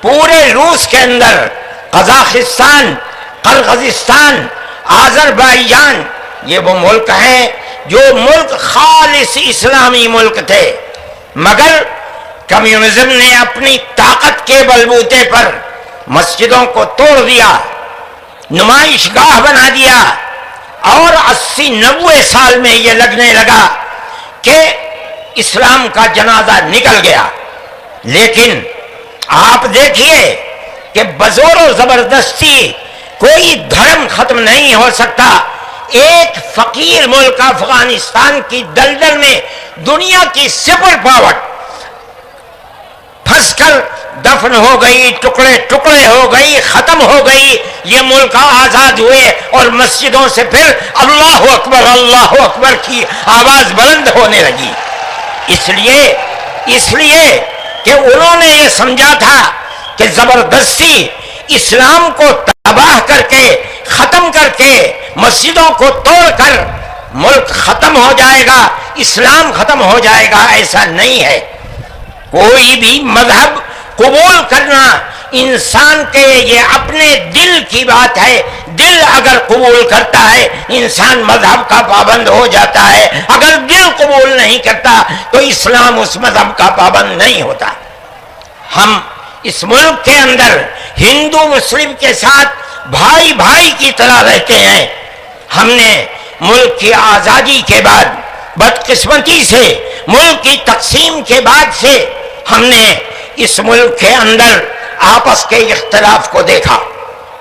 پورے روس کے اندر قزاقستان، قرغیزستان، آذربائیجان، یہ وہ ملک ہیں جو ملک خالص اسلامی ملک تھے، مگر کمیونزم نے اپنی طاقت کے بلبوتے پر مسجدوں کو توڑ دیا، نمائش گاہ بنا دیا، اور 80-90 سال میں یہ لگنے لگا کہ اسلام کا جنازہ نکل گیا۔ لیکن آپ دیکھیے کہ بزور و زبردستی کوئی دھرم ختم نہیں ہو سکتا۔ ایک فقیر ملک افغانستان کی دلدل میں دنیا کی سپر پاور پھنس کر دفن ہو گئی، ٹکڑے ٹکڑے ہو گئی، ختم ہو گئی۔ یہ ملک آزاد ہوئے اور مسجدوں سے پھر اللہ اکبر کی آواز بلند ہونے لگی۔ اس لیے کہ انہوں نے یہ سمجھا تھا کہ زبردستی اسلام کو تباہ کر کے، ختم کر کے، مسجدوں کو توڑ کر ملک ختم ہو جائے گا، اسلام ختم ہو جائے گا۔ ایسا نہیں ہے۔ کوئی بھی مذہب قبول کرنا انسان کے یہ اپنے دل کی بات ہے۔ دل اگر قبول کرتا ہے انسان مذہب کا پابند ہو جاتا ہے، اگر دل قبول نہیں کرتا تو اسلام اس مذہب کا پابند نہیں ہوتا۔ ہم اس ملک کے اندر ہندو مسلم کے ساتھ بھائی بھائی کی طرح رہتے ہیں۔ ہم نے ملک کی آزادی کے بعد بدقسمتی سے ملک کی تقسیم کے بعد سے ہم نے اس ملک کے اندر آپس کے اختلاف کو دیکھا،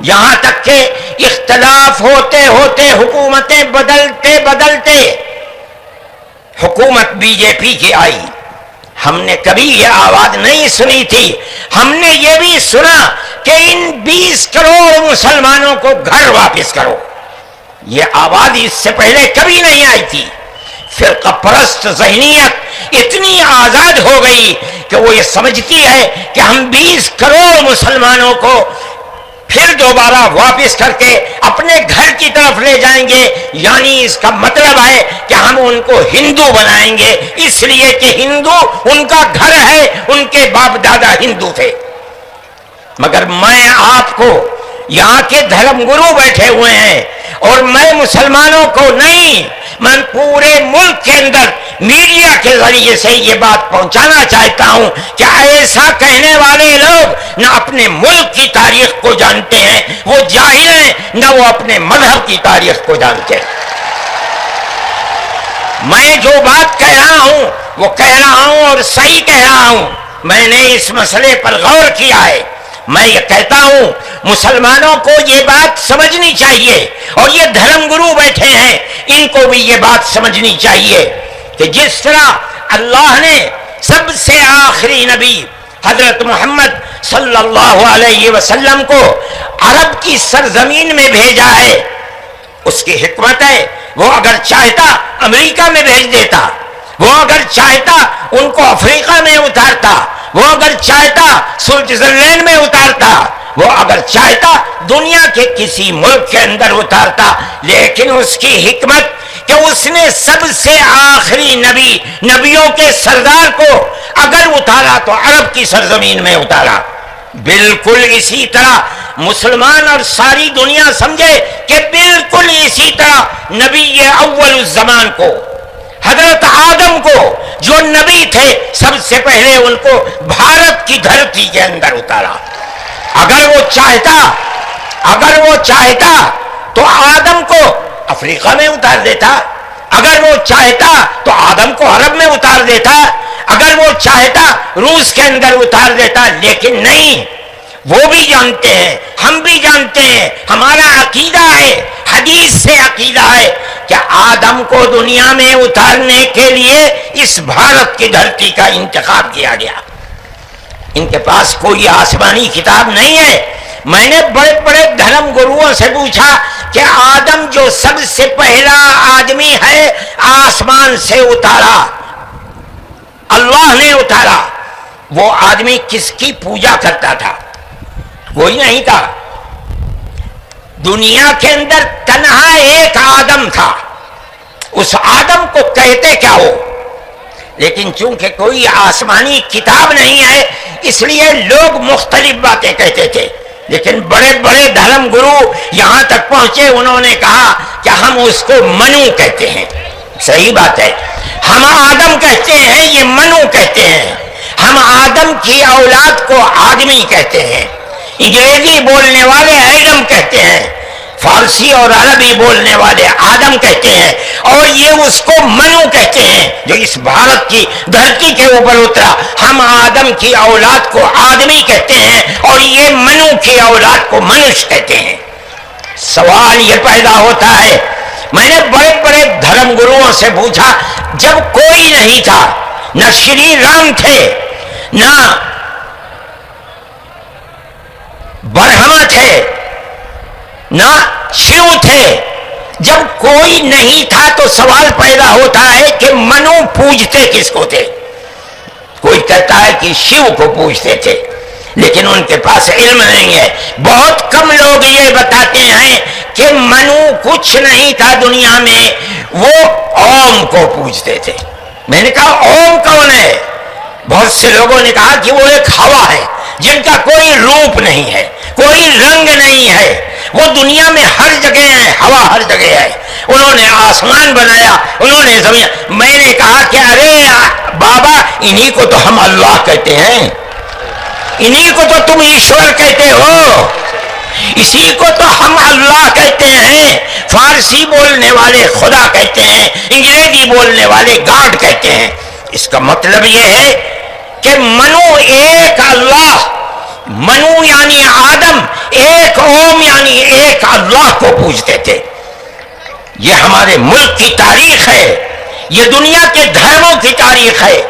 یہاں تک کہ اختلاف ہوتے ہوتے حکومتیں بدلتے حکومت بی جے پی کی آئی۔ ہم نے کبھی یہ آواز نہیں سنی تھی۔ ہم نے یہ بھی سنا کہ ان 20 کروڑ مسلمانوں کو گھر واپس کرو۔ یہ آواز اس سے پہلے کبھی نہیں آئی تھی۔ فرقہ پرست ذہنیت اتنی آزاد ہو گئی کہ وہ یہ سمجھتی ہے کہ ہم 20 کروڑ مسلمانوں کو پھر دوبارہ واپس کر کے اپنے گھر کی طرف لے جائیں گے، یعنی اس کا مطلب ہے کہ ہم ان کو ہندو بنائیں گے، اس لیے کہ ہندو ان کا گھر ہے، ان کے باپ دادا ہندو تھے۔ مگر میں آپ کو، یہاں کے دھرم گرو بیٹھے ہوئے ہیں اور میں مسلمانوں کو نہیں، میں پورے ملک کے اندر میڈیا کے ذریعے سے یہ بات پہنچانا چاہتا ہوں کہ ایسا کہنے والے لوگ نہ اپنے ملک کی تاریخ کو جانتے ہیں، وہ جاہل ہیں، نہ وہ اپنے مذہب کی تاریخ کو جانتے ہیں۔ میں جو بات کہہ رہا ہوں وہ کہہ رہا ہوں اور صحیح کہہ رہا ہوں۔ میں نے اس مسئلے پر غور کیا ہے۔ میں یہ کہتا ہوں مسلمانوں کو یہ بات سمجھنی چاہیے، اور یہ دھرم گرو بیٹھے ہیں ان کو بھی یہ بات سمجھنی چاہیے کہ جس طرح اللہ نے سب سے آخری نبی حضرت محمد صلی اللہ علیہ وسلم کو عرب کی سرزمین میں بھیجا ہے، اس کی حکمت ہے۔ وہ اگر چاہتا امریکہ میں بھیج دیتا، وہ اگر چاہتا ان کو افریقہ میں اتارتا، وہ اگر چاہتا سوئٹزرلینڈ میں اتارتا، وہ اگر چاہتا دنیا کے کسی ملک کے اندر اتارتا، لیکن اس کی حکمت کہ اس نے سب سے آخری نبی، نبیوں کے سردار کو اگر اتارا تو عرب کی سرزمین میں اتارا۔ بالکل اسی طرح مسلمان اور ساری دنیا سمجھے کہ بالکل اسی طرح نبی اول الزمان کو، حضرت آدم کو جو نبی تھے، سب سے پہلے ان کو بھارت کی دھرتی کے اندر اتارا۔ اگر وہ چاہتا تو آدم کو افریقہ میں اتار دیتا، اگر وہ چاہتا تو آدم کو عرب میں اتار دیتا، اگر وہ چاہتا روس کے اندر اتار دیتا، لیکن نہیں۔ وہ بھی جانتے ہیں، ہم بھی جانتے ہیں، ہمارا عقیدہ ہے، حدیث سے عقیدہ ہے کہ آدم کو دنیا میں اتارنے کے لیے اس بھارت کی دھرتی کا انتخاب کیا گیا۔ ان کے پاس کوئی آسمانی کتاب نہیں ہے۔ میں نے بڑے بڑے دھرم گروؤں سے پوچھا کہ آدم جو سب سے پہلا آدمی ہے آسمان سے اتارا، اللہ نے اتارا، وہ آدمی کس کی پوجا کرتا تھا؟ کوئی نہیں تھا۔ دنیا کے اندر تنہا ایک آدم تھا، اس آدم کو کہتے کیا ہو؟ لیکن چونکہ کوئی آسمانی کتاب نہیں ہے، اس لیے لوگ مختلف باتیں کہتے تھے، لیکن بڑے بڑے دھرم گرو یہاں تک پہنچے، انہوں نے کہا کہ ہم اس کو منو کہتے ہیں۔ صحیح بات ہے، ہم آدم کہتے ہیں، یہ منو کہتے ہیں۔ ہم آدم کی اولاد کو آدمی کہتے ہیں، انگریزی بولنے والے ایڈم کہتے ہیں، فارسی اور عربی بولنے والے آدم کہتے ہیں، اور یہ اس کو منو کہتے ہیں جو اس بھارت کی دھرتی کے اوپر اترا۔ ہم آدم کی اولاد کو آدمی کہتے ہیں اور یہ منو کی اولاد کو منش کہتے ہیں۔ سوال یہ پیدا ہوتا ہے، میں نے بڑے بڑے دھرم گروؤں سے پوچھا، جب کوئی نہیں تھا، نہ شری رام تھے، نہ برہما تھے، نہ شیو تھے، جب کوئی نہیں تھا تو سوال پیدا ہوتا ہے کہ منو پوجتے کس کو تھے؟ کوئی کہتا ہے کہ شیو کو پوجتے تھے، لیکن ان کے پاس علم نہیں ہے۔ بہت کم لوگ یہ بتاتے ہیں کہ منو کچھ نہیں تھا دنیا میں، وہ اوم کو پوجتے تھے۔ میں نے کہا اوم کون ہے؟ بہت سے لوگوں نے کہا کہ وہ ایک ہوا ہے جن کا کوئی روپ نہیں ہے، کوئی رنگ نہیں ہے، وہ دنیا میں ہر جگہ ہے، ہوا ہر جگہ ہے۔ انہوں نے آسمان بنایا، انہوں نے زمین۔ میں نے کہا کہ ارے بابا، انہی کو تو ہم اللہ کہتے ہیں، انہی کو تو تم ایشور کہتے ہو، اسی کو تو ہم اللہ کہتے ہیں۔ فارسی بولنے والے خدا کہتے ہیں، انگریزی بولنے والے گاڈ کہتے ہیں۔ اس کا مطلب یہ ہے کہ منو ایک اللہ، منو یعنی آدم، ایک اوم یعنی ایک اللہ کو پوجتے تھے۔ یہ ہمارے ملک کی تاریخ ہے، یہ دنیا کے دھرموں کی تاریخ ہے۔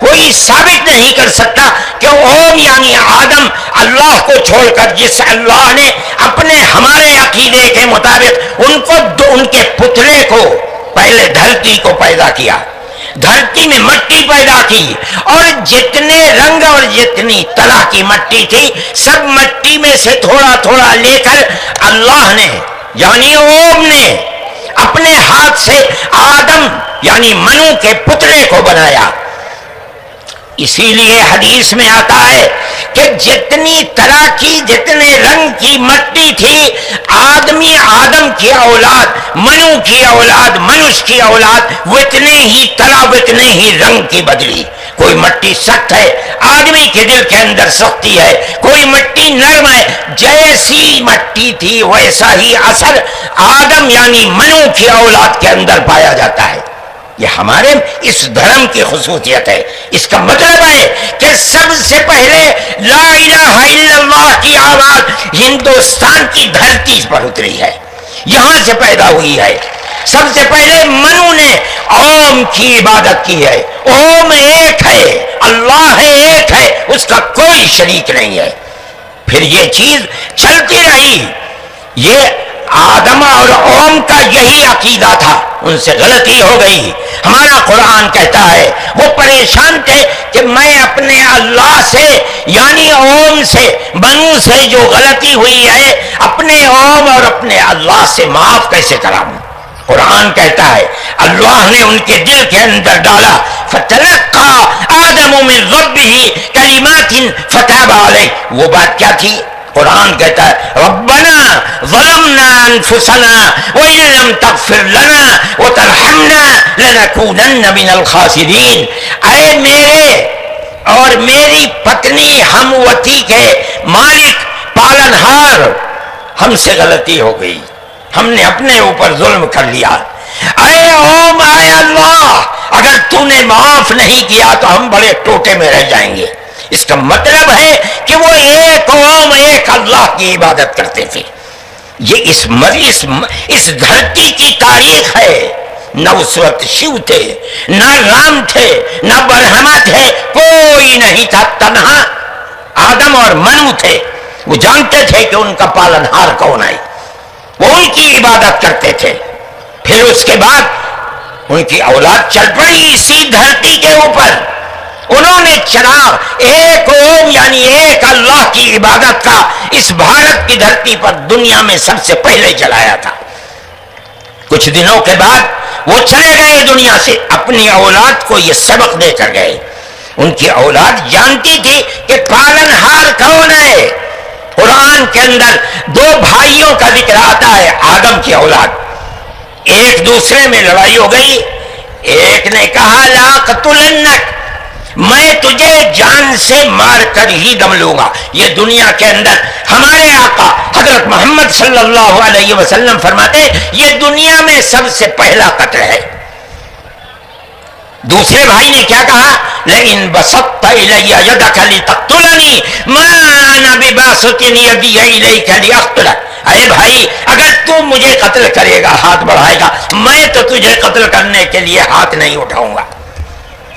کوئی ثابت نہیں کر سکتا کہ اوم یعنی آدم اللہ کو چھوڑ کر، جس اللہ نے اپنے ہمارے عقیدے کے مطابق ان کے پتلے کو، پہلے دھرتی کو پیدا کیا، دھرتی میں مٹی پیدا کی، اور جتنے رنگ اور جتنی طرح کی مٹی تھی، سب مٹی میں سے تھوڑا تھوڑا لے کر اللہ نے یعنی اوم نے اپنے ہاتھ سے آدم یعنی منو کے پتلے کو بنایا۔ اسی لیے حدیث میں آتا ہے کہ جتنی طرح کی، جتنے رنگ کی مٹی تھی، آدم کی اولاد، منو کی اولاد، منش کی اولاد، وہ اتنے ہی طرح، وہ اتنے ہی رنگ کی بدلی۔ کوئی مٹی سخت ہے، آدمی کے دل کے اندر سختی ہے، کوئی مٹی نرم ہے، جیسی مٹی تھی ویسا ہی اثر آدم یعنی منو کی اولاد کے اندر پایا جاتا ہے۔ یہ ہمارے اس دھرم کی خصوصیت ہے۔ اس کا مطلب ہے کہ سب سے پہلے لا الہ الا اللہ کی آواز ہندوستان کی دھرتی پر اتری ہے، یہاں سے پیدا ہوئی ہے۔ سب سے پہلے منو نے اوم کی عبادت کی ہے۔ اوم ایک ہے، اللہ ہے، ایک ہے، اس کا کوئی شریک نہیں ہے۔ پھر یہ چیز چلتی رہی۔ یہ آدم اور اوم کا یہی عقیدہ تھا، ان سے غلطی ہو گئی۔ ہمارا قرآن کہتا ہے وہ پریشان تھے کہ میں اپنے اللہ سے یعنی اوم سے، منو سے جو غلطی ہوئی ہے، اپنے اوم اور اپنے اللہ سے معاف کیسے کراؤں؟ قرآن کہتا ہے اللہ نے ان کے دل کے اندر ڈالا، فتلقى آدم من ربه کلمات فتاب علیہ۔ وہ بات کیا تھی؟ قرآن کہتا ہے ربنا ظلمنا انفسنا وان لم تغفر لنا وترحمنا لنكونن من الخاسرین۔ اے میرے اور میری پتنی ہم وتی کے مالک، پالنہار، ہم سے غلطی ہو گئی، ہم نے اپنے اوپر ظلم کر لیا۔ اے اوم، اے اللہ، اگر تو نے معاف نہیں کیا تو ہم بڑے ٹوٹے میں رہ جائیں گے۔ اس کا مطلب ہے کہ وہ ایک اوم، ایک اللہ کی عبادت کرتے تھے۔ یہ اس دھرتی کی تاریخ ہے۔ نہ اس وقت شیو تھے، نہ رام تھے، نہ برہما تھے، کوئی نہیں تھا، تنہا آدم اور منو تھے۔ وہ جانتے تھے کہ ان کا پالنہار کون ہے، وہ ان کی عبادت کرتے تھے۔ پھر اس کے بعد ان کی اولاد چل پڑی اسی دھرتی کے اوپر، انہوں نے چراغ ایک اوم یعنی ایک اللہ کی عبادت کا اس بھارت کی دھرتی پر دنیا میں سب سے پہلے جلایا تھا۔ کچھ دنوں کے بعد وہ چلے گئے دنیا سے، اپنی اولاد کو یہ سبق دے کر گئے۔ ان کی اولاد جانتی تھی کہ پالن ہار کون ہے. قرآن کے اندر دو بھائیوں کا ذکر آتا ہے، آدم کی اولاد. ایک دوسرے میں لڑائی ہو گئی. ایک نے کہا لا قتلنک، میں تجھے جان سے مار کر ہی دم لوں گا. یہ دنیا کے اندر ہمارے آقا حضرت محمد صلی اللہ علیہ وسلم فرماتے یہ دنیا میں سب سے پہلا قتل ہے. دوسرے بھائی نے کیا کہا؟ لئن بسطت الی یدک لتقتلنی ما انا بباسط یدی الیک لاقتلک. اے بھائی اگر تو مجھے قتل کرے گا، ہاتھ بڑھائے گا، میں تو تجھے قتل کرنے کے لیے ہاتھ نہیں اٹھاؤں گا.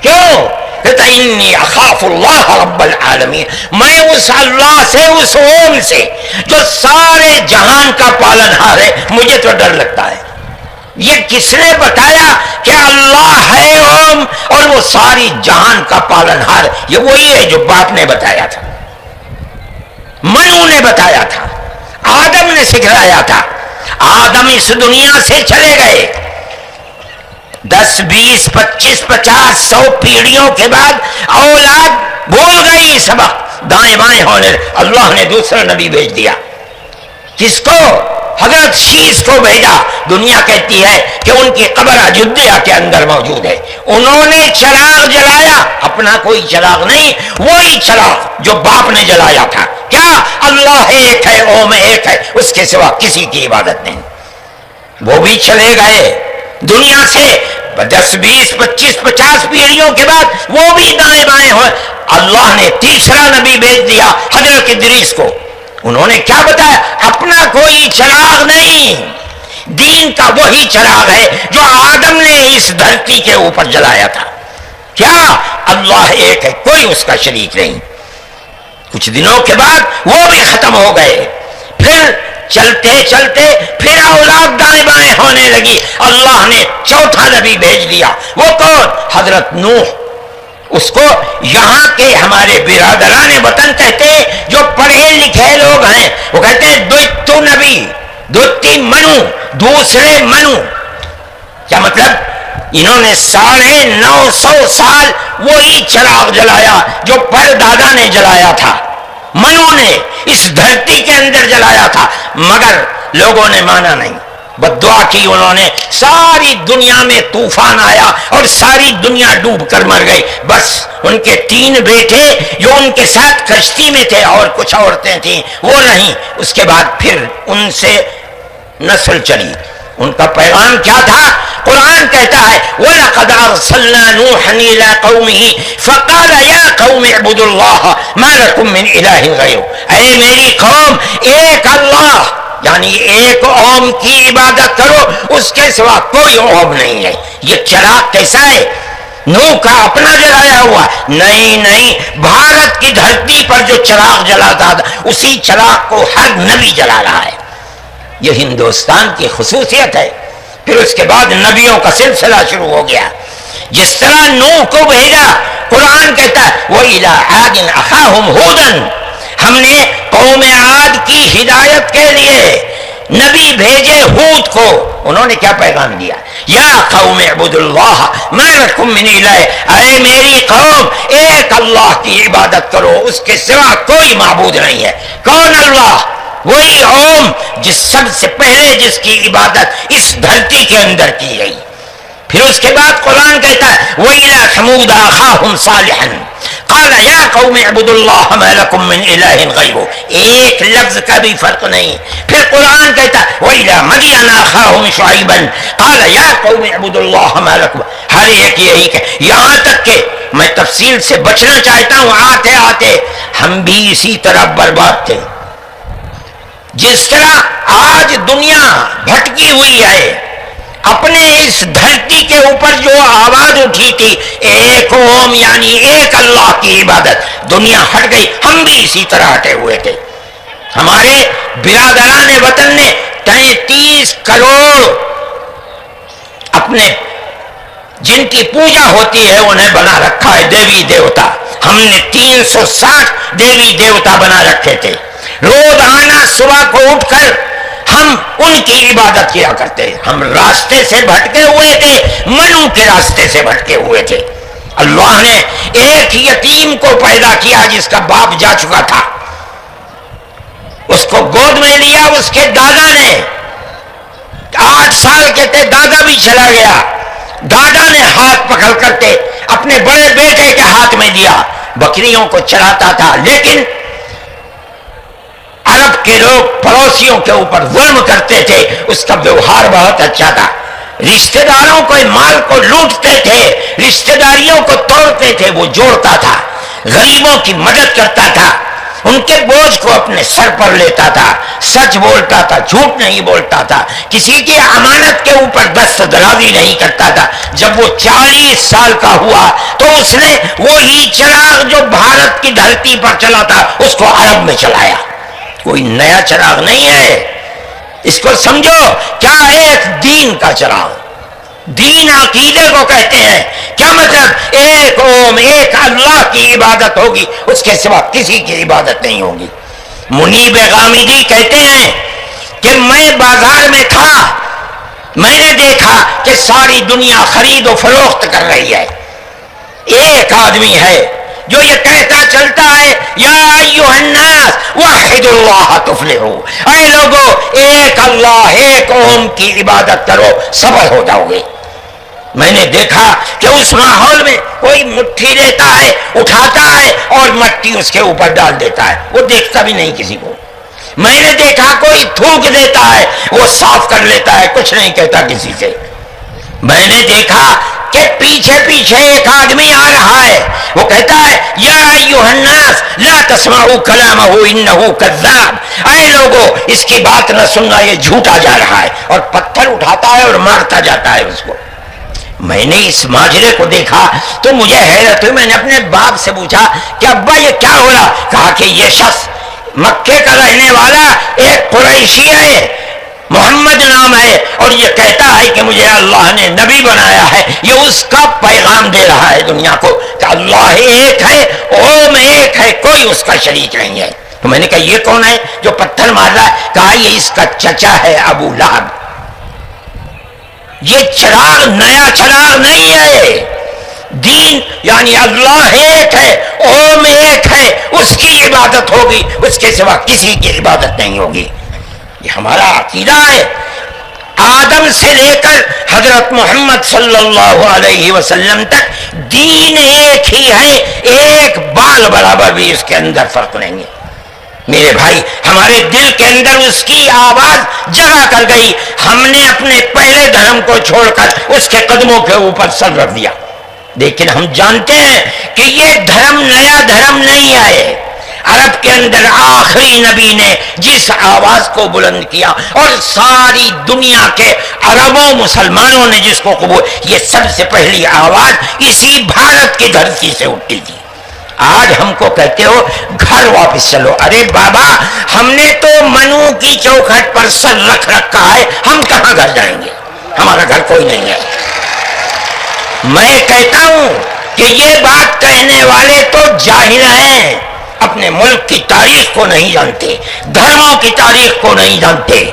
کیوں؟ کہتا انی اخاف اللہ رب العالمین، میں اس اللہ سے، اس اوم سے جو سارے جہان کا پالن ہار ہے، مجھے تو ڈر لگتا ہے. یہ کس نے بتایا کہ اللہ ہے اوم اور وہ ساری جہان کا پالن ہار؟ یہ وہی ہے جو باپ نے بتایا تھا، منو نے بتایا تھا، آدم نے سکھلایا تھا. آدم اس دنیا سے چلے گئے، 10 20 25 50 100 پیڑھیوں کے بعد اولاد بھول گئی سبق، دائیں بائیں ہونے. اللہ نے دوسرا نبی بھیج دیا. کس کو؟ حضرت شیس کو بھیجا. دنیا کہتی ہے کہ ان کی قبر اجودھیا کے اندر موجود ہے. انہوں نے چراغ جلایا، اپنا کوئی چراغ نہیں، وہی چراغ جو باپ نے جلایا تھا. کیا؟ اللہ ایک ہے، اوم ایک ہے، اس کے سوا کسی کی عبادت نہیں. وہ بھی چلے گئے دنیا سے 10 20 25 50 پیڑھیوں کے بعد، وہ بھی دائیں بائیں ہوئے. اللہ نے تیسرا نبی بھیج دیا حضرت ادریس کو. انہوں نے کیا بتایا؟ اپنا کوئی چراغ نہیں، دین کا وہی چراغ ہے جو آدم نے اس دھرتی کے اوپر جلایا تھا. کیا؟ اللہ ایک ہے، کوئی اس کا شریک نہیں. کچھ دنوں کے بعد وہ بھی ختم ہو گئے. پھر چلتے چلتے پھر اولاد دائیں بائیں ہونے لگی. اللہ نے چوتھا نبی بھیج دیا. وہ کون؟ حضرت نوح. اس کو یہاں کے ہمارے برادران وطن کہتے ہیں، جو پڑھے لکھے لوگ ہیں، وہ کہتے ہیں دوتو نبی، دوتی منو، دوسرے منو. کیا مطلب؟ انہوں نے 950 سال وہی چراغ جلایا جو پردادا نے جلایا تھا، منو نے اس دھرتی کے اندر جلایا تھا، مگر لوگوں نے مانا نہیں. بددعا کی انہوں نے، ساری دنیا میں طوفان آیا اور ساری دنیا ڈوب کر مر گئی. بس ان کے 3 بیٹے جو ان کے ساتھ کشتی میں تھے اور کچھ عورتیں تھیں وہ نہیں. اس کے بعد پھر ان سے نسل چلی. ان کا پیغام کیا تھا؟ قرآن کہتا ہے وَلَقَدْ أَرْسَلْنَا نُوحًا إِلَىٰ قَوْمِهِ فَقَالَ يَا قَوْمِ اعْبُدُوا اللَّهَ مَا لَكُم مِّنْ إِلَٰهٍ غَيْرُهُ. اے میری قوم، ایک اللہ یعنی ایک اوم کی عبادت کرو، اس کے سوا کوئی اوم نہیں ہے. یہ چراغ کیسا ہے؟ نوح کا اپنا جلایا ہوا؟ نہیں، بھارت کی دھرتی پر جو چراغ جلاتا تھا اسی چراغ کو ہر نبی جلا رہا ہے. یہ ہندوستان کی خصوصیت ہے. پھر اس کے بعد نبیوں کا سلسلہ شروع ہو گیا. جس طرح نوح کو بھیجا، قرآن کہتا ہے وَإِلَىٰ عَادٍ أَخَاهُمْ هُودًا، ہم نے قوم عاد کی ہدایت کے لیے نبی بھیجے ہود کو. انہوں نے کیا پیغام دیا؟ یا قوم اعبدوا اللہ ما لکم من الہ، اے میری قوم ایک اللہ کی عبادت کرو، اس کے سوا کوئی معبود نہیں ہے. کون اللہ؟ وہی اوم جس سب سے پہلے جس کی عبادت اس دھرتی کے اندر کی گئی. پھر اس کے بعد قرآن کہتا ہے وَإِلَىٰ ثَمُودَ أَخَاهُمْ صَالِحًا قَالَ يَا قَوْمِ اعْبُدُوا اللَّهَ مَا لَكُم مِّنْ إِلَٰهٍ غَيْرُهُ. ایک لفظ کا بھی فرق نہیں. پھر قرآن کہتا ہے وَإِلَىٰ مَدْيَنَ أَخَاهُمْ شُعَيْبًا قَالَ يَا قَوْمِ اعْبُدُوا اللَّهَ مَا لَكُم. ہر ایک یہی کہ یہاں تک کہ میں تفصیل سے بچنا چاہتا ہوں، آتے آتے ہم بھی اسی طرح برباد تھے. جس طرح آج دنیا بھٹکی ہوئی ہے، اپنے اس دھرتی کے اوپر جو آواز اٹھی تھی ایک اوم یعنی ایک اللہ کی عبادت، دنیا ہٹ گئی. ہم بھی اسی طرح ہٹے ہوئے تھے. ہمارے برادران وطن نے 33 کروڑ اپنے جن کی پوجا ہوتی ہے انہیں بنا رکھا ہے دیوی دیوتا. ہم نے 360 دیوی دیوتا بنا رکھے تھے. روزانہ صبح کو اٹھ کر ہم ان کی عبادت کیا کرتے. ہم راستے سے بھٹکے ہوئے تھے، منو کے راستے سے بھٹکے ہوئے تھے. اللہ نے ایک یتیم کو پیدا کیا جس کا باپ جا چکا تھا، اس کو گود میں لیا اس کے دادا نے، 8 سال کے تھے، دادا بھی چلا گیا، دادا نے ہاتھ پکڑ کرتے اپنے بڑے بیٹے کے ہاتھ میں دیا، بکریوں کو چراتا تھا، لیکن عرب کے لوگ پڑوسیوں کے اوپر ظلم کرتے تھے، اس کا ویوہار بہت اچھا تھا، رشتہ داروں کو مال کو لوٹتے تھے، رشتہ داریوں کو توڑتے تھے، وہ جوڑتا تھا، غریبوں کی مدد کرتا تھا، ان کے بوجھ کو اپنے سر پر لیتا تھا، سچ بولتا تھا، جھوٹ نہیں بولتا تھا، کسی کی امانت کے اوپر دست درازی نہیں کرتا تھا۔ جب وہ 40 سال کا ہوا تو اس نے وہی چراغ جو بھارت کی دھرتی پر چلا تھا اس کو عرب میں چلایا، کوئی نیا چراغ نہیں ہے، اس کو سمجھو کیا ہے، ایک دین کا چراغ، دین عقیدے کو کہتے ہیں، کیا مطلب، ایک اوم، ایک اللہ کی عبادت ہوگی، اس کے سوا کسی کی عبادت نہیں ہوگی۔ منیب غامدی کہتے ہیں کہ میں بازار میں تھا، میں نے دیکھا کہ ساری دنیا خرید و فروخت کر رہی ہے، ایک آدمی ہے جو یہ کہتا چلتا ہے، یا ایھا الناس وحدوا اللہ تفلحوا، اے لوگو ایک اللہ، ایک اوم کی عبادت کرو، سفل ہو جاؤ گے۔ میں نے دیکھا کہ اس ماحول میں کوئی مٹھی لیتا ہے، اٹھاتا ہے اور مٹی اس کے اوپر ڈال دیتا ہے، وہ دیکھتا بھی نہیں کسی کو۔ میں نے دیکھا کوئی تھوک دیتا ہے، وہ صاف کر لیتا ہے، کچھ نہیں کہتا کسی سے۔ میں نے دیکھا کہ پیچھے پیچھے ایک آدمی آ رہا ہے، وہ کہتا ہے، یا ایھا الناس لا تسمعوا کلامہ انہ کذاب، اے لوگو اس کی بات نہ سننا، یہ جھوٹا جا رہا ہے، اور پتھر اٹھاتا ہے اور مارتا جاتا ہے اس کو۔ میں نے اس ماجرے کو دیکھا تو مجھے حیرت ہوئی، میں نے اپنے باپ سے پوچھا کہ ابا یہ کیا ہو رہا؟ کہا کہ یہ شخص مکے کا رہنے والا ایک قریشی ہے، محمد نام ہے، اور یہ کہتا ہے کہ مجھے اللہ نے نبی بنایا ہے، یہ اس کا پیغام دے رہا ہے دنیا کو کہ اللہ ایک ہے، اوم ایک ہے، کوئی اس کا شریک نہیں ہے۔ تو میں نے کہا یہ کون ہے جو پتھر مار رہا ہے؟ کہا یہ اس کا چچا ہے ابو لہب۔ یہ چراغ نیا چراغ نہیں ہے، دین یعنی اللہ ایک ہے، اوم ایک ہے، اس کی عبادت ہوگی، اس کے سوا کسی کی عبادت نہیں ہوگی۔ یہ ہمارا عقیدہ ہے، آدم سے لے کر حضرت محمد صلی اللہ علیہ وسلم تک دین ایک ہی ہے، ایک بال برابر بھی اس کے اندر فرق نہیں ہے۔ میرے بھائی، ہمارے دل کے اندر اس کی آواز جگہ کر گئی، ہم نے اپنے پہلے دھرم کو چھوڑ کر اس کے قدموں کے اوپر سر رکھ دیا، لیکن ہم جانتے ہیں کہ یہ دھرم نیا دھرم نہیں ہے۔ عرب کے اندر آخری نبی نے جس آواز کو بلند کیا اور ساری دنیا کے عربوں مسلمانوں نے جس کو قبول، یہ سب سے پہلی آواز اسی بھارت کی دھرتی سے اٹھی تھی۔ آج ہم کو کہتے ہو گھر واپس چلو، ارے بابا ہم نے تو منو کی چوکھٹ پر سر رکھ رکھا ہے، ہم کہاں گھر جائیں گے؟ ہمارا گھر کوئی نہیں ہے۔ میں کہتا ہوں کہ یہ بات کہنے والے تو جاہل ہیں، اپنے ملک کی تاریخ کو نہیں جانتے، دھرموں کی تاریخ کو نہیں جانتے۔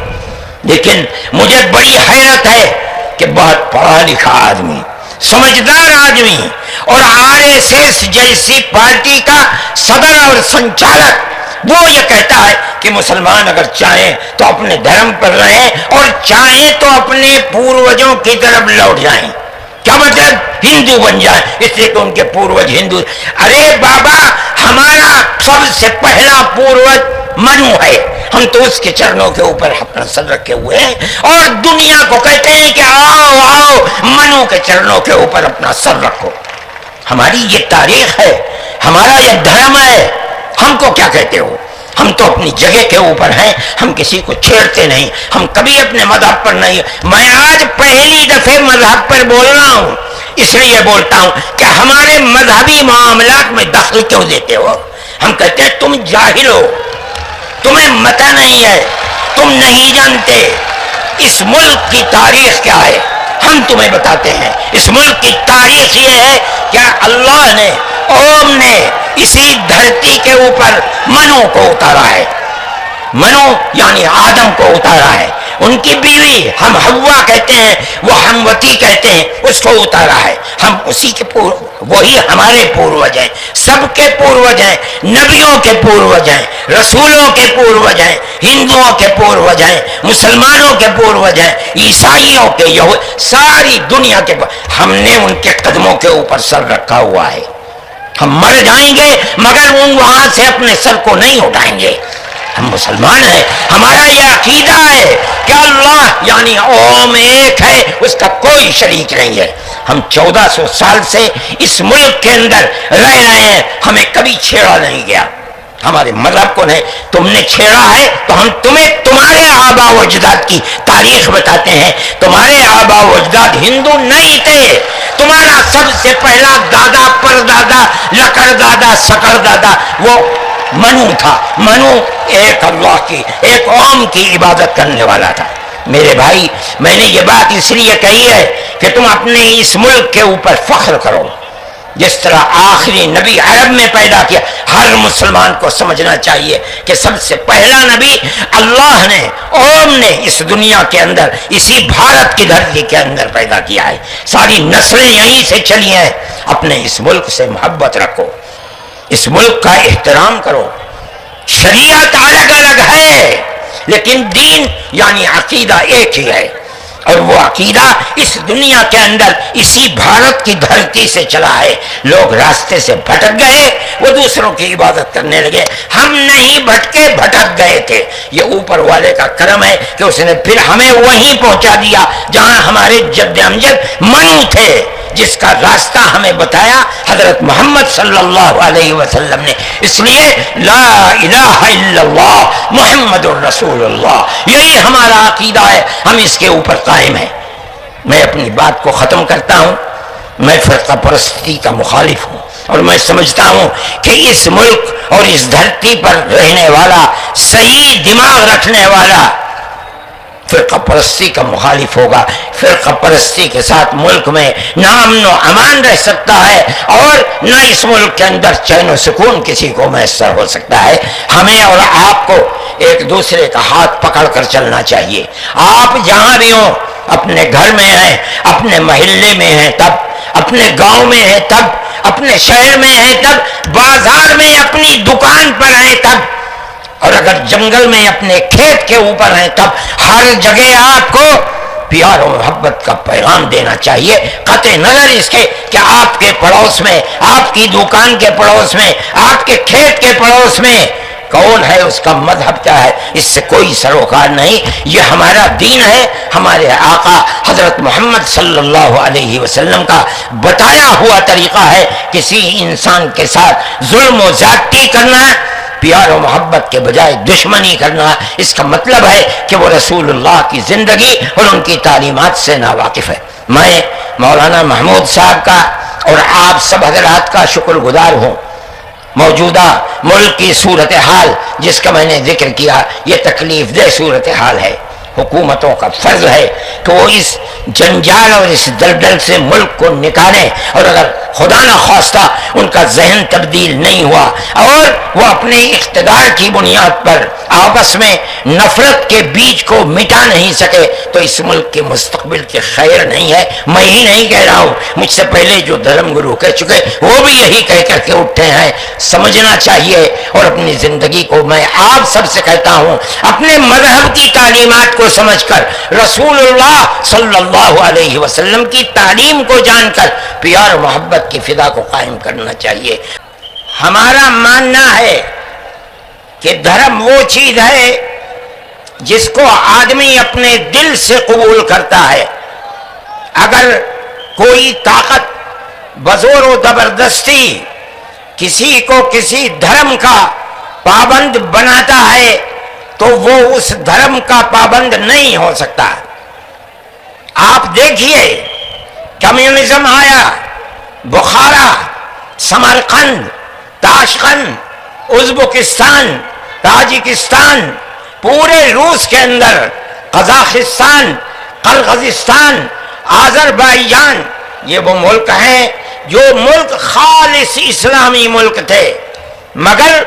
لیکن مجھے بڑی حیرت ہے کہ بہت پڑھا لکھا آدمی، سمجھدار آدمی، اور RSS جیسی پارٹی کا صدر اور سنچالک، وہ یہ کہتا ہے کہ مسلمان اگر چاہیں تو اپنے دھرم پر رہیں اور چاہیں تو اپنے پوروجوں کی طرف لوٹ جائیں۔ کیا مطلب؟ ہندو بن جائیں، اس لیے کہ ان کے پوروج ہندو۔ ارے بابا ہمارا سب سے پہلا پوروج منو ہے، ہم تو اس کے چرنوں کے اوپر اپنا سر رکھے ہوئے ہیں، اور دنیا کو کہتے ہیں کہ آؤ آؤ منو کے چرنوں کے اوپر اپنا سر رکھو۔ ہماری یہ تاریخ ہے، ہمارا یہ دھرم ہے، ہم کو کیا کہتے ہو؟ ہم تو اپنی جگہ کے اوپر ہیں، ہم کسی کو چھیڑتے نہیں، ہم کبھی اپنے مذہب پر نہیں۔ میں آج پہلی دفعہ مذہب پر بول رہا ہوں، اس لیے بولتا ہوں کہ ہمارے مذہبی معاملات میں دخل کیوں دیتے ہو؟ ہم کہتے ہیں تم جاہل ہو، تمہیں متہ نہیں ہے، تم نہیں جانتے اس ملک کی تاریخ کیا ہے۔ ہم تمہیں بتاتے ہیں اس ملک کی تاریخ یہ ہے کہ اللہ نے، اوم نے اسی دھرتی کے اوپر منو کو اتارا ہے، منو یعنی آدم کو اتارا ہے، ان کی بیوی ہم حوا کہتے ہیں، وہ ہموتی کہتے ہیں، اس کو اتارا ہے۔ ہم اسی کے وہی ہمارے پوروج ہیں، سب کے پوروج ہیں، نبیوں کے پوروج ہیں، رسولوں کے پوروج ہیں، ہندوؤں کے پوروج ہیں، مسلمانوں کے پوروج ہیں، عیسائیوں کے، ساری دنیا کے ہم نے ان کے قدموں کے اوپر سر رکھا ہوا ہے۔ ہم مر جائیں گے مگر وہاں سے اپنے سر کو نہیں اٹھائیں گے۔ ہم مسلمان ہیں، ہمارا یہ عقیدہ ہے کہ اللہ یعنی اوم ایک ہے، اس کا کوئی شریک نہیں ہے۔ ہم 1400 سال سے اس ملک کے اندر رہ رہے ہیں، ہمیں کبھی چھیڑا نہیں گیا، ہمارے مذہب کو نہیں۔ تم نے چھیڑا ہے تو ہم تمہیں تمہارے آبا و اجداد کی تاریخ بتاتے ہیں۔ تمہارے آبا و اجداد ہندو نہیں تھے، تمہارا سب سے پہلا دادا پردادا لکڑ دادا سکڑ دادا وہ منو تھا۔ منو ایک اللہ کی، ایک قوم کی عبادت کرنے والا تھا۔ میرے بھائی، میں نے یہ بات اس لیے کہی ہے کہ تم اپنے اس ملک کے اوپر فخر کرو، جس طرح آخری نبی عرب میں پیدا کیا۔ ہر مسلمان کو سمجھنا چاہیے کہ سب سے پہلا نبی اللہ نے، اوم نے اس دنیا کے اندر، اسی بھارت کی دھرتی کے اندر پیدا کیا ہے۔ ساری نسلیں یہیں سے چلی ہیں۔ اپنے اس ملک سے محبت رکھو، اس ملک کا احترام کرو۔ شریعت الگ الگ ہے لیکن دین یعنی عقیدہ ایک ہی ہے، اور وہ عقیدہ اس دنیا کے اندر اسی بھارت کی دھرتی سے چلا ہے۔ لوگ راستے سے بھٹک گئے، وہ دوسروں کی عبادت کرنے لگے۔ ہم نہیں بھٹکے، بھٹک گئے تھے۔ یہ اوپر والے کا کرم ہے کہ اس نے پھر ہمیں وہیں پہنچا دیا جہاں ہمارے جد امجد منو تھے، جس کا راستہ ہمیں بتایا حضرت محمد صلی اللہ علیہ وسلم نے۔ اس لیے لا الہ الا اللہ محمد الرسول اللہ، یہی ہمارا عقیدہ ہے، ہم اس کے اوپر قائم ہیں۔ میں اپنی بات کو ختم کرتا ہوں۔ میں فرقہ پرستی کا مخالف ہوں، اور میں سمجھتا ہوں کہ اس ملک اور اس دھرتی پر رہنے والا، صحیح دماغ رکھنے والا فرقہ پرستی کا مخالف ہوگا۔ فرقہ پرستی کے ساتھ ملک میں نہ امن و امان رہ سکتا ہے، اور نہ اس ملک کے اندر چین و سکون کسی کو میسر ہو سکتا ہے۔ ہمیں اور آپ کو ایک دوسرے کا ہاتھ پکڑ کر چلنا چاہیے۔ آپ جہاں بھی ہوں، اپنے گھر میں ہیں، اپنے محلے میں ہیں تب، اپنے گاؤں میں ہیں تب، اپنے شہر میں ہیں تب، بازار میں اپنی دکان پر ہیں تب، اور اگر جنگل میں اپنے کھیت کے اوپر ہیں تب، ہر جگہ آپ کو پیار و محبت کا پیغام دینا چاہیے، قطع نظر اس کے کہ آپ کے پڑوس میں، آپ کی دکان کے پڑوس میں، آپ کے کھیت کے پڑوس میں کون ہے، اس کا مذہب کیا ہے، اس سے کوئی سروکار نہیں۔ یہ ہمارا دین ہے، ہمارے آقا حضرت محمد صلی اللہ علیہ وسلم کا بتایا ہوا طریقہ ہے۔ کسی انسان کے ساتھ ظلم و زیادتی کرنا، پیار و محبت کے بجائے دشمنی کرنا، اس کا مطلب ہے کہ وہ رسول اللہ کی زندگی اور ان کی تعلیمات سے ناواقف ہے۔ میں مولانا محمود صاحب کا اور آپ سب حضرات کا شکر گزار ہوں۔ موجودہ ملک کی صورتحال جس کا میں نے ذکر کیا، یہ تکلیف دہ صورتحال ہے۔ حکومتوں کا فرض ہے کہ وہ اس جنجال اور اس دلدل سے ملک کو نکالیں، اور اگر خدا نہ خواستہ ان کا ذہن تبدیل نہیں ہوا اور وہ اپنے اقتدار کی بنیاد پر آپس میں نفرت کے بیج کو مٹا نہیں سکے تو اس ملک کے مستقبل کی خیر نہیں ہے۔ میں ہی نہیں کہہ رہا ہوں، مجھ سے پہلے جو دھرم گرو کہہ چکے وہ بھی یہی کہہ کر کے اٹھے ہیں۔ سمجھنا چاہیے، اور اپنی زندگی کو میں آپ سب سے کہتا ہوں، اپنے مذہب کی تعلیمات کو سمجھ کر، رسول اللہ صلی اللہ علیہ وسلم کی تعلیم کو جان کر پیار و محبت کی فضا کو قائم کرنا چاہیے۔ ہمارا ماننا ہے کہ دھرم وہ چیز ہے جس کو آدمی اپنے دل سے قبول کرتا ہے۔ اگر کوئی طاقت بزور و زبردستی کسی کو کسی دھرم کا پابند بناتا ہے تو وہ اس دھرم کا پابند نہیں ہو سکتا۔ آپ دیکھیے، کمیونزم آیا، بخارا، سمرقند، تاشقند، ازبکستان، تاجکستان، پورے روس کے اندر، قزاقستان، قرغیزستان، آذربائیجان، یہ وہ ملک ہیں جو ملک خالص اسلامی ملک تھے، مگر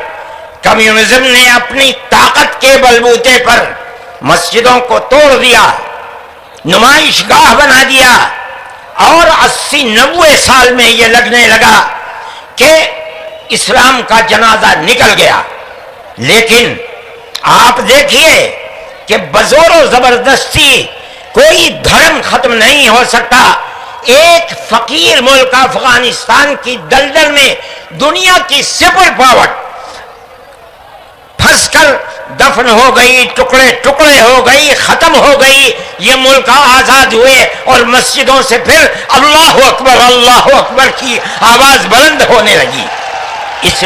کمیونزم نے اپنی طاقت کے بلبوتے پر مسجدوں کو توڑ دیا، نمائش گاہ بنا دیا، اور 80-90 سال میں یہ لگنے لگا کہ اسلام کا جنازہ نکل گیا۔ لیکن آپ دیکھیے کہ بزور و زبردستی کوئی دھرم ختم نہیں ہو سکتا۔ ایک فقیر ملک افغانستان کی دلدل میں دنیا کی سپر پاور پھنس کر دفن ہو گئی، ٹکڑے ٹکڑے ہو گئی، ختم ہو گئی۔ یہ ملک آزاد ہوئے اور مسجدوں سے پھر اللہ اکبر کی آواز بلند ہونے لگی۔ اس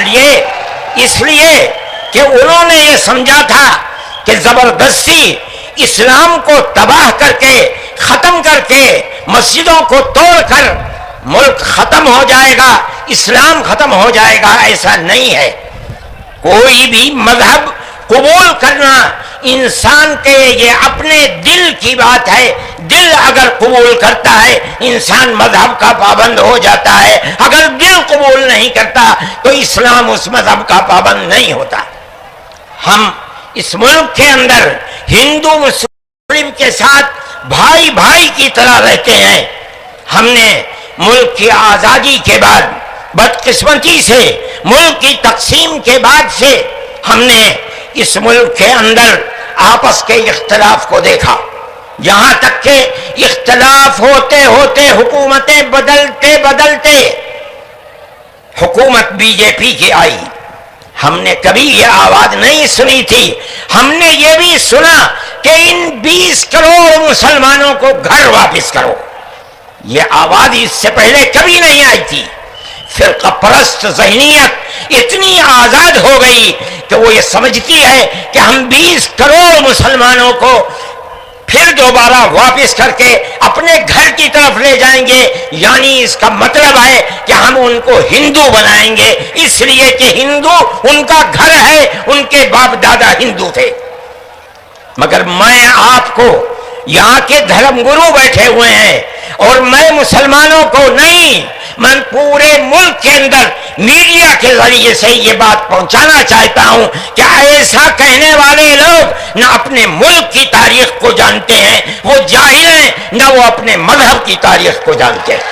لیے کہ انہوں نے یہ سمجھا تھا کہ زبردستی اسلام کو تباہ کر کے، ختم کر کے، مسجدوں کو توڑ کر ملک ختم ہو جائے گا، اسلام ختم ہو جائے گا۔ ایسا نہیں ہے۔ کوئی بھی مذہب قبول کرنا انسان کے یہ اپنے دل کی بات ہے۔ دل اگر قبول کرتا ہے انسان مذہب کا پابند ہو جاتا ہے، اگر دل قبول نہیں کرتا تو اسلام اس مذہب کا پابند نہیں ہوتا۔ ہم اس ملک کے اندر ہندو مسلم کے ساتھ بھائی بھائی کی طرح رہتے ہیں۔ ہم نے ملک کی آزادی کے بعد بدقسمتی سے ملک کی تقسیم کے بعد سے ہم نے اس ملک کے اندر آپس کے اختلاف کو دیکھا، یہاں تک کہ اختلاف ہوتے ہوتے حکومتیں بدلتے حکومت بی جے پی کی آئی۔ ہم نے کبھی یہ آواز نہیں سنی تھی۔ ہم نے یہ بھی سنا کہ ان 20 کروڑ مسلمانوں کو گھر واپس کرو۔ یہ آواز اس سے پہلے کبھی نہیں آئی تھی۔ فرقہ پرست ذہنیت اتنی آزاد ہو گئی کہ وہ یہ سمجھتی ہے کہ ہم 20 کروڑ مسلمانوں کو پھر دوبارہ واپس کر کے اپنے گھر کی طرف لے جائیں گے، یعنی اس کا مطلب ہے کہ ہم ان کو ہندو بنائیں گے، اس لیے کہ ہندو ان کا گھر ہے، ان کے باپ دادا ہندو تھے۔ مگر میں آپ کو یہاں کے دھرم گرو بیٹھے ہوئے ہیں اور میں مسلمانوں کو نہیں، میں پورے ملک کے اندر میڈیا کے ذریعے سے یہ بات پہنچانا چاہتا ہوں کہ ایسا کہنے والے لوگ نہ اپنے ملک کی تاریخ کو جانتے ہیں، وہ جاہل ہیں، نہ وہ اپنے مذہب کی تاریخ کو جانتے ہیں۔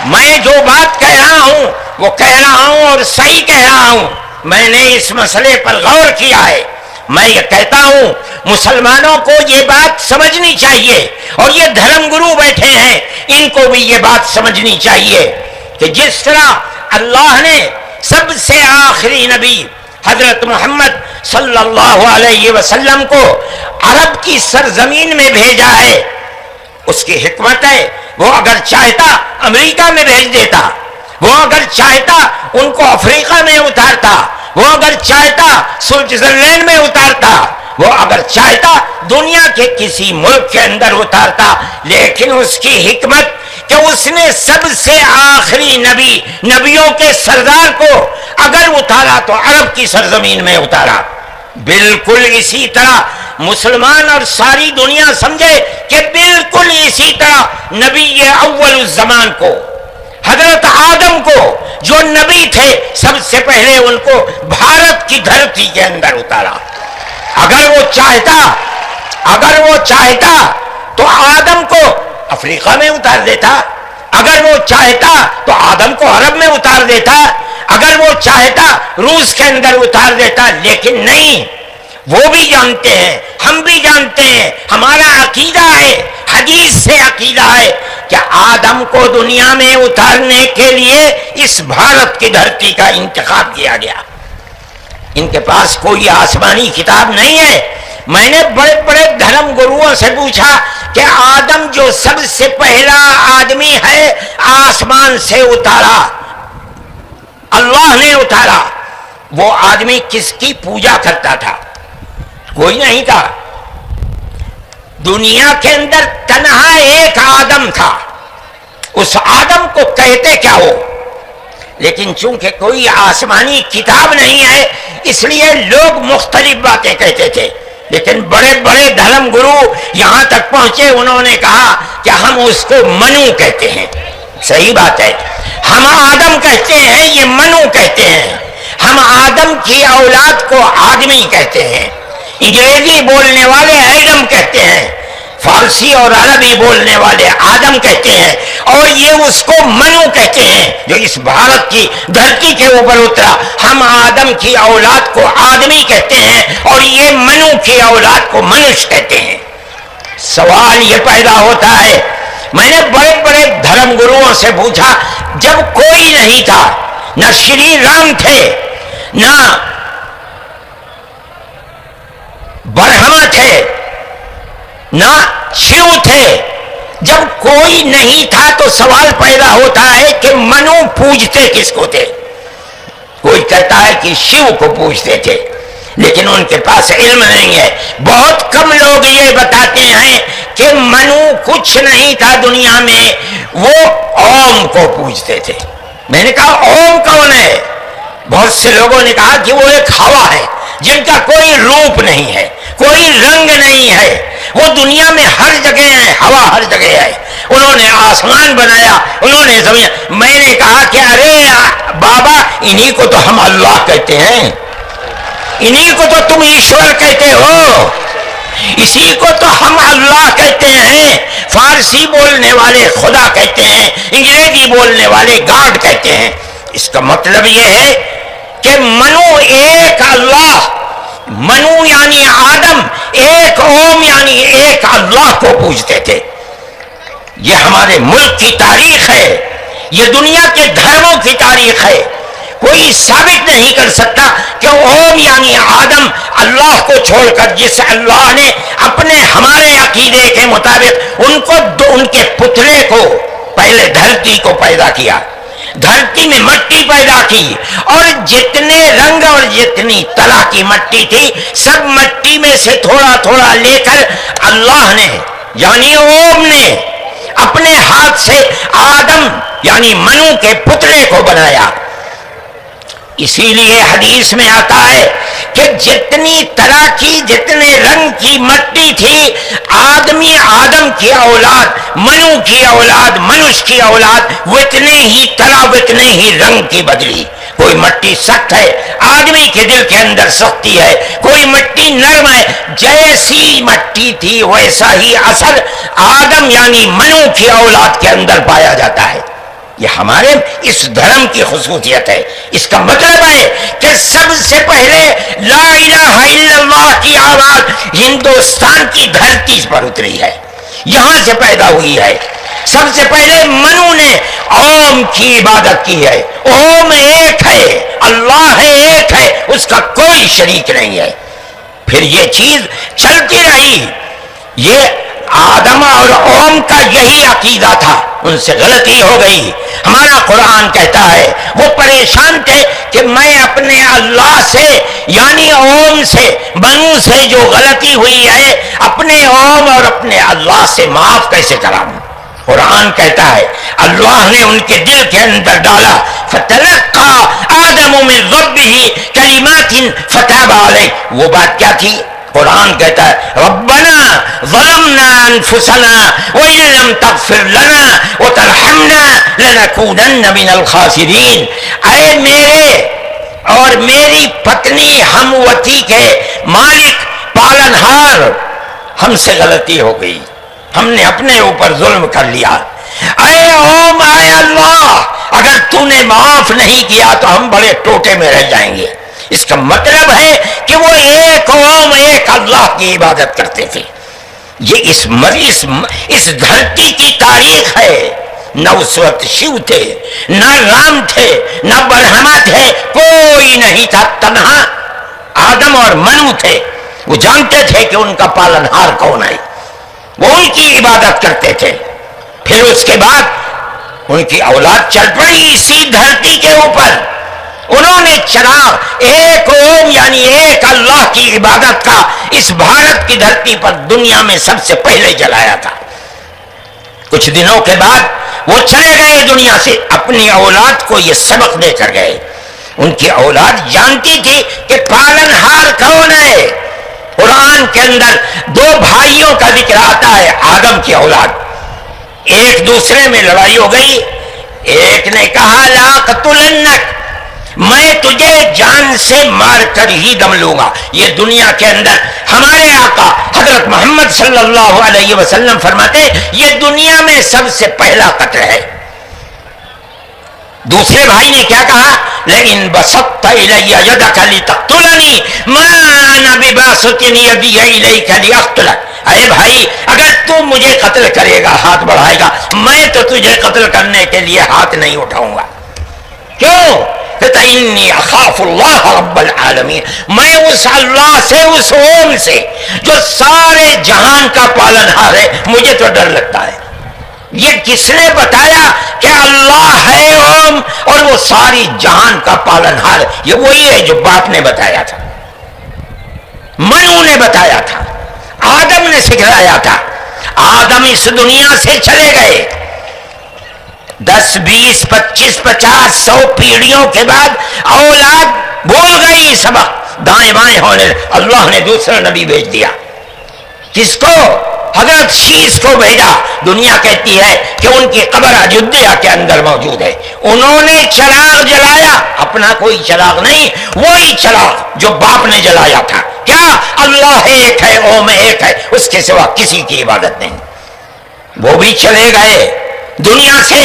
میں جو بات کہہ رہا ہوں وہ کہہ رہا ہوں اور صحیح کہہ رہا ہوں۔ میں نے اس مسئلے پر غور کیا ہے۔ میں یہ کہتا ہوں مسلمانوں کو یہ بات سمجھنی چاہیے، اور یہ دھرم گرو بیٹھے ہیں ان کو بھی یہ بات سمجھنی چاہیے کہ جس طرح اللہ نے سب سے آخری نبی حضرت محمد صلی اللہ علیہ وسلم کو عرب کی سرزمین میں بھیجا ہے، اس کی حکمت ہے۔ وہ اگر چاہتا امریکہ میں بھیج دیتا، وہ اگر چاہتا ان کو افریقہ میں اتارتا، وہ اگر چاہتا سوئٹزرلینڈ میں اتارتا، وہ اگر چاہتا دنیا کے کسی ملک کے اندر اتارتا، لیکن اس کی حکمت کہ اس نے سب سے آخری نبی، نبیوں کے سردار کو اگر اتارا تو عرب کی سرزمین میں اتارا۔ بالکل اسی طرح مسلمان اور ساری دنیا سمجھے کہ بالکل اسی طرح نبی اول الزمان کو، حضرت آدم کو جو نبی تھے، سب سے پہلے ان کو بھارت کی دھرتی کے اندر اتارا۔ اگر وہ چاہتا تو آدم کو افریقہ میں اتار دیتا، اگر وہ چاہتا تو آدم کو عرب میں اتار دیتا، اگر وہ چاہتا روس کے اندر اتار دیتا، لیکن نہیں۔ وہ بھی جانتے ہیں، ہم بھی جانتے ہیں، ہمارا عقیدہ ہے، حدیث سے عقیدہ ہے کہ آدم کو دنیا میں اتارنے کے لیے اس بھارت کی دھرتی کا انتخاب کیا گیا۔ ان کے پاس کوئی آسمانی کتاب نہیں ہے۔ میں نے بڑے بڑے دھرم گروؤں سے پوچھا کہ آدم جو سب سے پہلا آدمی ہے آسمان سے اتارا، اللہ نے اتارا، وہ آدمی کس کی پوجا کرتا تھا؟ کوئی نہیں تھا۔ دنیا کے اندر تنہا ایک آدم تھا، اس آدم کو کہتے کیا ہو؟ لیکن چونکہ کوئی آسمانی کتاب نہیں ہے اس لیے لوگ مختلف باتیں کہتے تھے، لیکن بڑے بڑے دھرم گرو یہاں تک پہنچے، انہوں نے کہا کہ ہم اس کو منو کہتے ہیں۔ صحیح بات ہے، ہم آدم کہتے ہیں، یہ منو کہتے ہیں۔ ہم آدم کی اولاد کو آدمی کہتے ہیں، انگریزی بولنے والے ایڈم کہتے ہیں، فارسی اور عربی بولنے والے آدم کہتے ہیں، اور یہ اس کو منو کہتے ہیں جو اس بھارت کی دھرتی کے اوپر اترا۔ ہم آدم کی اولاد کو آدمی کہتے ہیں اور یہ منو کی اولاد کو منش کہتے ہیں۔ سوال یہ پیدا ہوتا ہے، میں نے بڑے بڑے دھرم گروؤں سے پوچھا، جب کوئی نہیں تھا، نہ شری رام تھے، نہ برہما تھے، نہ شیو تھے، جب کوئی نہیں تھا تو سوال پیدا ہوتا ہے کہ منو پوجتے کس کو تھے؟ کوئی کہتا ہے کہ شیو کو پوجتے تھے، لیکن ان کے پاس علم نہیں ہے۔ بہت کم لوگ یہ بتاتے ہیں کہ منو کچھ نہیں تھا دنیا میں، وہ اوم کو پوجتے تھے۔ میں نے کہا اوم کون ہے؟ بہت سے لوگوں نے کہا کہ وہ ایک ہوا ہے جن کا کوئی روپ نہیں ہے، کوئی رنگ نہیں ہے، وہ دنیا میں ہر جگہ ہے، ہوا ہر جگہ ہے۔ انہوں نے آسمان بنایا، انہوں نے زمین۔ میں نے کہا کہ ارے بابا، انہی کو تو ہم اللہ کہتے ہیں، انہی کو تو تم ایشور کہتے ہو، اسی کو تو ہم اللہ کہتے ہیں۔ فارسی بولنے والے خدا کہتے ہیں، انگریزی بولنے والے گاڈ کہتے ہیں۔ اس کا مطلب یہ ہے کہ منو ایک اللہ، منو یعنی آدم، ایک اوم یعنی ایک اللہ کو پوجتے تھے۔ یہ ہمارے ملک کی تاریخ ہے، یہ دنیا کے دھرموں کی تاریخ ہے۔ کوئی ثابت نہیں کر سکتا کہ اوم یعنی آدم اللہ کو چھوڑ کر، جس اللہ نے اپنے ہمارے عقیدے کے مطابق ان کے پتلے کو، پہلے دھرتی کو پیدا کیا، دھرتی میں مٹی پیدا کی، اور جتنے رنگ اور جتنی طرح کی مٹی تھی سب مٹی میں سے تھوڑا تھوڑا لے کر اللہ نے یعنی اوم نے اپنے ہاتھ سے آدم یعنی منو کے پتلے کو بنایا۔ اسی لیے حدیث میں آتا ہے کہ جتنی طرح کی، جتنے رنگ کی مٹی تھی، آدمی آدم کی اولاد، منو کی اولاد، منش کی اولاد، وہ اتنے ہی طرح، وہ اتنے ہی رنگ کی بدلی۔ کوئی مٹی سخت ہے، آدمی کے دل کے اندر سختی ہے، کوئی مٹی نرم ہے، جیسی مٹی تھی ویسا ہی اثر آدم یعنی منو کی اولاد کے اندر پایا جاتا ہے۔ یہ ہمارے اس دھرم کی خصوصیت ہے۔ اس کا مطلب ہے کہ سب سے پہلے لا الہ الا اللہ کی آواز ہندوستان کی دھرتی پر اتری ہے، یہاں سے پیدا ہوئی ہے۔ سب سے پہلے منو نے اوم کی عبادت کی ہے۔ اوم ایک ہے، اللہ ہے، ایک ہے، اس کا کوئی شریک نہیں ہے۔ پھر یہ چیز چلتی رہی۔ یہ آدم اور اوم کا یہی عقیدہ تھا، ان سے غلطی ہو گئی۔ ہمارا قرآن کہتا ہے وہ پریشان تھے کہ میں اپنے اللہ سے یعنی اوم سے، منو سے جو غلطی ہوئی ہے، اپنے اوم اور اپنے اللہ سے معاف کیسے کراؤں؟ قرآن کہتا ہے اللہ نے ان کے دل کے اندر ڈالا، فتلقى آدم من ربه کلمات فتاب علیہ۔ وہ بات کیا تھی؟ قرآن کہتا ہے ربنا ظلمنا انفسنا وان لم تغفر لنا وترحمنا لنکونن من الخاسرین۔ اے میرے اور میری پتنی ہم وطی کے مالک، پالنہار، ہم سے غلطی ہو گئی، ہم نے اپنے اوپر ظلم کر لیا۔ اے اوم، اے اللہ، اگر تو نے معاف نہیں کیا تو ہم بڑے ٹوٹے میں رہ جائیں گے۔ اس کا مطلب ہے کہ وہ ایک اوم، ایک اللہ کی عبادت کرتے تھے۔ یہ اس دھرتی کی تاریخ ہے۔ نہ اس وقت شیو تھے، نہ رام تھے، نہ برہما تھے، کوئی نہیں تھا، تنہا آدم اور منو تھے۔ وہ جانتے تھے کہ ان کا پالنہار کون ہے، وہ ان کی عبادت کرتے تھے۔ پھر اس کے بعد ان کی اولاد چل پڑی اسی دھرتی کے اوپر، انہوں نے چراغ ایک اوم یعنی ایک اللہ کی عبادت کا اس بھارت کی دھرتی پر دنیا میں سب سے پہلے جلایا تھا۔ کچھ دنوں کے بعد وہ چلے گئے دنیا سے، اپنی اولاد کو یہ سبق دے کر گئے۔ ان کی اولاد جانتی تھی کہ پالنہار کون ہے۔ قرآن کے اندر دو بھائیوں کا ذکر آتا ہے، آدم کی اولاد، ایک دوسرے میں لڑائی ہو گئی۔ ایک نے کہا لاقتلنک، میں تجھے جان سے مار کر ہی دم لوں گا۔ یہ دنیا کے اندر ہمارے آقا حضرت محمد صلی اللہ علیہ وسلم فرماتے یہ دنیا میں سب سے پہلا قتل ہے۔ دوسرے بھائی نے کیا کہا؟ لیکن بسطت الی یدک لتقتلنی ما انا بباسط یدی الیک لاقتلک، اے بھائی اگر تو مجھے قتل کرے گا، ہاتھ بڑھائے گا، میں تو تجھے قتل کرنے کے لیے ہاتھ نہیں اٹھاؤں گا۔ کیوں؟ کہتا انی اخاف اللہ رب العالمین، میں اس اللہ سے، اس اوم سے جو سارے جہان کا پالنہار ہے، مجھے تو ڈر لگتا ہے۔ یہ کس نے بتایا کہ اللہ ہے اوم اور وہ ساری جہان کا پالنہار؟ یہ وہی ہے جو باپ نے بتایا تھا، منو نے بتایا تھا، آدم نے سکھلایا تھا۔ آدم اس دنیا سے چلے گئے، 10 20 25 50 100 پیڑھیوں کے بعد اولاد بھول گئی سبق، دائیں بائیں ہونے، اللہ نے دوسرا نبی بھیج دیا۔ کس کو؟ حضرت شیس کو بھیجا۔ دنیا کہتی ہے کہ ان کی قبر اجودھیا کے اندر موجود ہے۔ انہوں نے چراغ جلایا، اپنا کوئی چراغ نہیں، وہی چراغ جو باپ نے جلایا تھا۔ کیا؟ اللہ ایک ہے، اوم ایک ہے، اس کے سوا کسی کی عبادت نہیں۔ وہ بھی چلے گئے دنیا سے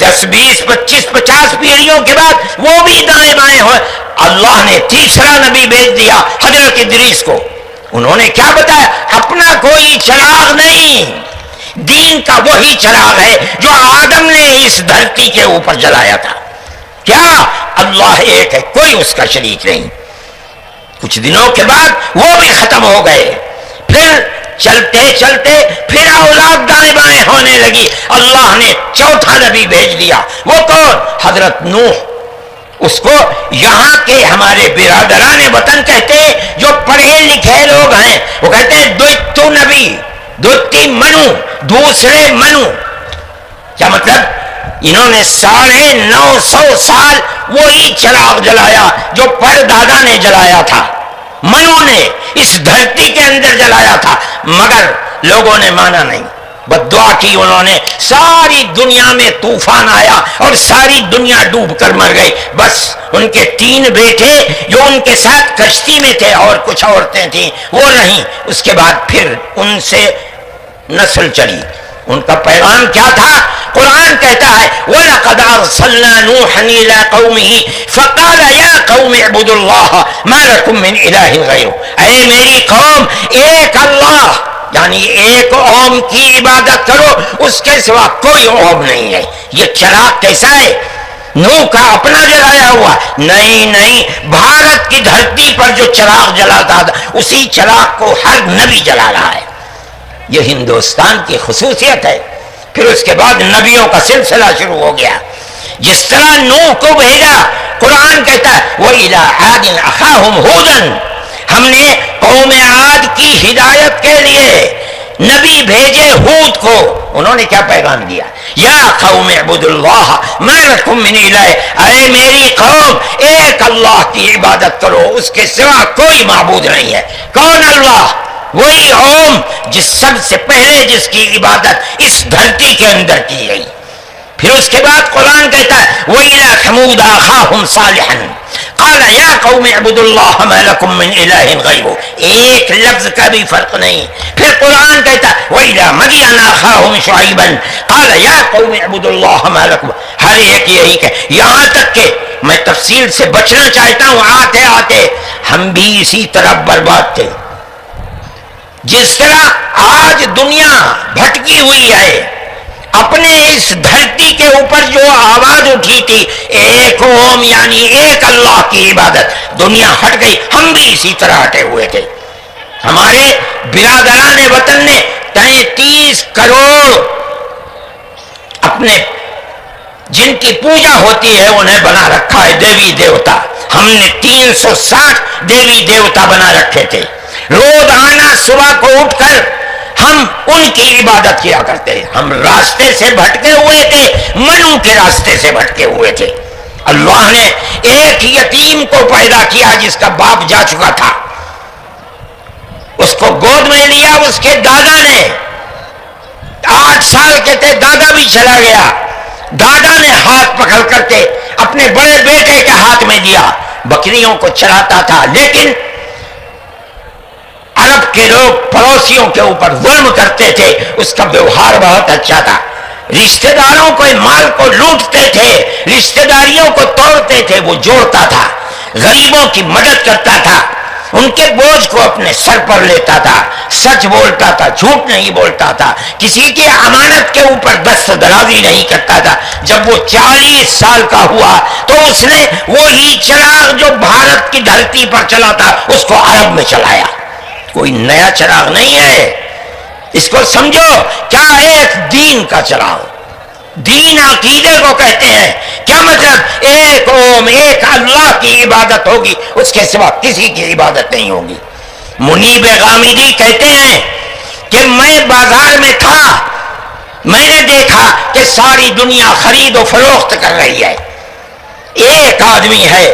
10 20 25 50 پیڑھیوں کے بعد، وہ بھی دائیں بائیں ہوئے۔ اللہ نے تیسرا نبی بھیج دیا حضرت ادریس کو۔ انہوں نے کیا بتایا؟ اپنا کوئی چراغ نہیں، دین کا وہی چراغ ہے جو آدم نے اس دھرتی کے اوپر جلایا تھا۔ کیا؟ اللہ ایک ہے، کوئی اس کا شریک نہیں۔ کچھ دنوں کے بعد وہ بھی ختم ہو گئے۔ پھر چلتے چلتے پھر اولاد دائیں بائیں ہونے لگی۔ اللہ نے چوتھا نبی بھیج دیا۔ وہ کون؟ حضرت نوح۔ اس کو یہاں کے ہمارے برادران وطن کہتے ہیں، جو پڑھے لکھے لوگ ہیں، وہ کہتے ہیں دوتو نبی، دوتی منو، دوسرے منو۔ کیا مطلب؟ انہوں نے 950 سال وہی چراغ جلایا جو پردادا نے جلایا تھا، منو نے اس دھرتی کے اندر جلایا تھا، مگر لوگوں نے مانا نہیں، بددعا کی انہوں نے، ساری دنیا میں طوفان آیا اور ساری دنیا ڈوب کر مر گئی۔ بس ان کے 3 بیٹے جو ان کے ساتھ کشتی میں تھے اور کچھ عورتیں تھیں وہ رہیں۔ اس کے بعد پھر ان سے نسل چلی۔ ان کا پیغام کیا تھا؟ قرآن کہتا ہے وَلَقَدْ أَرْسَلْنَا نُوحًا إِلَىٰ قَوْمِهِ فَقَالَ يَا قَوْمِ اعْبُدُوا اللَّهَ مَا لَكُم مِّنْ إِلَٰهٍ غَيْرُهُ، اے میری قوم ایک اللہ یعنی ایک اوم کی عبادت کرو، اس کے سوا کوئی اوم نہیں ہے۔ یہ چراغ کیسا ہے؟ نوح کا اپنا جلایا ہوا نہیں، بھارت کی دھرتی پر جو چراغ جلاتا تھا اسی چراغ کو ہر نبی جلا رہا ہے۔ یہ ہندوستان کی خصوصیت ہے۔ پھر اس کے بعد نبیوں کا سلسلہ شروع ہو گیا۔ جس طرح نوح کو بھیجا، قرآن کہتا ہے وَإِلَىٰ عَادٍ أَخَاهُمْ هُودًا، ہم نے قوم عاد کی ہدایت کے لیے نبی بھیجے ہود کو۔ انہوں نے کیا پیغام دیا؟ یا قوم اعبدوا اللہ ما لکم من الہ، اے میری قوم ایک اللہ کی عبادت کرو، اس کے سوا کوئی معبود نہیں ہے۔ کون اللہ؟ وہی اوم جس سب سے پہلے جس کی عبادت اس دھرتی کے اندر کی گئی۔ پھر اس کے بعد قرآن کہتا ہے وَإِلَىٰ ثَمُودَ أَخَاهُمْ صَالِحًا قَالَ يَا قَوْمِ اعْبُدُوا اللَّهَ مَا لَكُم مِّنْ إِلَٰهٍ غَيْرُهُ، ایک لفظ کا بھی فرق نہیں۔ پھر قرآن کہتا ہے وَإِلَىٰ مَدْيَنَ أَخَاهُمْ شُعَيْبًا قَالَ يَا قَوْمِ اعْبُدُوا اللَّهَ مَا لَكُم، ہر ایک یہی کہ یہاں تک کہ میں تفصیل سے بچنا چاہتا ہوں، آتے آتے ہم بھی اسی طرح برباد تھے۔ جس طرح آج دنیا بھٹکی ہوئی ہے، اپنے اس دھرتی کے اوپر جو آواز اٹھی تھی ایک اوم یعنی ایک اللہ کی عبادت، دنیا ہٹ گئی، ہم بھی اسی طرح ہٹے ہوئے تھے۔ ہمارے برادران وطن نے 33 کروڑ اپنے جن کی پوجا ہوتی ہے انہیں بنا رکھا ہے دیوی دیوتا۔ ہم نے 360 دیوی دیوتا بنا رکھے تھے۔ روزانہ صبح کو اٹھ کر ہم ان کی عبادت کیا کرتے ہیں۔ ہم راستے سے بھٹکے ہوئے تھے، منو کے راستے سے بھٹکے ہوئے تھے۔ اللہ نے ایک یتیم کو پیدا کیا جس کا باپ جا چکا تھا، اس کو گود میں لیا اس کے دادا نے، 8 سال کے تھے، دادا بھی چلا گیا، دادا نے ہاتھ پکڑ کر کے اپنے بڑے بیٹے کے ہاتھ میں دیا، بکریوں کو چراتا تھا۔ لیکن عرب یہ لوگ پڑوسیوں کے اوپر ظلم کرتے تھے، اس کا ویوہار بہت اچھا تھا، رشتہ داروں کو مال کو لوٹتے تھے، رشتہ داریوں کو توڑتے تھے، وہ جوڑتا تھا، غریبوں کی مدد کرتا تھا، ان کے بوجھ کو اپنے سر پر لیتا تھا، سچ بولتا تھا، جھوٹ نہیں بولتا تھا، کسی کی امانت کے اوپر دست درازی نہیں کرتا تھا۔ جب وہ 40 سال کا ہوا تو اس نے وہی چراغ جو بھارت کی دھرتی پر چلا تھا اس کو عرب میں چلایا۔ کوئی نیا چراغ نہیں ہے، اس کو سمجھو، کیا ایک دین کا چراغ، دین عقیدے کو کہتے ہیں۔ کیا مطلب؟ ایک اوم، ایک اللہ کی عبادت ہوگی، اس کے سوا کسی کی عبادت نہیں ہوگی۔ منیب غامدی کہتے ہیں کہ میں بازار میں تھا، میں نے دیکھا کہ ساری دنیا خرید و فروخت کر رہی ہے، ایک آدمی ہے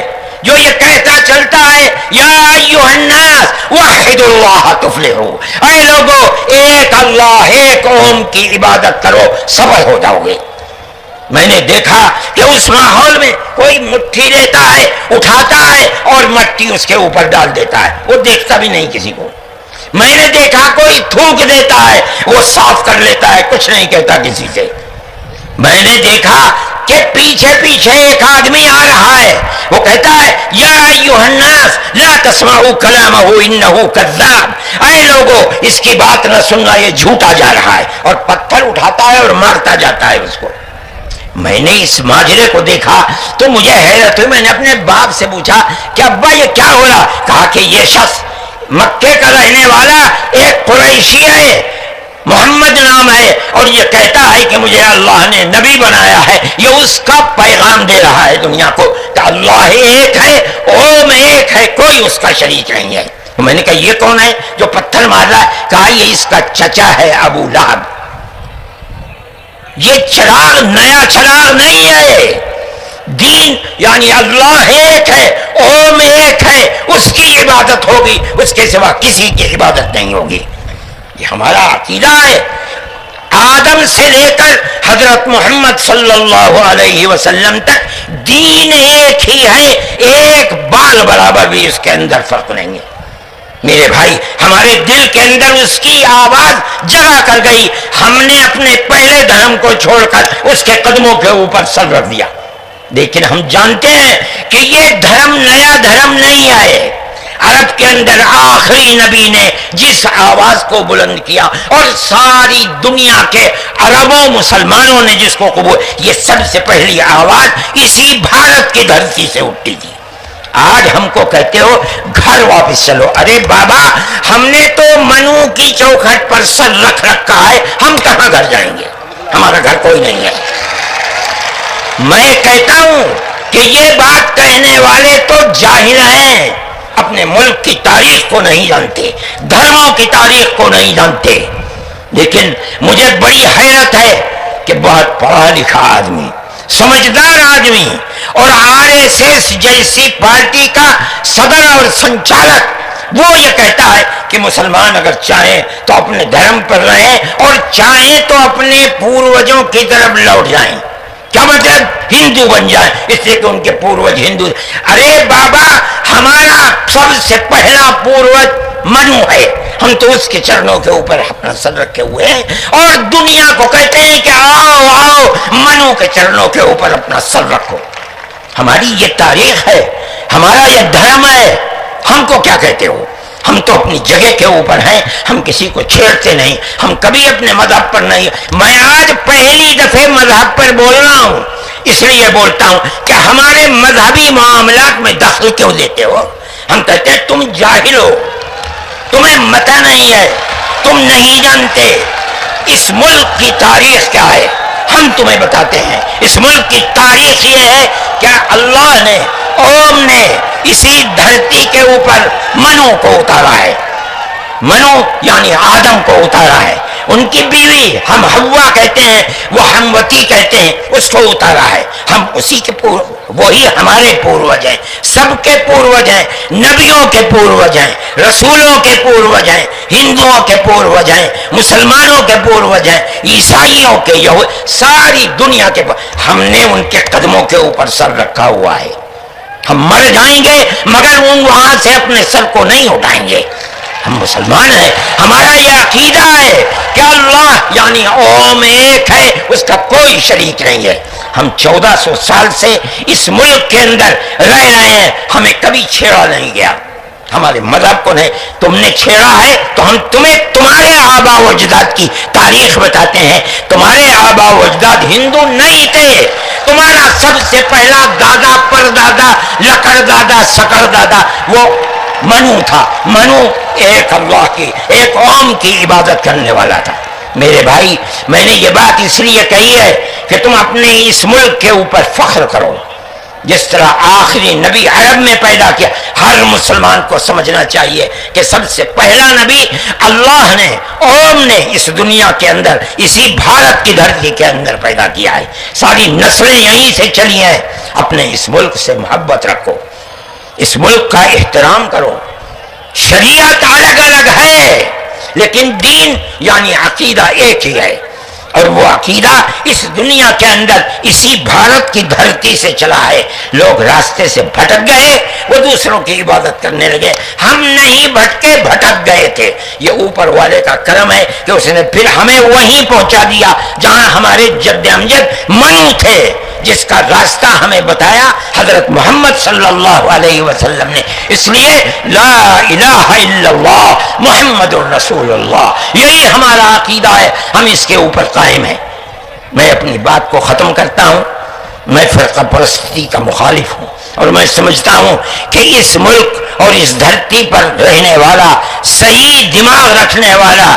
جو یہ کہتا چلتا ہے یا ایھا الناس وحدوا اللہ تفلحوا، اے لوگو ایک اللہ، ایک اوم کی عبادت کرو، سفل ہو جاؤ گے۔ میں نے دیکھا کہ اس ماحول میں کوئی مٹھی لیتا ہے، اٹھاتا ہے اور مٹی اس کے اوپر ڈال دیتا ہے، وہ دیکھتا بھی نہیں کسی کو۔ میں نے دیکھا کوئی تھوک دیتا ہے، وہ صاف کر لیتا ہے، کچھ نہیں کہتا کسی سے۔ میں نے دیکھا کہ پیچھے پیچھے ایک آدمی آ رہا ہے، وہ کہتا ہے یا ایھا الناس لا تسمعوا کلامہ انہ کذاب، اے لوگو اس کی بات نہ سننا، یہ جھوٹا جا رہا ہے، اور پتھر اٹھاتا ہے اور مارتا جاتا ہے اس کو۔ میں نے اس ماجرے کو دیکھا تو مجھے حیرت ہوئی، میں نے اپنے باپ سے پوچھا کہ ابا یہ کیا ہو رہا؟ کہا کہ یہ شخص مکے کا رہنے والا ایک قریشی ہے، محمد نام ہے، اور یہ کہتا ہے کہ مجھے اللہ نے نبی بنایا ہے، یہ اس کا پیغام دے رہا ہے دنیا کو کہ اللہ ایک ہے، اوم ایک ہے، کوئی اس کا شریک نہیں ہے۔ میں نے کہا یہ کون ہے جو پتھر مار رہا ہے؟ کہا یہ اس کا چچا ہے ابو لہب۔ یہ چراغ نیا چراغ نہیں ہے، دین یعنی اللہ ایک ہے، اوم ایک ہے، اس کی عبادت ہوگی، اس کے سوا کسی کی عبادت نہیں ہوگی۔ یہ ہمارا عقیدہ ہے۔ آدم سے لے کر حضرت محمد صلی اللہ علیہ وسلم تک دین ایک ہی ہے، ایک بال برابر بھی اس کے اندر فرق نہیں ہے۔ میرے بھائی، ہمارے دل کے اندر اس کی آواز جگہ کر گئی، ہم نے اپنے پہلے دھرم کو چھوڑ کر اس کے قدموں کے اوپر سر رکھ دیا۔ لیکن ہم جانتے ہیں کہ یہ دھرم نیا دھرم نہیں آئے۔ عرب کے اندر آخری نبی نے جس آواز کو بلند کیا اور ساری دنیا کے عربوں مسلمانوں نے جس کو قبول، یہ سب سے پہلی آواز اسی بھارت کی دھرتی سے اٹھتی تھی۔ آج ہم کو کہتے ہو گھر واپس چلو، ارے بابا ہم نے تو منو کی چوکھٹ پر سر رکھ رکھا ہے، ہم کہاں گھر جائیں گے؟ ہمارا گھر کوئی نہیں ہے۔ میں کہتا ہوں کہ یہ بات کہنے والے تو جاہل ہیں، اپنے ملک کی تاریخ کو نہیں جانتے، دھرموں کی تاریخ کو نہیں جانتے۔ لیکن مجھے بڑی حیرت ہے کہ بہت پڑھا لکھا آدمی، سمجھدار آدمی، اور RSS جیسی پارٹی کا صدر اور سنچالک، وہ یہ کہتا ہے کہ مسلمان اگر چاہیں تو اپنے دھرم پر رہیں اور چاہیں تو اپنے پوروجوں کی طرف لوٹ جائیں۔ کیا مطلب؟ ہندو بن جائیں، اس لیے کہ ان کے پوروج ہندو۔ ارے بابا ہمارا سب سے پہلا پوروج منو ہے، ہم تو اس کے چرنوں کے اوپر اپنا سر رکھے ہوئے ہیں، اور دنیا کو کہتے ہیں کہ آؤ آؤ منو کے چرنوں کے اوپر اپنا سر رکھو۔ ہماری یہ تاریخ ہے، ہمارا یہ دھرم ہے، ہم کو کیا کہتے ہو؟ ہم تو اپنی جگہ کے اوپر ہیں، ہم کسی کو چھیڑتے نہیں، ہم کبھی اپنے مذہب پر نہیں۔ میں آج پہلی دفعہ مذہب پر بول رہا ہوں، اس لیے بولتا ہوں کہ ہمارے مذہبی معاملات میں دخل کیوں دیتے ہو؟ ہم کہتے ہیں تم جاہل ہو، تمہیں متع نہیں ہے، تم نہیں جانتے اس ملک کی تاریخ کیا ہے۔ ہم تمہیں بتاتے ہیں اس ملک کی تاریخ یہ ہے کہ اللہ نے، اوم نے اسی دھرتی کے اوپر منو کو اتارا ہے، منو یعنی آدم کو اتارا ہے، ان کی بیوی ہم حوا کہتے ہیں، وہ ہموتی کہتے ہیں، اس کو اتارا ہے۔ ہم اسی کے وہی ہمارے پوروج ہیں، سب کے پوروج ہیں، نبیوں کے پوروج ہیں، رسولوں کے پوروج ہیں، ہندوؤں کے پوروج ہیں، مسلمانوں کے پوروج ہیں، عیسائیوں کے، ساری دنیا کے ہم نے ان کے قدموں کے اوپر سر رکھا ہوا ہے۔ ہم مر جائیں گے مگر وہاں سے اپنے سر کو نہیں اٹھائیں گے۔ ہم مسلمان ہیں، ہمارا یہ عقیدہ ہے کہ اللہ یعنی اوم ایک ہے، اس کا کوئی شریک نہیں ہے۔ ہم 1400 سال سے اس ملک کے اندر رہ رہے ہیں، ہمیں کبھی چھیڑا نہیں گیا، ہمارے مذہب کو نہیں۔ تم نے چھیڑا ہے تو ہم تمہیں تمہارے آباء و اجداد کی تاریخ بتاتے ہیں۔ تمہارے آباء و اجداد ہندو نہیں تھے، تمہارا سب سے پہلا دادا پردادا لکڑ دادا سکڑ دادا وہ منو تھا۔ منو ایک اللہ کی، ایک قوم کی عبادت کرنے والا تھا۔ میرے بھائی، میں نے یہ بات اس لیے کہی ہے کہ تم اپنے اس ملک کے اوپر فخر کرو، جس طرح آخری نبی عرب میں پیدا کیا۔ ہر مسلمان کو سمجھنا چاہیے کہ سب سے پہلا نبی اللہ نے، اوم نے اس دنیا کے اندر، اسی بھارت کی دھرتی کے اندر پیدا کیا ہے۔ ساری نسلیں یہیں سے چلی ہیں۔ اپنے اس ملک سے محبت رکھو، اس ملک کا احترام کرو۔ شریعت الگ الگ ہے لیکن دین یعنی عقیدہ ایک ہی ہے، اور وہ عقیدہ اس دنیا کے اندر اسی بھارت کی دھرتی سے چلا ہے۔ لوگ راستے سے بھٹک گئے، وہ دوسروں کی عبادت کرنے لگے۔ ہم نہیں بھٹکے، بھٹک گئے تھے۔ یہ اوپر والے کا کرم ہے کہ اس نے پھر ہمیں وہیں پہنچا دیا جہاں ہمارے جد امجد منو تھے، جس کا راستہ ہمیں بتایا حضرت محمد صلی اللہ علیہ وسلم نے۔ اس لیے لا الہ الا اللہ محمد الرسول اللہ، یہی ہمارا عقیدہ ہے، ہم اس کے اوپر قائم ہیں۔ میں اپنی بات کو ختم کرتا ہوں۔ میں فرقہ پرستی کا مخالف ہوں، اور میں سمجھتا ہوں کہ اس ملک اور اس دھرتی پر رہنے والا، صحیح دماغ رکھنے والا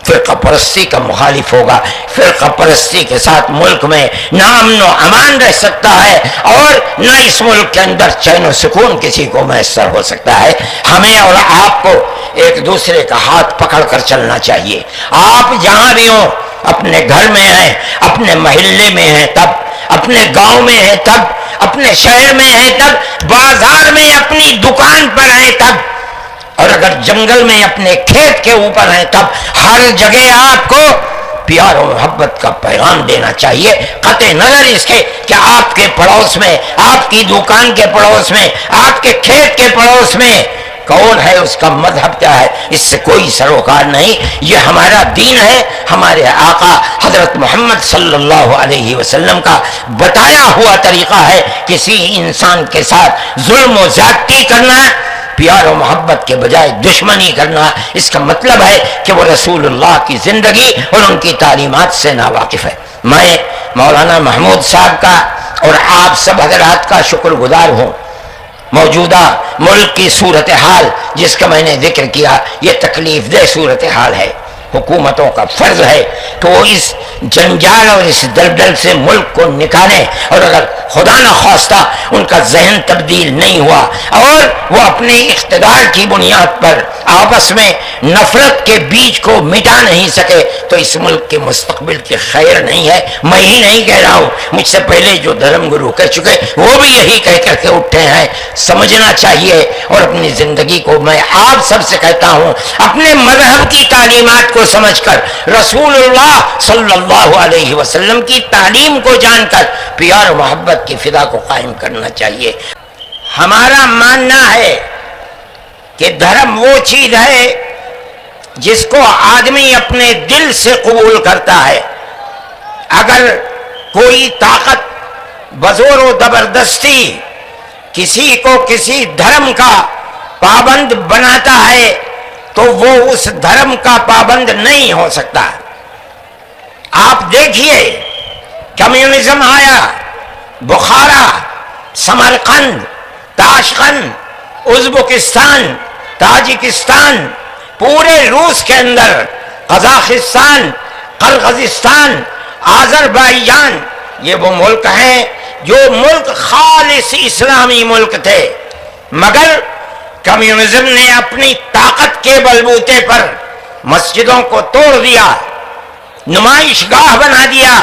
فرقہ پرستی کا مخالف ہوگا۔ فرقہ پرستی کے ساتھ ملک میں نہ امن و امان رہ سکتا ہے، اور نہ اس ملک کے اندر چین و سکون کسی کو میسر ہو سکتا ہے۔ ہمیں اور آپ کو ایک دوسرے کا ہاتھ پکڑ کر چلنا چاہیے۔ آپ جہاں بھی ہوں، اپنے گھر میں ہیں، اپنے محلے میں ہیں تب، اپنے گاؤں میں ہیں تب، اپنے شہر میں ہیں تب، بازار میں اپنی دکان پر ہیں تب، اور اگر جنگل میں اپنے کھیت کے اوپر ہیں تب، ہر جگہ آپ کو پیار و محبت کا پیغام دینا چاہیے، قطع نظر اس کے کہ آپ کے پڑوس میں، آپ کی دکان کے پڑوس میں، آپ کے کھیت کے پڑوس میں کون ہے، اس کا مذہب کیا ہے، اس سے کوئی سروکار نہیں۔ یہ ہمارا دین ہے، ہمارے آقا حضرت محمد صلی اللہ علیہ وسلم کا بتایا ہوا طریقہ ہے۔ کسی انسان کے ساتھ ظلم و زیادتی کرنا، پیار و محبت کے بجائے دشمنی کرنا، اس کا مطلب ہے کہ وہ رسول اللہ کی زندگی اور ان کی تعلیمات سے ناواقف ہے۔ میں مولانا محمود صاحب کا اور آپ سب حضرات کا شکر گزار ہوں۔ موجودہ ملک کی صورتحال جس کا میں نے ذکر کیا، یہ تکلیف دہ صورتحال ہے۔ حکومتوں کا فرض ہے کہ وہ اس جنجال اور اس دلدل سے ملک کو نکالیں، اور اگر خدا نہ خواستہ ان کا ذہن تبدیل نہیں ہوا اور وہ اپنے اقتدار کی بنیاد پر آپس میں نفرت کے بیج کو مٹا نہیں سکے تو اس ملک کے مستقبل کی خیر نہیں ہے۔ میں ہی نہیں کہہ رہا ہوں، مجھ سے پہلے جو دھرم گرو کہہ چکے وہ بھی یہی کہہ کر کے اٹھے ہیں۔ سمجھنا چاہیے، اور اپنی زندگی کو میں آپ سب سے کہتا ہوں، اپنے مذہب کی تعلیمات کو سمجھ کر، رسول اللہ صلی اللہ علیہ وسلم کی تعلیم کو جان کر پیار و محبت کی فضا کو قائم کرنا چاہیے۔ ہمارا ماننا ہے کہ دھرم وہ چیز ہے جس کو آدمی اپنے دل سے قبول کرتا ہے۔ اگر کوئی طاقت بزور و زبردستی کسی کو کسی دھرم کا پابند بناتا ہے تو وہ اس دھرم کا پابند نہیں ہو سکتا۔ آپ دیکھیے، کمیونزم آیا، بخارا، سمرقند، تاشقند، ازبکستان، تاجکستان، پورے روس کے اندر، قزاقستان، قرغیزستان، آذربائیجان، یہ وہ ملک ہیں جو ملک خالص اسلامی ملک تھے، مگر کمیونزم نے اپنی طاقت کے بلبوتے پر مسجدوں کو توڑ دیا، نمائش گاہ بنا دیا،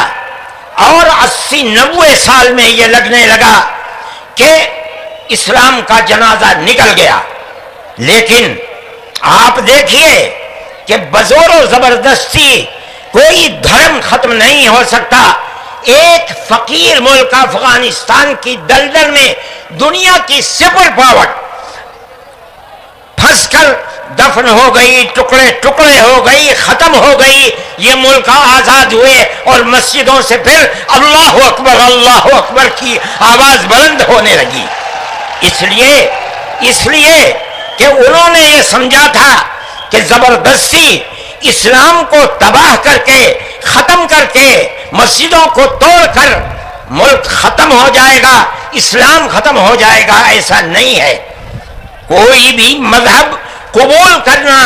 اور 80-90 سال میں یہ لگنے لگا کہ اسلام کا جنازہ نکل گیا۔ لیکن آپ دیکھیے کہ بزور و زبردستی کوئی دھرم ختم نہیں ہو سکتا۔ ایک فقیر ملک افغانستان کی دلدل میں دنیا کی سپر پاور پھنس کر دفن ہو گئی، ٹکڑے ٹکڑے ہو گئی، ختم ہو گئی، یہ ملک آزاد ہوئے اور مسجدوں سے پھر اللہ اکبر کی آواز بلند ہونے لگی۔ اس لیے کہ انہوں نے یہ سمجھا تھا کہ زبردستی اسلام کو تباہ کر کے، ختم کر کے، مسجدوں کو توڑ کر ملک ختم ہو جائے گا، اسلام ختم ہو جائے گا۔ ایسا نہیں ہے۔ کوئی بھی مذہب قبول کرنا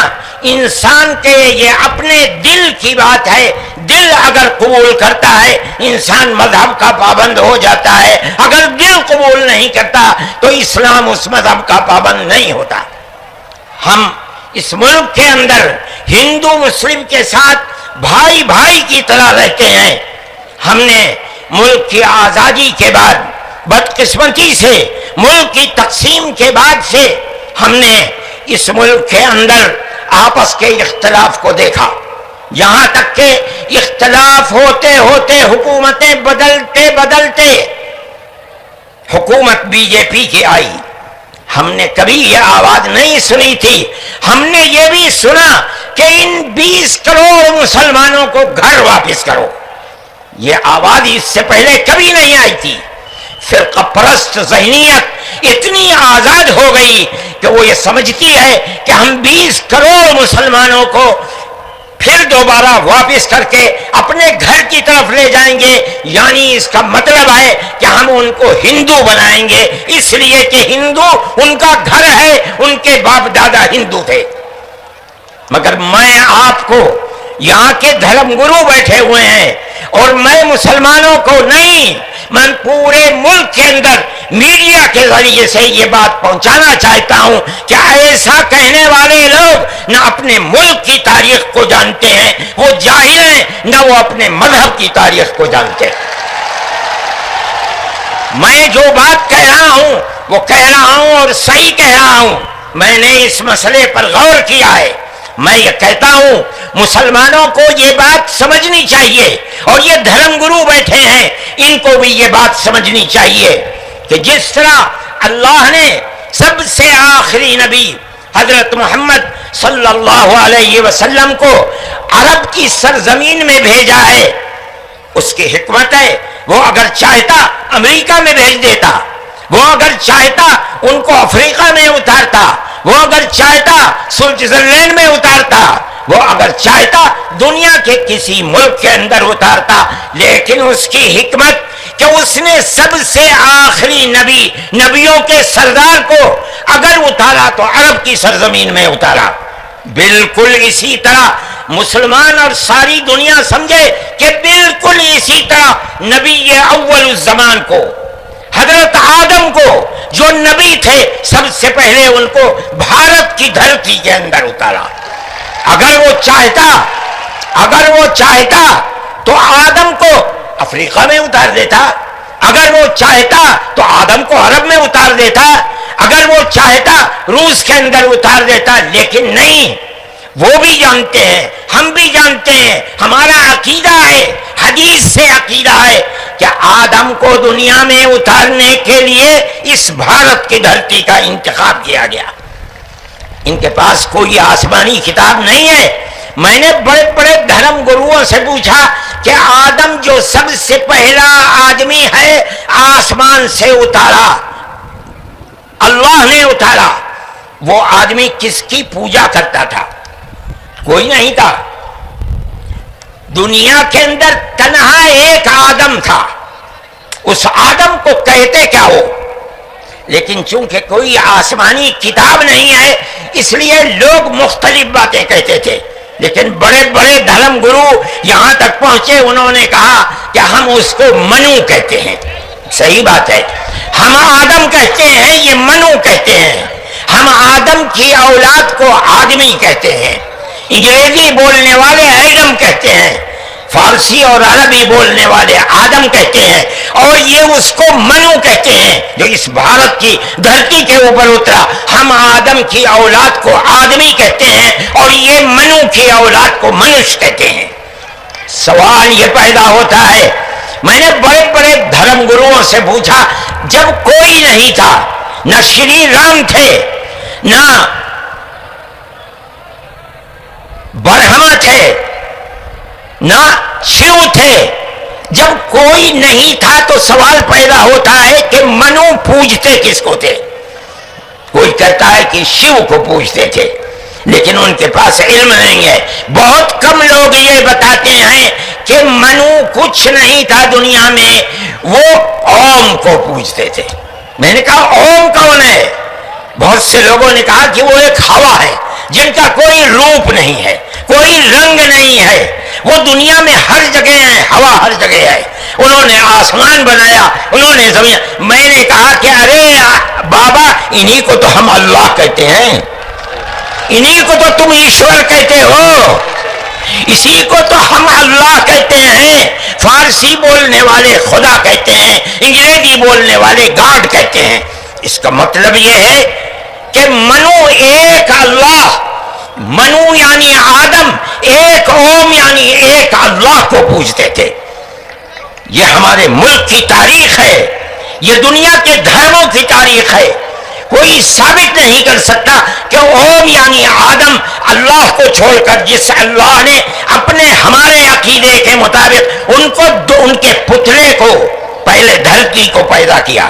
انسان کے یہ اپنے دل کی بات ہے۔ دل اگر قبول کرتا ہے انسان مذہب کا پابند ہو جاتا ہے، اگر دل قبول نہیں کرتا تو اسلام اس مذہب کا پابند نہیں ہوتا۔ ہم اس ملک کے اندر ہندو مسلم کے ساتھ بھائی بھائی کی طرح رہتے ہیں۔ ہم نے ملک کی آزادی کے بعد بدقسمتی سے ملک کی تقسیم کے بعد سے ہم نے اس ملک کے اندر آپس کے اختلاف کو دیکھا، یہاں تک کہ اختلاف ہوتے ہوتے حکومتیں بدلتے بدلتے حکومت بی جے پی کی آئی۔ ہم نے کبھی یہ آواز نہیں سنی تھی۔ ہم نے یہ بھی سنا کہ ان 20 کروڑ مسلمانوں کو گھر واپس کرو، یہ آواز اس سے پہلے کبھی نہیں آئی تھی۔ فرقہ پرست ذہنیت اتنی آزاد ہو گئی کہ وہ یہ سمجھتی ہے کہ ہم 20 کروڑ مسلمانوں کو پھر دوبارہ واپس کر کے اپنے گھر کی طرف لے جائیں گے، یعنی اس کا مطلب ہے کہ ہم ان کو ہندو بنائیں گے، اس لیے کہ ہندو ان کا گھر ہے، ان کے باپ دادا ہندو تھے۔ مگر میں آپ کو، یہاں کے دھرم گرو بیٹھے ہوئے ہیں اور میں مسلمانوں کو نہیں، میں پورے ملک کے اندر میڈیا کے ذریعے سے یہ بات پہنچانا چاہتا ہوں کہ ایسا کہنے والے لوگ نہ اپنے ملک کی تاریخ کو جانتے ہیں، وہ جاہل ہیں، نہ وہ اپنے مذہب کی تاریخ کو جانتے ہیں۔ میں جو بات کہہ رہا ہوں وہ کہہ رہا ہوں اور صحیح کہہ رہا ہوں۔ میں نے اس مسئلے پر غور کیا ہے۔ میں یہ کہتا ہوں مسلمانوں کو یہ بات سمجھنی چاہیے، اور یہ دھرم گرو بیٹھے ہیں ان کو بھی یہ بات سمجھنی چاہیے کہ جس طرح اللہ نے سب سے آخری نبی حضرت محمد صلی اللہ علیہ وسلم کو عرب کی سرزمین میں بھیجا ہے، اس کی حکمت ہے۔ وہ اگر چاہتا امریکہ میں بھیج دیتا، وہ اگر چاہتا ان کو افریقہ میں اتارتا، وہ اگر چاہتا سوئٹزرلینڈ میں اتارتا، وہ اگر چاہتا دنیا کے کسی ملک کے اندر اتارتا، لیکن اس کی حکمت کہ اس نے سب سے آخری نبی، نبیوں کے سردار کو اگر اتارا تو عرب کی سرزمین میں اتارا۔ بالکل اسی طرح مسلمان اور ساری دنیا سمجھے کہ بالکل اسی طرح نبی اول الزمان کو، حضرت آدم کو جو نبی تھے، سب سے پہلے ان کو بھارت کی دھرتی کے اندر اتارا۔ اگر وہ چاہتا تو آدم کو افریقہ میں اتار دیتا، اگر وہ چاہتا تو آدم کو عرب میں اتار دیتا، اگر وہ چاہتا روس کے اندر اتار دیتا، لیکن نہیں۔ وہ بھی جانتے ہیں، ہم بھی جانتے ہیں، ہمارا عقیدہ ہے، حدیث سے عقیدہ ہے کہ آدم کو دنیا میں اتارنے کے لیے اس بھارت کی دھرتی کا انتخاب کیا گیا۔ ان کے پاس کوئی آسمانی کتاب نہیں ہے۔ میں نے بڑے بڑے دھرم گروؤں سے پوچھا کہ آدم جو سب سے پہلا آدمی ہے آسمان سے اتارا، اللہ نے اتارا، وہ آدمی کس کی پوجا کرتا تھا؟ کوئی نہیں تھا۔ دنیا کے اندر تنہا ایک آدم تھا، اس آدم کو کہتے کیا ہو؟ لیکن چونکہ کوئی آسمانی کتاب نہیں ہے اس لیے لوگ مختلف باتیں کہتے تھے، لیکن بڑے بڑے دھرم گرو یہاں تک پہنچے، انہوں نے کہا کہ ہم اس کو منو کہتے ہیں۔ صحیح بات ہے، ہم آدم کہتے ہیں، یہ منو کہتے ہیں۔ ہم آدم کی اولاد کو آدمی کہتے ہیں، انگریزی بولنے والے ایڈم کہتے ہیں، فارسی اور عربی بولنے والے آدم کہتے ہیں، اور یہ اس کو منو کہتے ہیں جو اس بھارت کی دھرتی کے اوپر اترا۔ ہم آدم کی اولاد کو آدمی کہتے ہیں اور یہ منو کی اولاد کو منش کہتے ہیں۔ سوال یہ پیدا ہوتا ہے، میں نے بڑے بڑے دھرم گروؤں سے پوچھا، جب کوئی نہیں تھا، نہ شری رام تھے، نہ برہما تھے نہ شیو تھے. جب کوئی نہیں تھا تو سوال پیدا ہوتا ہے کہ منو پوجتے کس کو تھے؟ کوئی کہتا ہے کہ شیو کو پوجتے تھے، لیکن ان کے پاس علم نہیں ہے. بہت کم لوگ یہ بتاتے ہیں کہ منو کچھ نہیں تھا دنیا میں، وہ اوم کو پوجتے تھے. میں نے کہا اوم کون ہے؟ بہت سے لوگوں نے کہا کہ وہ ایک ہوا ہے جن کا کوئی روپ نہیں ہے، کوئی رنگ نہیں ہے، وہ دنیا میں ہر جگہ ہے، ہوا ہر جگہ ہے. انہوں نے آسمان بنایا، انہوں نے زمین. میں نے کہا کہ ارے بابا، انہی کو تو ہم اللہ کہتے ہیں، انہی کو تو تم ایشور کہتے ہو، اسی کو تو ہم اللہ کہتے ہیں. فارسی بولنے والے خدا کہتے ہیں، انگریزی بولنے والے گاڈ کہتے ہیں. اس کا مطلب یہ ہے کہ منو ایک اللہ، منو یعنی آدم، ایک اوم یعنی ایک اللہ کو پوجتے تھے. یہ ہمارے ملک کی تاریخ ہے، یہ دنیا کے دھرموں کی تاریخ ہے. کوئی ثابت نہیں کر سکتا کہ اوم یعنی آدم اللہ کو چھوڑ کر جس اللہ نے اپنے ہمارے عقیدے کے مطابق ان کے پتلے کو پہلے دھرتی کو پیدا کیا،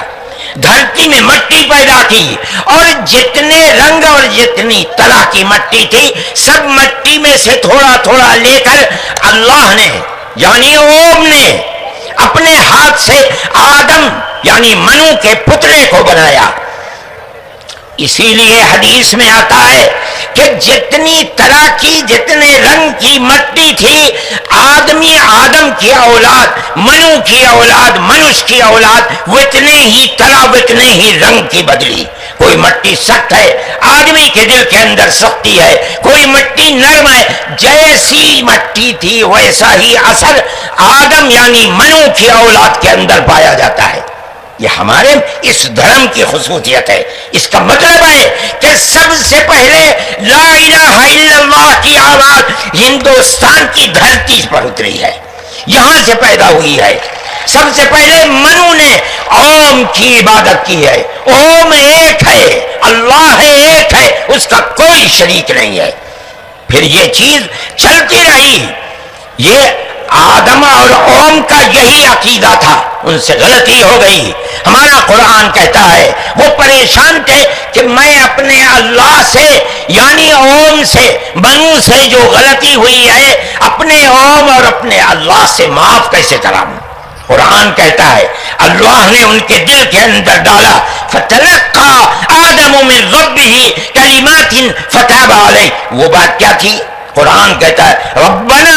دھرتی میں مٹی پیدا کی، اور جتنے رنگ اور جتنی طرح کی مٹی تھی سب مٹی میں سے تھوڑا تھوڑا لے کر اللہ نے یعنی اوم نے اپنے ہاتھ سے آدم یعنی منو کے پتلے کو بنایا. اسی لیے حدیث میں آتا ہے کہ جتنی طرح کی جتنے رنگ کی مٹی تھی، آدم کی اولاد، منو کی اولاد، منش کی اولاد اتنے ہی طرح اتنے ہی رنگ کی بدلی. کوئی مٹی سخت ہے، آدمی کے دل کے اندر سختی ہے، کوئی مٹی نرم ہے. جیسی مٹی تھی ویسا ہی اثر آدم یعنی منو کی اولاد کے اندر پایا جاتا ہے. یہ ہمارے اس دھرم کی خصوصیت ہے. اس کا مطلب ہے کہ سب سے پہلے لا الہ الا اللہ کی آواز ہندوستان کی دھرتی پر اتری ہے، یہاں سے پیدا ہوئی ہے. سب سے پہلے منو نے اوم کی عبادت کی ہے. اوم ایک ہے، اللہ ہے، ایک ہے، اس کا کوئی شریک نہیں ہے. پھر یہ چیز چلتی رہی. یہ آدم اور اوم کا یہی عقیدہ تھا، ان سے غلطی ہو گئی. ہمارا قرآن کہتا ہے وہ پریشان تھے کہ میں اپنے اللہ سے یعنی اوم سے، منو سے جو غلطی ہوئی ہے اپنے اوم اور اپنے اللہ سے معاف کیسے کراؤں. قرآن کہتا ہے اللہ نے ان کے دل کے اندر ڈالا، فتلقى آدم من ربه کلمات فتاب علیہ. وہ بات کیا تھی؟ قرآن کہتا ہے ربنا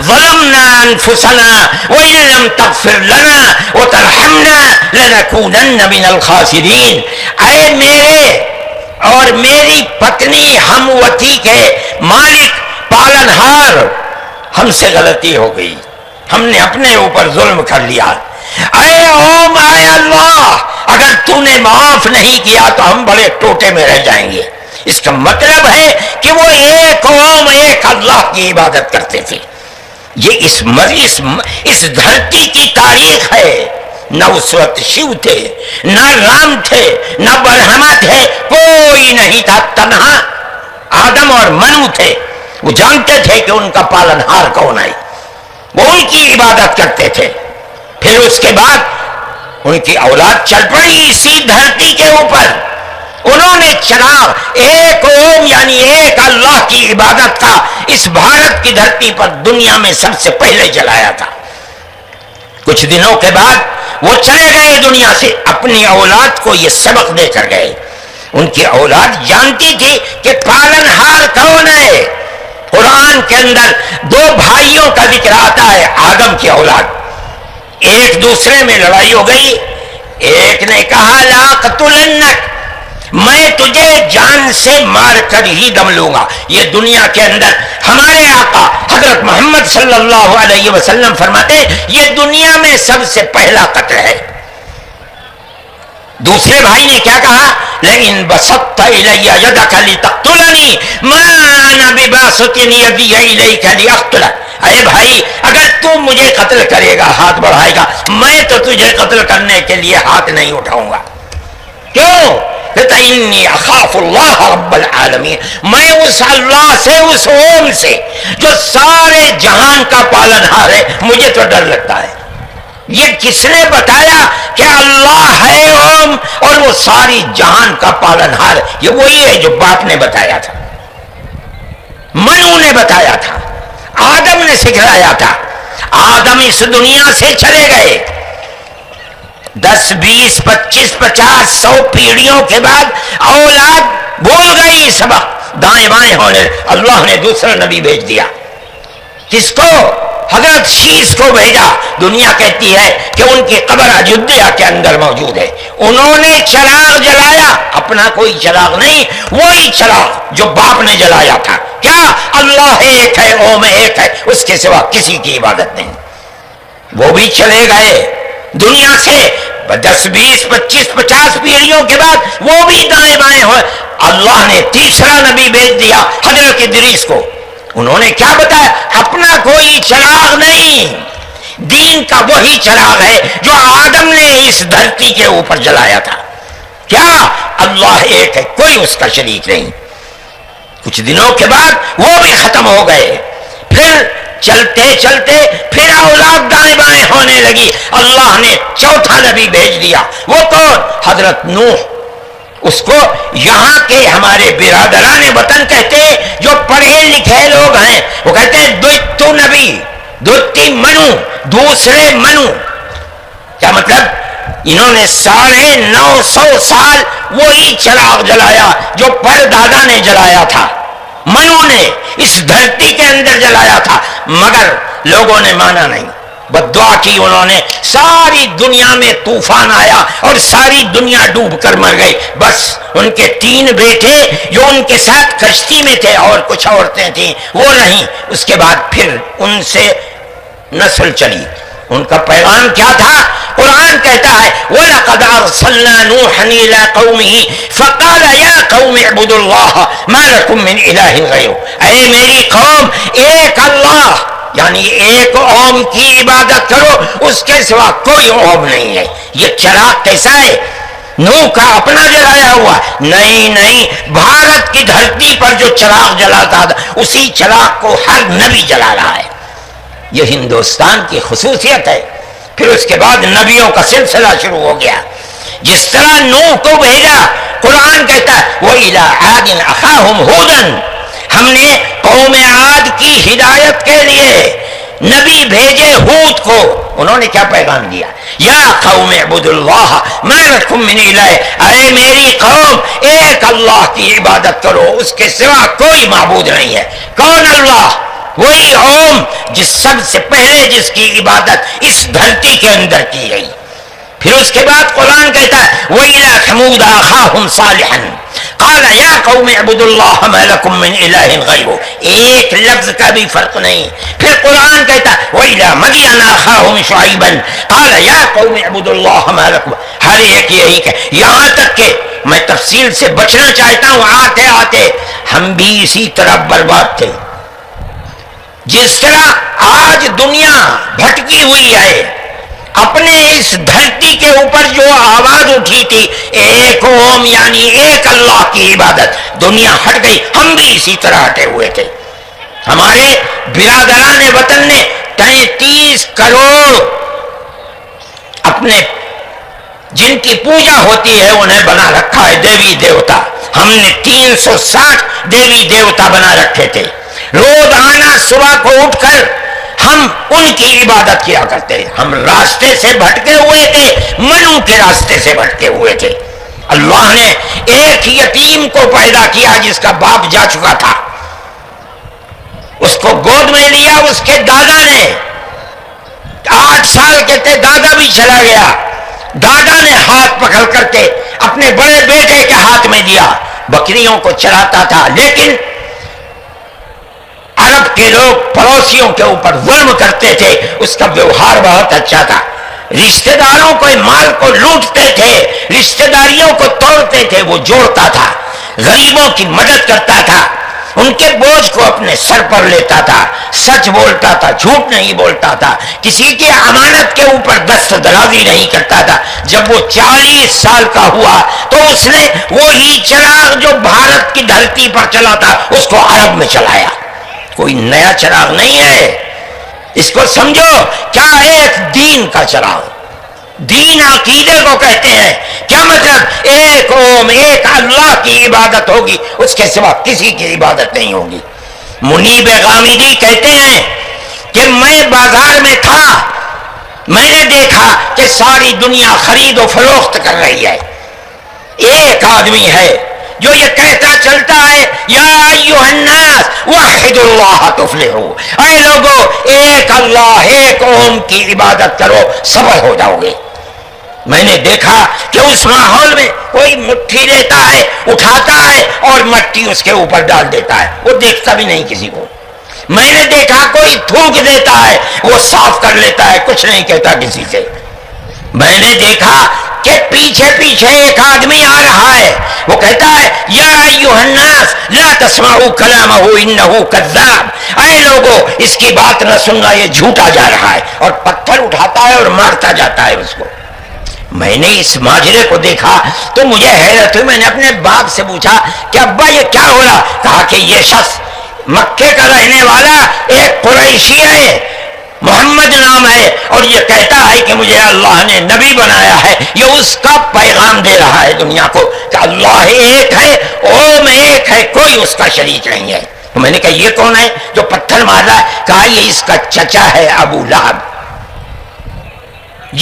ظلمنا انفسنا وان لم تغفر لنا وترحمنا لنكونن من الخاسرین. اے میرے اور میری پتنی ہم وطی کے مالک پالنہار، ہم سے غلطی ہو گئی، ہم نے اپنے اوپر ظلم کر لیا. اے اوم، اے اللہ، اگر تو نے معاف نہیں کیا تو ہم بڑے ٹوٹے میں رہ جائیں گے. اس کا مطلب ہے کہ وہ ایک اوم ایک اللہ کی عبادت کرتے تھے. یہ اس دھرتی کی تاریخ ہے. نہ اس وقت شیو تھے، نہ رام تھے، نہ برہما تھے، کوئی نہیں تھا. تنہا آدم اور منو تھے. وہ جانتے تھے کہ ان کا پالنہار کون ہے، وہ ان کی عبادت کرتے تھے. پھر اس کے بعد ان کی اولاد چل پڑی اسی دھرتی کے اوپر. انہوں نے چراغ ایک اوم یعنی ایک اللہ کی عبادت کا اس بھارت کی دھرتی پر دنیا میں سب سے پہلے جلایا تھا. کچھ دنوں کے بعد وہ چلے گئے دنیا سے، اپنی اولاد کو یہ سبق دے کر گئے. ان کی اولاد جانتی تھی کہ پالنہار کون ہے. قرآن کے اندر دو بھائیوں کا ذکر آتا ہے، آدم کی اولاد. ایک دوسرے میں لڑائی ہو گئی. ایک نے کہا لاقتلنک، میں تجھے جان سے مار کر ہی دم لوں گا. یہ دنیا کے اندر ہمارے آقا حضرت محمد صلی اللہ علیہ وسلم فرماتے یہ دنیا میں سب سے پہلا قتل ہے. دوسرے بھائی نے کیا کہا؟ لیکن بسطت الی یدک لتقتلنی ما انا بباسط یدی الیک لاقتلک. اے بھائی، اگر تو مجھے قتل کرے گا، ہاتھ بڑھائے گا، میں تو تجھے قتل کرنے کے لیے ہاتھ نہیں اٹھاؤں گا. کیوں؟ کہتا انی اخاف اللہ رب العالمین، میں اس اللہ سے، اس اوم سے جو سارے جہان کا پالنہار ہے، مجھے تو ڈر لگتا ہے۔ یہ کس نے بتایا کہ اللہ ہے اوم اور وہ ساری جہان کا پالنہار؟ یہ وہی ہے جو باپ نے بتایا تھا، منو نے بتایا تھا، آدم نے سکھلایا تھا۔ آدم اس دنیا سے چلے گئے، 10 20 25 50 100 پیڑھیوں کے بعد اولاد بھول گئی سبق، دائیں بائیں ہونے، اللہ نے دوسرا نبی بھیج دیا۔ کس کو؟ حضرت شیس کو بھیجا۔ دنیا کہتی ہے کہ ان کی قبر اجودھیا کے اندر موجود ہے۔ انہوں نے چراغ جلایا، اپنا کوئی چراغ نہیں، وہی چراغ جو باپ نے جلایا تھا۔ کیا؟ اللہ ایک ہے، اوم ایک ہے، اس کے سوا کسی کی عبادت نہیں۔ وہ بھی چلے گئے دنیا سے 10 20 25 50 پیڑھیوں کے بعد، وہ بھی دائیں بائیں ہوئے۔ اللہ نے تیسرا نبی بھیج دیا حضرت ادریس کو۔ انہوں نے کیا بتایا؟ اپنا کوئی چراغ نہیں، دین کا وہی چراغ ہے جو آدم نے اس دھرتی کے اوپر جلایا تھا۔ کیا؟ اللہ ایک ہے، کوئی اس کا شریک نہیں۔ کچھ دنوں کے بعد وہ بھی ختم ہو گئے۔ پھر چلتے چلتے پھر اولاد دائیں بائیں ہونے لگی۔ اللہ نے چوتھا نبی بھیج دیا۔ وہ کون؟ حضرت نوح۔ اس کو یہاں کے ہمارے برادران وطن کہتے ہیں، جو پڑھے لکھے لوگ ہیں، وہ کہتے ہیں دوتو نبی، دوتی منو، دوسرے منو۔ کیا مطلب؟ انہوں نے 950 سال وہی چراغ جلایا جو پردادا نے جلایا تھا، منو نے اس دھرتی کے اندر جلایا تھا، مگر لوگوں نے مانا نہیں، بددعا کی انہوں نے۔ ساری دنیا میں طوفان آیا اور ساری دنیا ڈوب کر مر گئی۔ بس ان کے 3 بیٹے جو ان کے ساتھ کشتی میں تھے اور کچھ عورتیں تھیں، وہ نہیں۔ اس کے بعد پھر ان سے نسل چلی۔ ان کا پیغام کیا تھا؟ قرآن کہتا ہے وَلَقَدْ أَرْسَلْنَا نُوحًا إِلَىٰ قَوْمِهِ فَقَالَ يَا قَوْمِ اعْبُدُوا اللَّهَ مَا لَكُم مِّنْ إِلَٰهٍ غَيْرُهُ، اے میری قوم، ایک اللہ یعنی ایک اوم کی عبادت کرو، اس کے سوا کوئی اوم نہیں ہے۔ یہ چراغ کیسا ہے؟ نوح کا اپنا جلایا ہوا؟ نہیں، بھارت کی دھرتی پر جو چراغ جلاتا تھا، اسی چراغ کو ہر نبی جلا رہا ہے۔ یہ ہندوستان کی خصوصیت ہے۔ پھر اس کے بعد نبیوں کا سلسلہ شروع ہو گیا۔ جس طرح نوح کو بھیجا، قرآن کہتا ہے وَإِلَىٰ عَادٍ أَخَاهُمْ هُودًا، ہم نے قوم عاد کی ہدایت کے لیے نبی بھیجے ہود کو۔ انہوں نے کیا پیغام دیا؟ یا قوم اعبدوا اللہ ما لکم من الہ، اے میری قوم، ایک اللہ کی عبادت کرو، اس کے سوا کوئی معبود نہیں ہے۔ کون اللہ؟ وہی اوم جس سب سے پہلے جس کی عبادت اس دھرتی کے اندر کی گئی۔ پھر اس کے بعد قرآن کہتا ہے وَإِلَىٰ ثَمُودَ أَخَاهُمْ صَالِحًا قَالَ يَا قَوْمِ اعْبُدُوا اللَّهَ مَا لَكُم مِّنْ إِلَٰهٍ غَيْرُهُ، ایک لفظ کا بھی فرق نہیں۔ پھر قرآن کہتا ہے وَإِلَىٰ مَدْيَنَ أَخَاهُمْ شُعَيْبًا قَالَ يَا قَوْمِ اعْبُدُوا اللَّهَ مَا لَكُم، ہر ایک یہی کہ یہاں تک کہ میں تفصیل سے بچنا چاہتا ہوں، آتے آتے ہم بھی اسی طرح برباد تھے۔ جس طرح آج دنیا بھٹکی ہوئی ہے، اپنے اس دھرتی کے اوپر جو آواز اٹھی تھی ایک اوم یعنی ایک اللہ کی عبادت، دنیا ہٹ گئی، ہم بھی اسی طرح ہٹے ہوئے تھے۔ ہمارے برادران وطن نے 33 کروڑ اپنے جن کی پوجا ہوتی ہے انہیں بنا رکھا ہے دیوی دیوتا۔ ہم نے 360 دیوی دیوتا بنا رکھے تھے۔ روزانہ صبح کو اٹھ کر ہم ان کی عبادت کیا کرتے ہیں۔ ہم راستے سے بھٹکے ہوئے تھے، منو کے راستے سے بھٹکے ہوئے تھے۔ اللہ نے ایک یتیم کو پیدا کیا جس کا باپ جا چکا تھا، اس کو گود میں لیا اس کے دادا نے، 8 سال کے تھے، دادا بھی چلا گیا، دادا نے ہاتھ پکڑ کر کے اپنے بڑے بیٹے کے ہاتھ میں دیا، بکریوں کو چراتا تھا، لیکن عرب کے لوگ پڑوسیوں کے اوپر ظلم کرتے تھے، اس کا ویوہار بہت اچھا تھا، رشتہ داروں کو مال کو لوٹتے تھے، رشتہ داریوں کو توڑتے تھے، وہ جوڑتا تھا، غریبوں کی مدد کرتا تھا، ان کے بوجھ بوجھ کو اپنے سر پر لیتا تھا، سچ بولتا تھا، جھوٹ نہیں بولتا تھا، کسی کی امانت کے اوپر دست درازی نہیں کرتا تھا۔ جب وہ 40 سال کا ہوا تو اس نے وہی چراغ جو بھارت کی دھرتی پر چلا تھا اس کو عرب میں چلایا۔ کوئی نیا چراغ نہیں ہے، اس کو سمجھو کیا ہے، ایک دین کا چراغ۔ دین عقیدے کو کہتے ہیں، کیا مطلب؟ ایک قوم، ایک اللہ کی عبادت ہوگی، اس کے سوا کسی کی عبادت نہیں ہوگی۔ منیب غامدی کہتے ہیں کہ میں بازار میں تھا، میں نے دیکھا کہ ساری دنیا خرید و فروخت کر رہی ہے، ایک آدمی ہے جو یہ کہتا چلتا ہے یا ایھا الناس وحدوا اللہ تفلحوا، اے لوگو ایک اللہ، ایک قوم کی عبادت کرو، سفل ہو جاؤ گے۔ میں نے دیکھا کہ اس ماحول میں کوئی مٹھی لیتا ہے، اٹھاتا ہے اور مٹی اس کے اوپر ڈال دیتا ہے، وہ دیکھتا بھی نہیں کسی کو۔ میں نے دیکھا کوئی تھوک دیتا ہے، وہ صاف کر لیتا ہے، کچھ نہیں کہتا کسی سے۔ میں نے دیکھا کہ پیچھے پیچھے ایک آدمی آ رہا ہے، وہ کہتا ہے یا ایھا الناس لا تسمعوا کلامہ انہ کذاب، اے لوگو اس کی بات نہ سننا، یہ جھوٹا جا رہا ہے، اور پتھر اٹھاتا ہے اور مارتا جاتا ہے اس کو۔ میں نے اس ماجرے کو دیکھا تو مجھے حیرت ہوئی، میں نے اپنے باپ سے پوچھا کہ ابا یہ کیا ہو رہا؟ کہا کہ یہ شخص مکے کا رہنے والا ایک قریشی ہے، محمد نام ہے، اور یہ کہتا ہے کہ مجھے اللہ نے نبی بنایا ہے، یہ اس کا پیغام دے رہا ہے دنیا کو کہ اللہ ایک ہے، اوم ایک ہے، کوئی اس کا شریک نہیں ہے۔ تو میں نے کہا یہ کون ہے جو پتھر مار رہا ہے؟ کہا یہ اس کا چچا ہے ابو لہب۔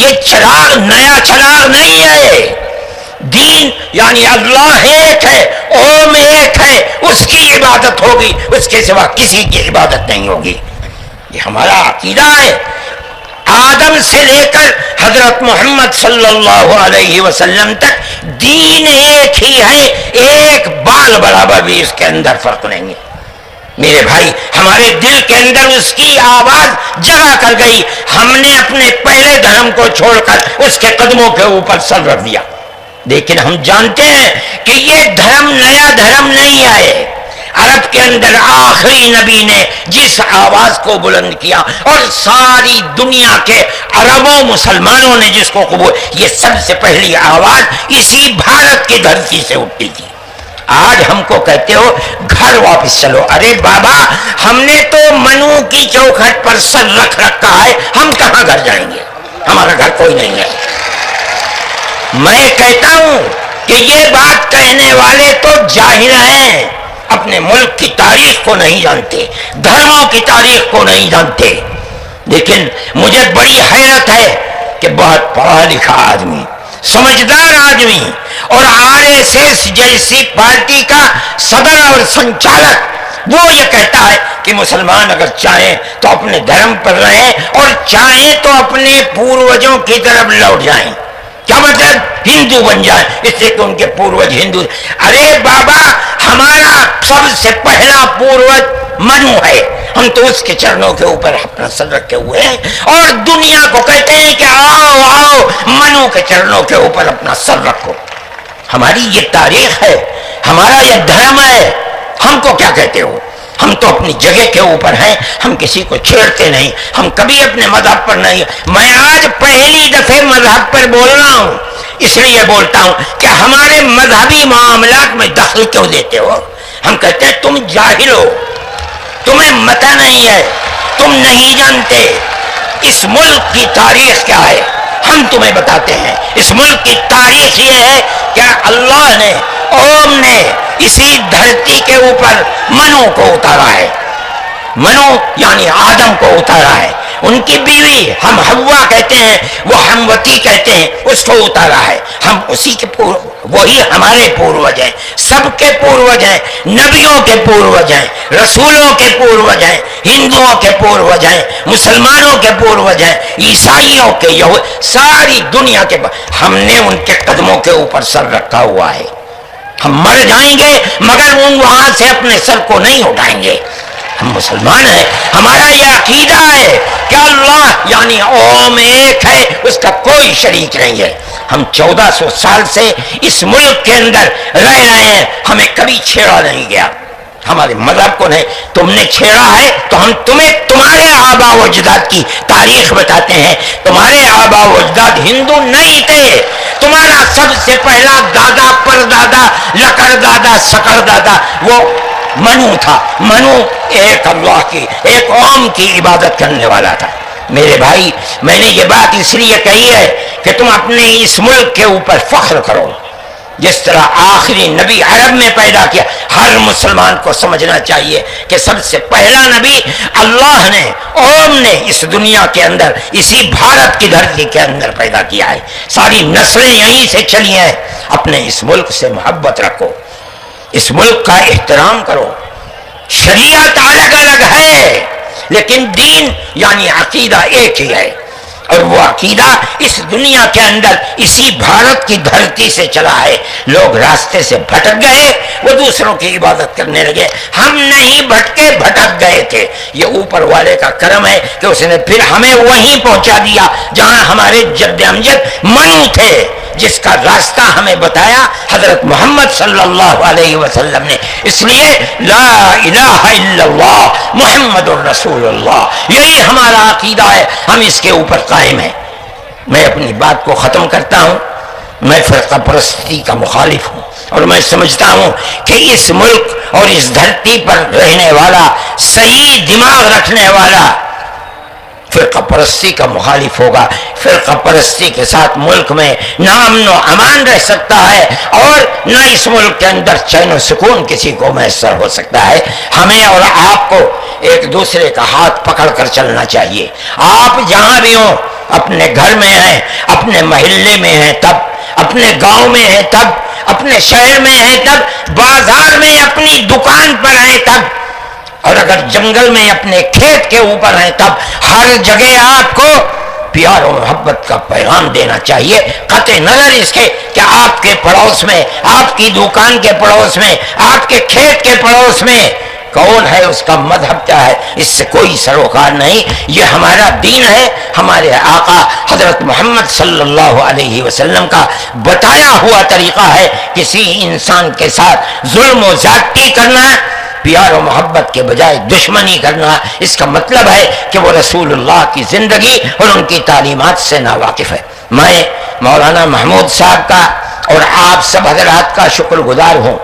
یہ چراغ نیا چراغ نہیں ہے، دین یعنی اللہ ایک ہے، اوم ایک ہے، اس کی عبادت ہوگی، اس کے سوا کسی کی عبادت نہیں ہوگی۔ یہ ہمارا عقیدہ ہے۔ آدم سے لے کر حضرت محمد صلی اللہ علیہ وسلم تک دین ایک ہی ہے، ایک بال برابر بھی اس کے اندر فرق نہیں ہے۔ میرے بھائی، ہمارے دل کے اندر اس کی آواز جگہ کر گئی، ہم نے اپنے پہلے دھرم کو چھوڑ کر اس کے قدموں کے اوپر سر رکھ دیا۔ لیکن ہم جانتے ہیں کہ یہ دھرم نیا دھرم نہیں آئے۔ عرب کے اندر آخری نبی نے جس آواز کو بلند کیا اور ساری دنیا کے عربوں مسلمانوں نے جس کو قبول، یہ سب سے پہلی آواز اسی بھارت کی دھرتی سے اٹھتی تھی۔ آج ہم کو کہتے ہو گھر واپس چلو، ارے بابا ہم نے تو منو کی چوکھٹ پر سر رکھ رکھا ہے، ہم کہاں گھر جائیں گے؟ ہمارا گھر کوئی نہیں ہے۔ میں کہتا ہوں کہ یہ بات کہنے والے تو جاہل ہیں، اپنے ملک کی تاریخ کو نہیں جانتے، دھرموں کی تاریخ کو نہیں جانتے۔ لیکن مجھے بڑی حیرت ہے کہ بہت پڑھا لکھا آدمی، سمجھدار آدمی، اور RSS جیسی پارٹی کا صدر اور سنچالک، وہ یہ کہتا ہے کہ مسلمان اگر چاہیں تو اپنے دھرم پر رہیں اور چاہیں تو اپنے پوروجوں کی طرف لوٹ جائیں۔ کیا مطلب؟ ہندو بن جائیں، اس سے کہ ان کے پوروج ہندو۔ ارے بابا ہمارا سب سے پہلا پوروج منو ہے، ہم تو اس کے چرنوں کے اوپر اپنا سر رکھے ہوئے ہیں، اور دنیا کو کہتے ہیں کہ آؤ آؤ منو کے چرنوں کے اوپر اپنا سر رکھو۔ ہماری یہ تاریخ ہے، ہمارا یہ دھرم ہے، ہم کو کیا کہتے ہو؟ ہم تو اپنی جگہ کے اوپر ہیں، ہم کسی کو چھیڑتے نہیں، ہم کبھی اپنے مذہب پر نہیں۔ میں آج پہلی دفعہ مذہب پر بول رہا ہوں، اس لیے بولتا ہوں کہ ہمارے مذہبی معاملات میں دخل کیوں دیتے ہو؟ ہم کہتے ہیں تم جاہل ہو، تمہیں متع نہیں ہے، تم نہیں جانتے اس ملک کی تاریخ کیا ہے۔ ہم تمہیں بتاتے ہیں اس ملک کی تاریخ یہ ہے کہ اللہ نے، اوم نے اسی دھرتی کے اوپر منو کو اتارا ہے، منو یعنی آدم کو اتارا ہے، ان کی بیوی ہم حوا کہتے ہیں، وہ ہموتی کہتے ہیں، اس کو اتارا ہے۔ ہم اسی کے وہی ہمارے پوروج ہیں، سب کے پوروج ہیں، نبیوں کے پوروج ہیں، رسولوں کے پوروج ہیں، ہندوؤں کے پوروج ہیں، مسلمانوں کے پوروج ہیں، عیسائیوں کے، ساری دنیا کے، ہم نے ان کے قدموں کے اوپر سر رکھا ہوا ہے۔ ہم مر جائیں گے مگر وہاں سے اپنے سر کو نہیں اٹھائیں گے۔ ہم مسلمان ہیں، ہمارا یہ عقیدہ ہے کہ اللہ یعنی اوم ایک ہے، اس کا کوئی شریک نہیں ہے۔ ہم 1400 سال سے اس ملک کے اندر رہ رہے ہیں، ہمیں کبھی چھیڑا نہیں گیا۔ ہمارے مذہب کو نہیں. تم نے چھیڑا ہے تو ہم تمہیں تمہارے آبا و اجداد کی تاریخ بتاتے ہیں. تمہارے آبا و اجداد ہندو نہیں تھے. تمہارا سب سے پہلا دادا پردادا لکڑ دادا سکڑ دادا وہ منو تھا. منو ایک اللہ کی ایک قوم کی عبادت کرنے والا تھا. میرے بھائی میں نے یہ بات اس لیے کہی ہے کہ تم اپنے اس ملک کے اوپر فخر کرو. جس طرح آخری نبی عرب میں پیدا کیا, ہر مسلمان کو سمجھنا چاہیے کہ سب سے پہلا نبی اللہ نے قوم نے اس دنیا کے اندر اسی بھارت کی دھرتی کے اندر پیدا کیا ہے. ساری نسلیں یہیں سے چلی ہیں. اپنے اس ملک سے محبت رکھو, اس ملک کا احترام کرو. شریعت الگ الگ ہے لیکن دین یعنی عقیدہ ایک ہی ہے, اور وہ عقیدہ اس دنیا کے اندر اسی بھارت کی دھرتی سے چلا ہے. لوگ راستے سے بھٹک گئے, وہ دوسروں کی عبادت کرنے لگے. ہم نہیں بھٹکے, بھٹک گئے تھے. یہ اوپر والے کا کرم ہے کہ اس نے پھر ہمیں وہیں پہنچا دیا جہاں ہمارے جد امجد منو تھے, جس کا راستہ ہمیں بتایا حضرت محمد صلی اللہ علیہ وسلم نے. اس لیے لا الہ الا اللہ محمد الرسول اللہ, یہی ہمارا عقیدہ ہے, ہم اس کے اوپر قائم ہیں. میں اپنی بات کو ختم کرتا ہوں. میں فرقہ پرستی کا مخالف ہوں, اور میں سمجھتا ہوں کہ اس ملک اور اس دھرتی پر رہنے والا صحیح دماغ رکھنے والا فرقہ پرستی کا مخالف ہوگا. فرقہ پرستی کے ساتھ ملک میں نہ امن و امان رہ سکتا ہے, اور نہ اس ملک کے اندر چین و سکون کسی کو میسر ہو سکتا ہے. ہمیں اور آپ کو ایک دوسرے کا ہاتھ پکڑ کر چلنا چاہیے. آپ جہاں بھی ہوں, اپنے گھر میں ہیں, اپنے محلے میں ہیں تب, اپنے گاؤں میں ہیں تب, اپنے شہر میں ہیں تب, بازار میں اپنی دکان پر ہیں تب, اور اگر جنگل میں اپنے کھیت کے اوپر ہیں تب, ہر جگہ آپ کو پیار و محبت کا پیغام دینا چاہیے. قطع نظر اس کے کہ آپ کے پڑوس میں, آپ کی دکان کے پڑوس میں, آپ کے کھیت کے پڑوس میں کون ہے, اس کا مذہب کیا ہے, اس سے کوئی سروکار نہیں. یہ ہمارا دین ہے, ہمارے آقا حضرت محمد صلی اللہ علیہ وسلم کا بتایا ہوا طریقہ ہے. کسی انسان کے ساتھ ظلم و زیادتی کرنا, پیار و محبت کے بجائے دشمنی کرنا, اس کا مطلب ہے کہ وہ رسول اللہ کی زندگی اور ان کی تعلیمات سے ناواقف ہے. میں مولانا محمود صاحب کا اور آپ سب حضرات کا شکر گزار ہوں.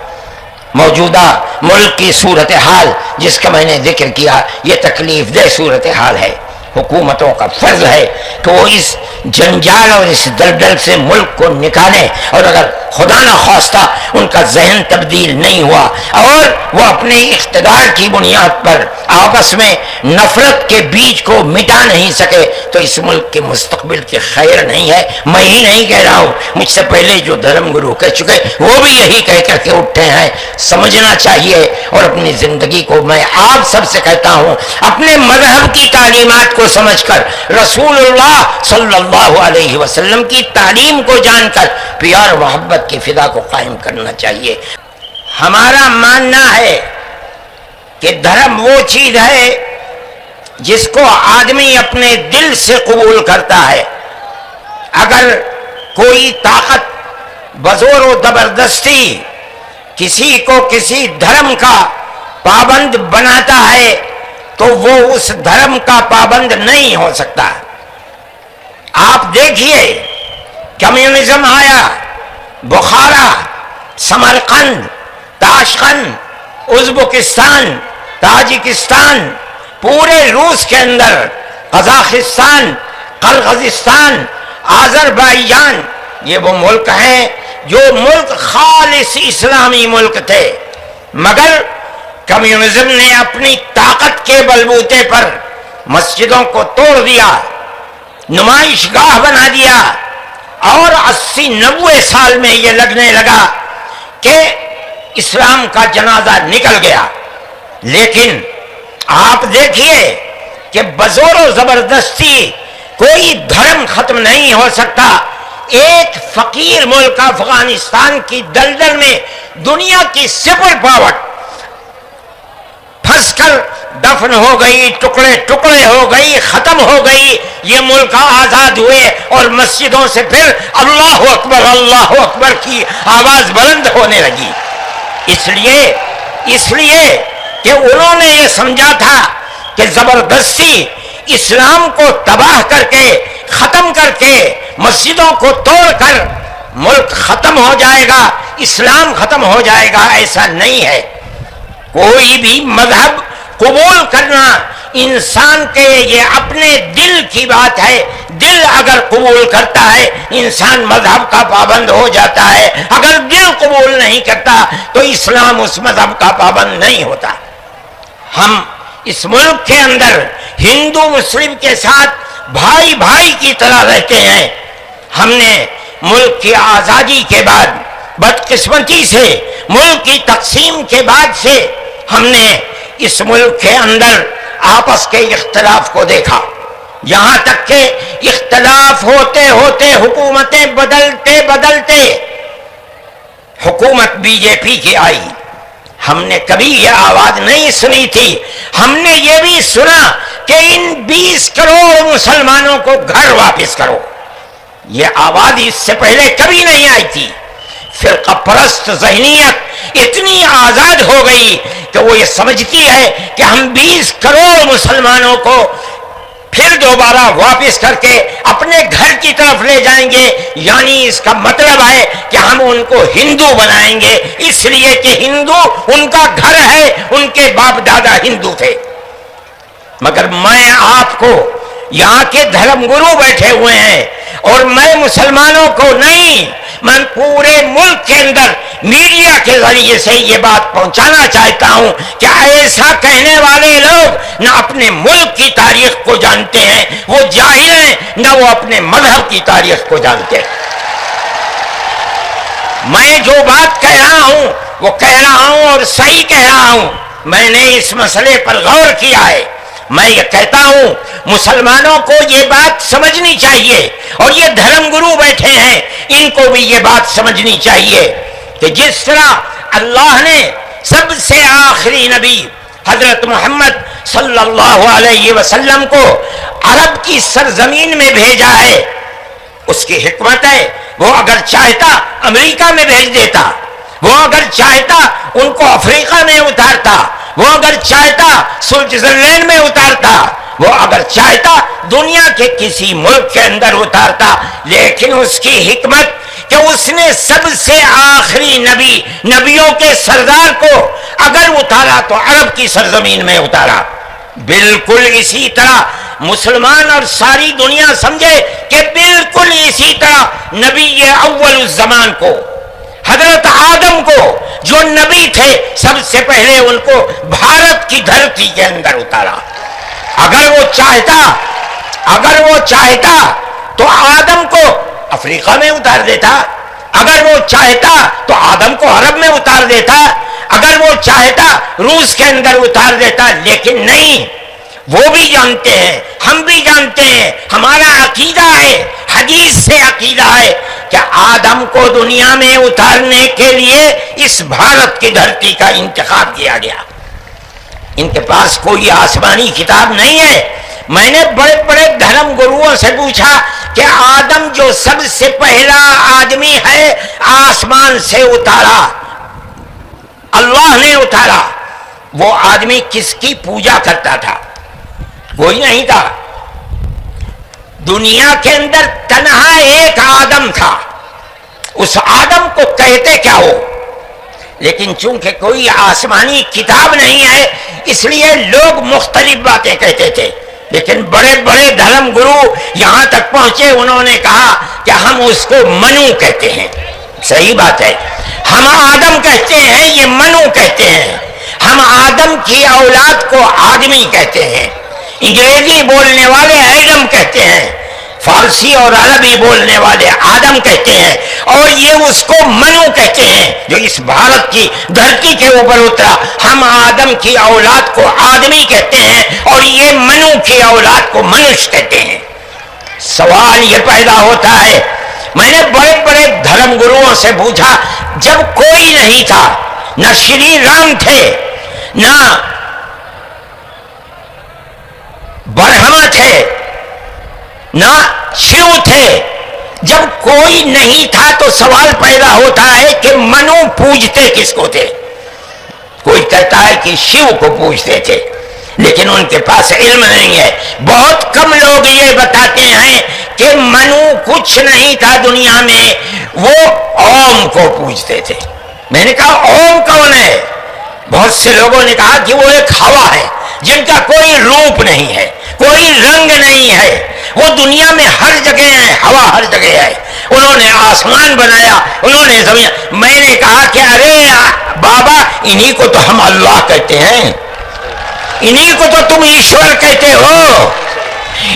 موجودہ ملک کی صورتحال جس کا میں نے ذکر کیا, یہ تکلیف دہ صورتحال ہے. حکومتوں کا فرض ہے کہ وہ اس جنجال اور اس دلدل سے ملک کو نکالیں, اور اگر خدا نہ خواستہ ان کا ذہن تبدیل نہیں ہوا اور وہ اپنے اقتدار کی بنیاد پر آپس میں نفرت کے بیج کو مٹا نہیں سکے تو اس ملک کے مستقبل کی خیر نہیں ہے. میں ہی نہیں کہہ رہا ہوں, مجھ سے پہلے جو دھرم گرو کہہ چکے وہ بھی یہی کہہ کر کے اٹھے ہیں. سمجھنا چاہیے, اور اپنی زندگی کو میں آپ سب سے کہتا ہوں, اپنے مذہب کی تعلیمات کو سمجھ کر, رسول اللہ صلی اللہ علیہ وسلم کی تعلیم کو جان کر پیار و محبت کی فضا کو قائم کرنا چاہیے. ہمارا ماننا ہے کہ دھرم وہ چیز ہے جس کو آدمی اپنے دل سے قبول کرتا ہے. اگر کوئی طاقت بزور و زبردستی کسی کو کسی دھرم کا پابند بناتا ہے تو وہ اس دھرم کا پابند نہیں ہو سکتا. آپ دیکھیے, کمیونزم آیا, بخارا, سمرقند, تاشقند, ازبکستان, تاجکستان, پورے روس کے اندر, قزاقستان, قرغیزستان, آذربائیجان, یہ وہ ملک ہیں جو ملک خالص اسلامی ملک تھے, مگر کمیونزم نے اپنی طاقت کے بلبوتے پر مسجدوں کو توڑ دیا, نمائش گاہ بنا دیا, اور 80-90 سال میں یہ لگنے لگا کہ اسلام کا جنازہ نکل گیا. لیکن آپ دیکھیے کہ بزور و زبردستی کوئی دھرم ختم نہیں ہو سکتا. ایک فقیر ملک افغانستان کی دلدل میں دنیا کی سپر پاور پھنس کر دفن ہو گئی, ٹکڑے ٹکڑے ہو گئی, ختم ہو گئی. یہ ملک آزاد ہوئے اور مسجدوں سے پھر اللہ اکبر کی آواز بلند ہونے لگی. اس لیے اس لیے کہ انہوں نے یہ سمجھا تھا کہ زبردستی اسلام کو تباہ کر کے ختم کر کے مسجدوں کو توڑ کر ملک ختم ہو جائے گا، اسلام ختم ہو جائے گا. ایسا نہیں ہے. کوئی بھی مذہب قبول کرنا انسان کے یہ اپنے دل کی بات ہے. دل اگر قبول کرتا ہے انسان مذہب کا پابند ہو جاتا ہے. اگر دل قبول نہیں کرتا تو اسلام اس مذہب کا پابند نہیں ہوتا. ہم اس ملک کے اندر ہندو مسلم کے ساتھ بھائی بھائی کی طرح رہتے ہیں. ہم نے ملک کی آزادی کے بعد بدقسمتی سے ملک کی تقسیم کے بعد سے ہم نے اس ملک کے اندر آپس کے اختلاف کو دیکھا. یہاں تک کہ اختلاف ہوتے ہوتے حکومتیں بدلتے بدلتے حکومت بی جے پی کی آئی. ہم نے کبھی یہ آواز نہیں سنی تھی. ہم نے یہ بھی سنا کہ ان 20 کروڑ مسلمانوں کو گھر واپس کرو. یہ آواز اس سے پہلے کبھی نہیں آئی تھی. فرقہ پرست ذہنیت اتنی آزاد ہو گئی کہ وہ یہ سمجھتی ہے کہ ہم 20 کروڑ مسلمانوں کو پھر دوبارہ واپس کر کے اپنے گھر کی طرف لے جائیں گے. یعنی اس کا مطلب ہے کہ ہم ان کو ہندو بنائیں گے، اس لیے کہ ہندو ان کا گھر ہے، ان کے باپ دادا ہندو تھے. مگر میں آپ کو یہاں کے دھرم گرو بیٹھے ہوئے ہیں اور میں مسلمانوں کو نہیں، میں پورے ملک کے اندر میڈیا کے ذریعے سے یہ بات پہنچانا چاہتا ہوں کہ ایسا کہنے والے لوگ نہ اپنے ملک کی تاریخ کو جانتے ہیں، وہ جاہل ہیں، نہ وہ اپنے مذہب کی تاریخ کو جانتے ہیں. میں جو بات کہہ رہا ہوں وہ کہہ رہا ہوں اور صحیح کہہ رہا ہوں. میں نے اس مسئلے پر غور کیا ہے. میں یہ کہتا ہوں مسلمانوں کو یہ بات سمجھنی چاہیے اور یہ دھرم گرو بیٹھے ہیں ان کو بھی یہ بات سمجھنی چاہیے کہ جس طرح اللہ نے سب سے آخری نبی حضرت محمد صلی اللہ علیہ وسلم کو عرب کی سرزمین میں بھیجا ہے، اس کی حکمت ہے. وہ اگر چاہتا امریکہ میں بھیج دیتا، وہ اگر چاہتا ان کو افریقہ میں اتارتا، وہ اگر چاہتا سوئٹزرلینڈ میں اتارتا، وہ اگر چاہتا دنیا کے کسی ملک کے اندر اتارتا. لیکن اس کی حکمت کہ اس نے سب سے آخری نبی، نبیوں کے سردار کو اگر اتارا تو عرب کی سرزمین میں اتارا. بالکل اسی طرح مسلمان اور ساری دنیا سمجھے کہ بالکل اسی طرح نبی اول الزمان کو، حضرت آدم کو جو نبی تھے، سب سے پہلے ان کو بھارت کی دھرتی کے اندر اتارا. اگر وہ چاہتا تو آدم کو افریقہ میں اتار دیتا، اگر وہ چاہتا تو آدم کو عرب میں اتار دیتا، اگر وہ چاہتا روس کے اندر اتار دیتا. لیکن نہیں، وہ بھی جانتے ہیں، ہم بھی جانتے ہیں، ہمارا عقیدہ ہے، حدیث سے عقیدہ ہے کہ آدم کو دنیا میں اتارنے کے لیے اس بھارت کی دھرتی کا انتخاب کیا گیا. ان کے پاس کوئی آسمانی کتاب نہیں ہے. میں نے بڑے بڑے دھرم گروؤں سے پوچھا کہ آدم جو سب سے پہلا آدمی ہے آسمان سے اتارا، اللہ نے اتارا، وہ آدمی کس کی پوجا کرتا تھا؟ کوئی نہیں تھا. دنیا کے اندر تنہا ایک آدم تھا. اس آدم کو کہتے کیا ہو؟ لیکن چونکہ کوئی آسمانی کتاب نہیں ہے اس لیے لوگ مختلف باتیں کہتے تھے. لیکن بڑے بڑے دھرم گرو یہاں تک پہنچے، انہوں نے کہا کہ ہم اس کو منو کہتے ہیں. صحیح بات ہے، ہم آدم کہتے ہیں، یہ منو کہتے ہیں. ہم آدم کی اولاد کو آدمی کہتے ہیں. انگریزی بولنے والے ایڈم کہتے ہیں، فارسی اور عربی بولنے والے آدم کہتے ہیں، اور یہ اس کو منو کہتے ہیں جو اس بھارت کی دھرتی کے اوپر اترا. ہم آدم کی اولاد کو آدمی کہتے ہیں اور یہ منو کی اولاد کو منش کہتے ہیں. سوال یہ پیدا ہوتا ہے، میں نے بڑے بڑے دھرم گروؤں سے پوچھا، جب کوئی نہیں تھا، نہ شری رام تھے، نہ برہما تھے، نہ شیو تھے، جب کوئی نہیں تھا تو سوال پیدا ہوتا ہے کہ منو پوجتے کس کو تھے؟ کوئی کہتا ہے کہ شیو کو پوجتے تھے، لیکن ان کے پاس علم نہیں ہے۔ بہت کم لوگ یہ بتاتے ہیں کہ منو کچھ نہیں تھا دنیا میں، وہ اوم کو پوجتے تھے۔ میں نے کہا اوم کون ہے؟ بہت سے لوگوں نے کہا کہ وہ ایک ہوا ہے جن کا کوئی روپ نہیں ہے، کوئی رنگ نہیں ہے، وہ دنیا میں ہر جگہ ہے، ہوا ہر جگہ ہے، انہوں نے آسمان بنایا، انہوں نے زمین۔ میں نے کہا کہ ارے بابا، انہی کو تو ہم اللہ کہتے ہیں، انہی کو تو تم ایشور کہتے ہو،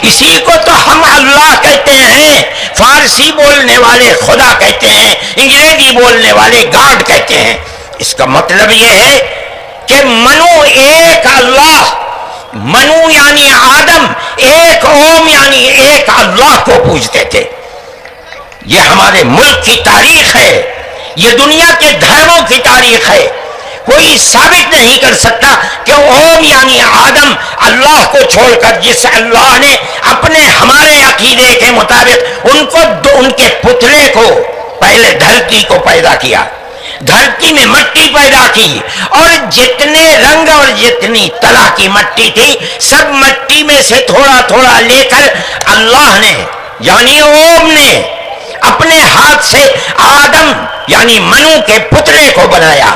اسی کو تو ہم اللہ کہتے ہیں۔ فارسی بولنے والے خدا کہتے ہیں، انگریزی بولنے والے گاڈ کہتے ہیں۔ اس کا مطلب یہ ہے کہ منو ایک اللہ، منو یعنی آدم، ایک اوم یعنی ایک اللہ کو پوجتے تھے۔ یہ ہمارے ملک کی تاریخ ہے، یہ دنیا کے دھرموں کی تاریخ ہے۔ کوئی ثابت نہیں کر سکتا کہ اوم یعنی آدم اللہ کو چھوڑ کر، جس اللہ نے اپنے ہمارے عقیدے کے مطابق ان کے پتلے کو، پہلے دھرتی کو پیدا کیا، دھرتی میں مٹی پیدا کی، اور جتنے رنگ اور جتنی طرح کی مٹی تھی سب مٹی میں سے تھوڑا تھوڑا لے کر اللہ نے یعنی اوم نے اپنے ہاتھ سے آدم یعنی منو کے پتلے کو بنایا۔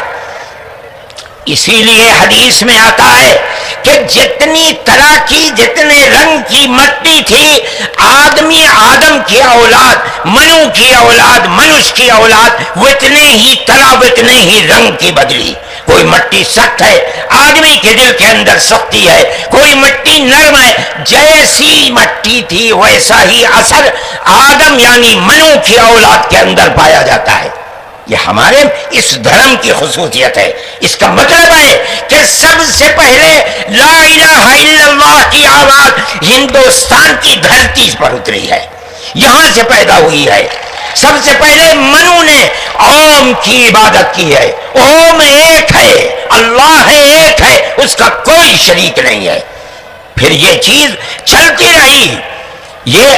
اسی لیے حدیث میں آتا ہے کہ جتنی طرح کی، جتنے رنگ کی مٹی تھی، آدم کی اولاد، منو کی اولاد، منش کی اولاد اتنے ہی طرح، اتنے ہی رنگ کی بدلی۔ کوئی مٹی سخت ہے، آدمی کے دل کے اندر سختی ہے، کوئی مٹی نرم ہے، جیسی مٹی تھی ویسا ہی اثر آدم یعنی منو کی اولاد کے اندر پایا جاتا ہے۔ یہ ہمارے اس دھرم کی خصوصیت ہے۔ اس کا مطلب ہے کہ سب سے پہلے لا الہ الا اللہ کی آواز ہندوستان کی دھرتی پر اتری ہے، یہاں سے پیدا ہوئی ہے۔ سب سے پہلے منو نے اوم کی عبادت کی ہے۔ اوم ایک ہے، اللہ ہے، ایک ہے، اس کا کوئی شریک نہیں ہے۔ پھر یہ چیز چلتی رہی۔ یہ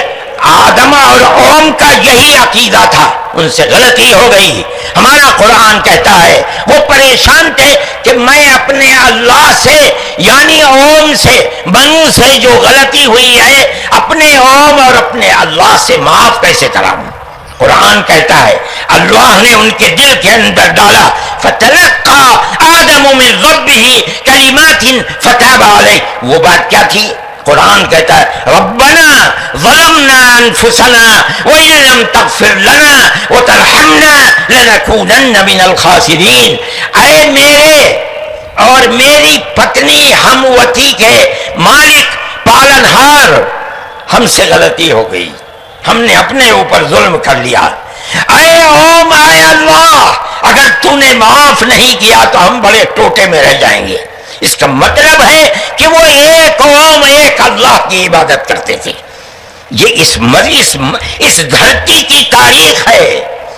آدم اور اوم کا یہی عقیدہ تھا، ان سے غلطی ہو گئی۔ ہمارا قرآن کہتا ہے وہ پریشان تھے کہ میں اپنے اللہ سے یعنی اوم سے، منو سے جو غلطی ہوئی ہے، اپنے اوم اور اپنے اللہ سے معاف کیسے کراؤں؟ قرآن کہتا ہے اللہ نے ان کے دل کے اندر ڈالا، فتلقى آدم من ربه کلمات فتاب علیہ۔ وہ بات کیا تھی؟ قرآن کہتا ہے ربنا ظلمنا انفسنا وان لم تغفر لنا وترحمنا لنكونن من الخاسرین۔ اے میرے اور میری پتنی ہم وتی کے مالک، پالنہار، ہم سے غلطی ہو گئی، ہم نے اپنے اوپر ظلم کر لیا۔ اے اوم، اے اللہ، اگر تو نے معاف نہیں کیا تو ہم بڑے ٹوٹے میں رہ جائیں گے۔ اس کا مطلب ہے کہ وہ ایک اوم، ایک اللہ کی عبادت کرتے تھے۔ یہ اس دھرتی کی تاریخ ہے۔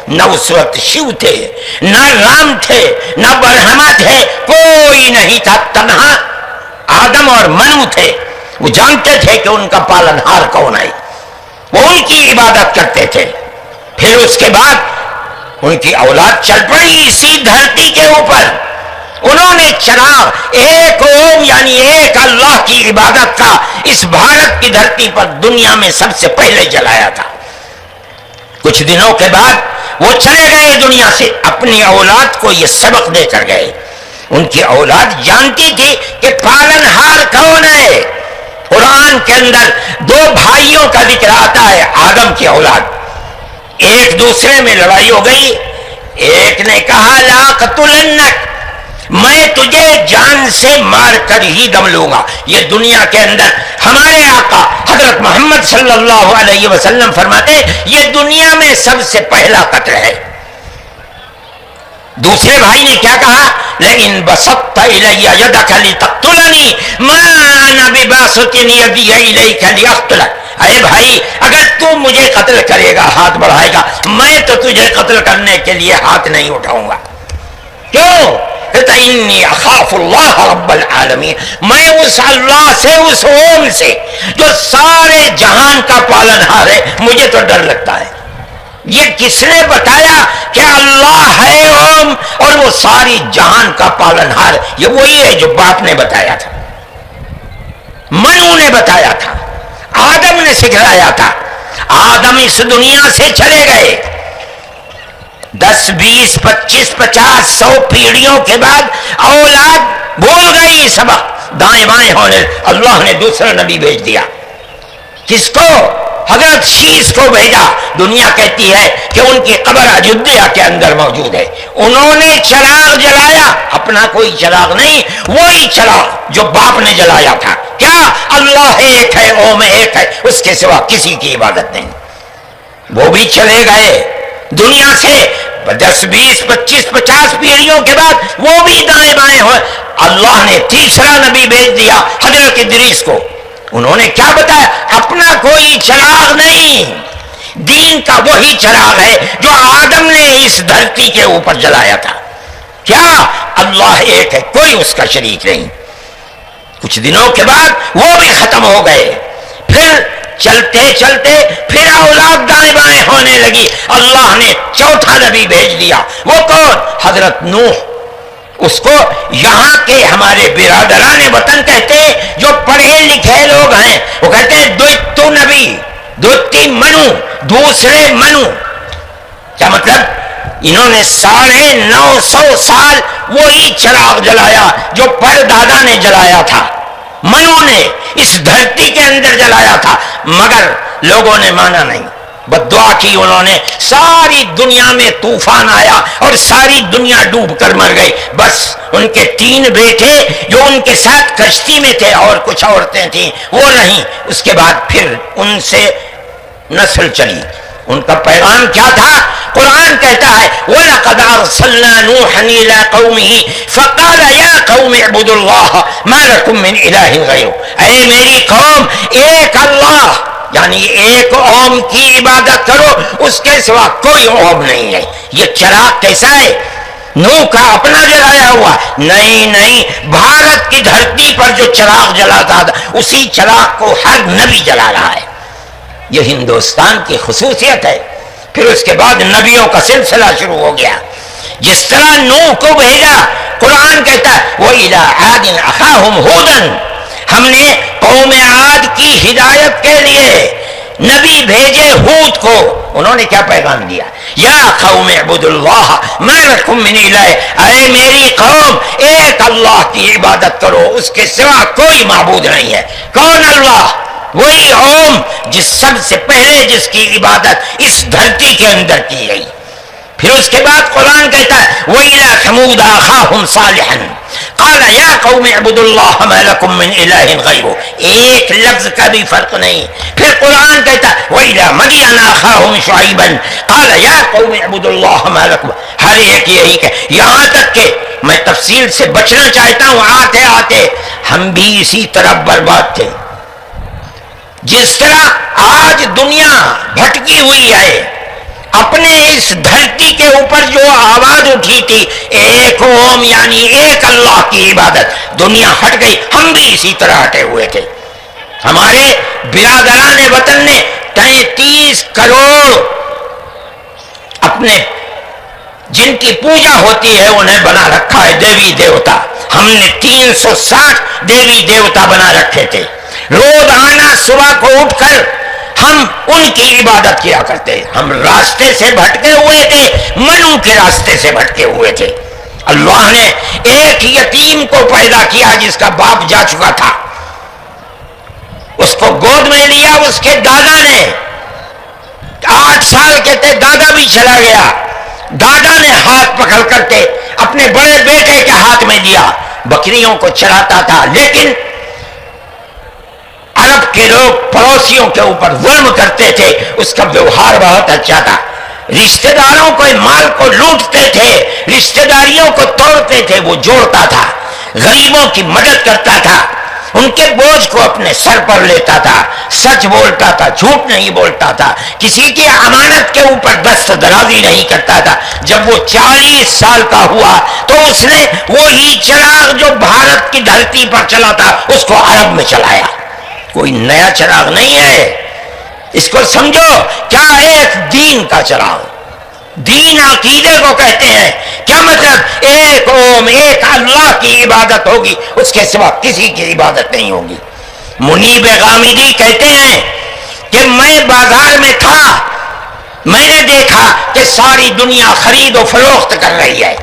نہ اس وقت شیو تھے، نہ رام تھے، نہ برہما تھے، کوئی نہیں تھا، تنہا آدم اور منو تھے۔ وہ جانتے تھے کہ ان کا پالنہار کون ہے، وہ ان کی عبادت کرتے تھے۔ پھر اس کے بعد ان کی اولاد چل پڑی اسی دھرتی کے اوپر، انہوں نے چراغ ایک اوم یعنی ایک اللہ کی عبادت کا اس بھارت کی دھرتی پر دنیا میں سب سے پہلے جلایا تھا۔ کچھ دنوں کے بعد وہ چلے گئے دنیا سے، اپنی اولاد کو یہ سبق دے کر گئے۔ ان کی اولاد جانتی تھی کہ پالنہار کون ہے۔ قرآن کے اندر دو بھائیوں کا ذکر آتا ہے، آدم کی اولاد، ایک دوسرے میں لڑائی ہو گئی۔ ایک نے کہا لاقتلنک، میں تجھے جان سے مار کر ہی دم لوں گا۔ یہ دنیا کے اندر ہمارے آقا حضرت محمد صلی اللہ علیہ وسلم فرماتے یہ دنیا میں سب سے پہلا قتل ہے۔ دوسرے بھائی نے کیا کہا؟ لئن بسطت الی یدک لتقتلنی ما انا بباسط یدی الیک لیقتلک۔ اے بھائی، اگر تو مجھے قتل کرے گا، ہاتھ بڑھائے گا، میں تو تجھے قتل کرنے کے لیے ہاتھ نہیں اٹھاؤں گا۔ کیوں؟ کہتا انی اخاف اللہ رب العالمین، میں اس اللہ سے، اس اوم سے جو سارے جہان کا پالنہار ہے، مجھے تو ڈر لگتا ہے۔ یہ کس نے بتایا کہ اللہ ہے اوم اور وہ ساری جہان کا پالنہار؟ یہ وہی ہے جو باپ نے بتایا تھا، منو نے بتایا تھا، آدم نے سکھلایا تھا۔ آدم اس دنیا سے چلے گئے، 10 20 25 50 100 پیڑھیوں کے بعد اولاد بھول گئی سبق، دائیں بائیں ہونے، اللہ نے دوسرا نبی بھیج دیا۔ کس کو؟ حضرت شیس کو بھیجا۔ دنیا کہتی ہے کہ ان کی قبر اجودھیا کے اندر موجود ہے۔ انہوں نے چراغ جلایا، اپنا کوئی چراغ نہیں، وہی چراغ جو باپ نے جلایا تھا۔ کیا؟ اللہ ایک ہے، اوم ایک ہے، اس کے سوا کسی کی عبادت نہیں۔ وہ بھی چلے گئے دنیا سے 10 20 25 50 پیڑھیوں کے بعد، وہ بھی دائیں بائیں ہوئے۔ اللہ نے تیسرا نبی بھیج دیا حضرت ادریس کو۔ انہوں نے کیا بتایا؟ اپنا کوئی چراغ نہیں، دین کا وہی چراغ ہے جو آدم نے اس دھرتی کے اوپر جلایا تھا۔ کیا؟ اللہ ایک ہے، کوئی اس کا شریک نہیں۔ کچھ دنوں کے بعد وہ بھی ختم ہو گئے، پھر چلتے چلتے پھر اولاد دائیں بائیں ہونے لگی۔ اللہ نے چوتھا نبی بھیج دیا۔ وہ کون؟ حضرت نوح۔ اس کو یہاں کے ہمارے برادران وطن کہتے ہیں، جو پڑھے لکھے لوگ ہیں، وہ کہتے ہیں دوتو نبی، دوتی منو، دوسرے منو۔ کیا مطلب؟ انہوں نے 950 سال وہی چراغ جلایا جو پردادا نے جلایا تھا، منو نے اس دھرتی کے اندر جلایا تھا، مگر لوگوں نے مانا نہیں، بد دعا کی انہوں نے، ساری دنیا میں طوفان آیا اور ساری دنیا ڈوب کر مر گئی۔ بس ان کے 3 بیٹے جو ان کے ساتھ کشتی میں تھے اور کچھ عورتیں تھیں وہ نہیں۔ اس کے بعد پھر ان سے نسل چلی۔ ان کا پیغام کیا تھا؟ قرآن کہتا ہے وَلَقَدْ أَرْسَلْنَا نُوحًا إِلَىٰ قَوْمِهِ فَقَالَ يَا قَوْمِ اعْبُدُوا اللَّهَ مَا لَكُم مِّنْ إِلَٰهٍ غَيْرُهُ۔ اے میری قوم، ایک اللہ یعنی ایک اوم کی عبادت کرو، اس کے سوا کوئی اوم نہیں ہے۔ یہ چراغ کیسا ہے؟ نوح کا اپنا جلایا ہوا؟ نہیں، بھارت کی دھرتی پر جو چراغ جلاتا تھا اسی چراغ کو ہر نبی جلا رہا ہے۔ یہ ہندوستان کی خصوصیت ہے۔ پھر اس کے بعد نبیوں کا سلسلہ شروع ہو گیا۔ جس طرح نوح کو بھیجا، قرآن کہتا ہے وَإِلَىٰ عَادٍ أَخَاهُمْ هُودًا، ہم نے قوم عاد کی ہدایت کے لیے نبی بھیجے ہود کو۔ انہوں نے کیا پیغام دیا؟ یا قوم اعبدوا اللہ ما لکم من الہ، اے میری قوم ایک اللہ کی عبادت کرو، اس کے سوا کوئی معبود نہیں ہے۔ کون اللہ؟ وہی اوم جس سب سے پہلے جس کی عبادت اس دھرتی کے اندر کی گئی۔ پھر اس کے بعد قرآن کہتا ہے وَإِلَىٰ ثَمُودَ أَخَاهُمْ صَالِحًا قَالَ يَا قَوْمِ اعْبُدُوا اللَّهَ مَا لَكُم مِّنْ إِلَٰهٍ غَيْرُهُ، ایک لفظ کا بھی فرق نہیں۔ پھر قرآن کہتا ہے وَإِلَىٰ مَدْيَنَ أَخَاهُمْ شُعَيْبًا قَالَ يَا قَوْمِ اعْبُدُوا اللَّهَ مَا لَكُم، ہر ایک یہی کہ یہاں تک کہ میں تفصیل سے بچنا چاہتا ہوں، آتے آتے ہم بھی اسی طرح برباد تھے۔ جس طرح آج دنیا بھٹکی ہوئی ہے، اپنے اس دھرتی کے اوپر جو آواز اٹھی تھی ایک اوم یعنی ایک اللہ کی عبادت، دنیا ہٹ گئی، ہم بھی اسی طرح ہٹے ہوئے تھے۔ ہمارے برادران وطن نے 33 کروڑ اپنے جن کی پوجا ہوتی ہے انہیں بنا رکھا ہے دیوی دیوتا۔ ہم نے 360 دیوی دیوتا بنا رکھے تھے۔ روز آنا، صبح کو اٹھ کر ہم ان کی عبادت کیا کرتے۔ ہم راستے سے بھٹکے ہوئے تھے، منو کے راستے سے بھٹکے ہوئے تھے۔ اللہ نے ایک یتیم کو پیدا کیا جس کا باپ جا چکا تھا، اس کو گود میں لیا اس کے دادا نے، 8 سال کے تھے، دادا بھی چلا گیا، دادا نے ہاتھ پکڑ کر کے اپنے بڑے بیٹے کے ہاتھ میں دیا، بکریوں کو چراتا تھا، لیکن عرب کے لوگ پڑوسیوں کے اوپر ظلم کرتے تھے، اس کا ویوہار بہت اچھا تھا، رشتہ داروں کو مال کو لوٹتے تھے، رشتہ داریوں کو توڑتے تھے، وہ جوڑتا تھا، غریبوں کی مدد کرتا تھا، ان کے بوجھ کو اپنے سر پر لیتا تھا، سچ بولتا تھا، جھوٹ نہیں بولتا تھا، کسی کی امانت کے اوپر دست درازی نہیں کرتا تھا۔ جب وہ 40 سال کا ہوا تو اس نے وہی چراغ جو بھارت کی دھرتی پر چلا تھا اس کو عرب میں چلایا۔ کوئی نیا چراغ نہیں ہے، اس کو سمجھو، کیا ایک دین کا چراغ، دین عقیدے کو کہتے ہیں. کیا مطلب؟ ایک قوم، ایک اللہ کی عبادت ہوگی، اس کے سوا کسی کی عبادت نہیں ہوگی. منیب غامدی کہتے ہیں کہ میں بازار میں تھا، میں نے دیکھا کہ ساری دنیا خرید و فروخت کر رہی ہے.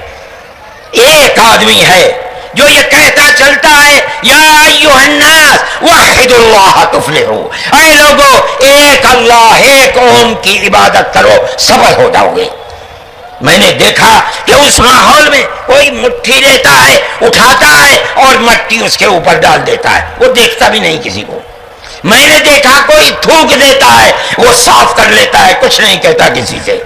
ایک آدمی ہے جو یہ کہتا چلتا ہے یا ایھا الناس وحدوا اللہ تفلحوا، اے لوگو ایک اللہ، ایک قوم کی عبادت کرو، سفل ہو جاؤ گے. میں نے دیکھا کہ اس ماحول میں کوئی مٹھی لیتا ہے، اٹھاتا ہے اور مٹی اس کے اوپر ڈال دیتا ہے، وہ دیکھتا بھی نہیں کسی کو. میں نے دیکھا کوئی تھوک دیتا ہے، وہ صاف کر لیتا ہے، کچھ نہیں کہتا کسی سے.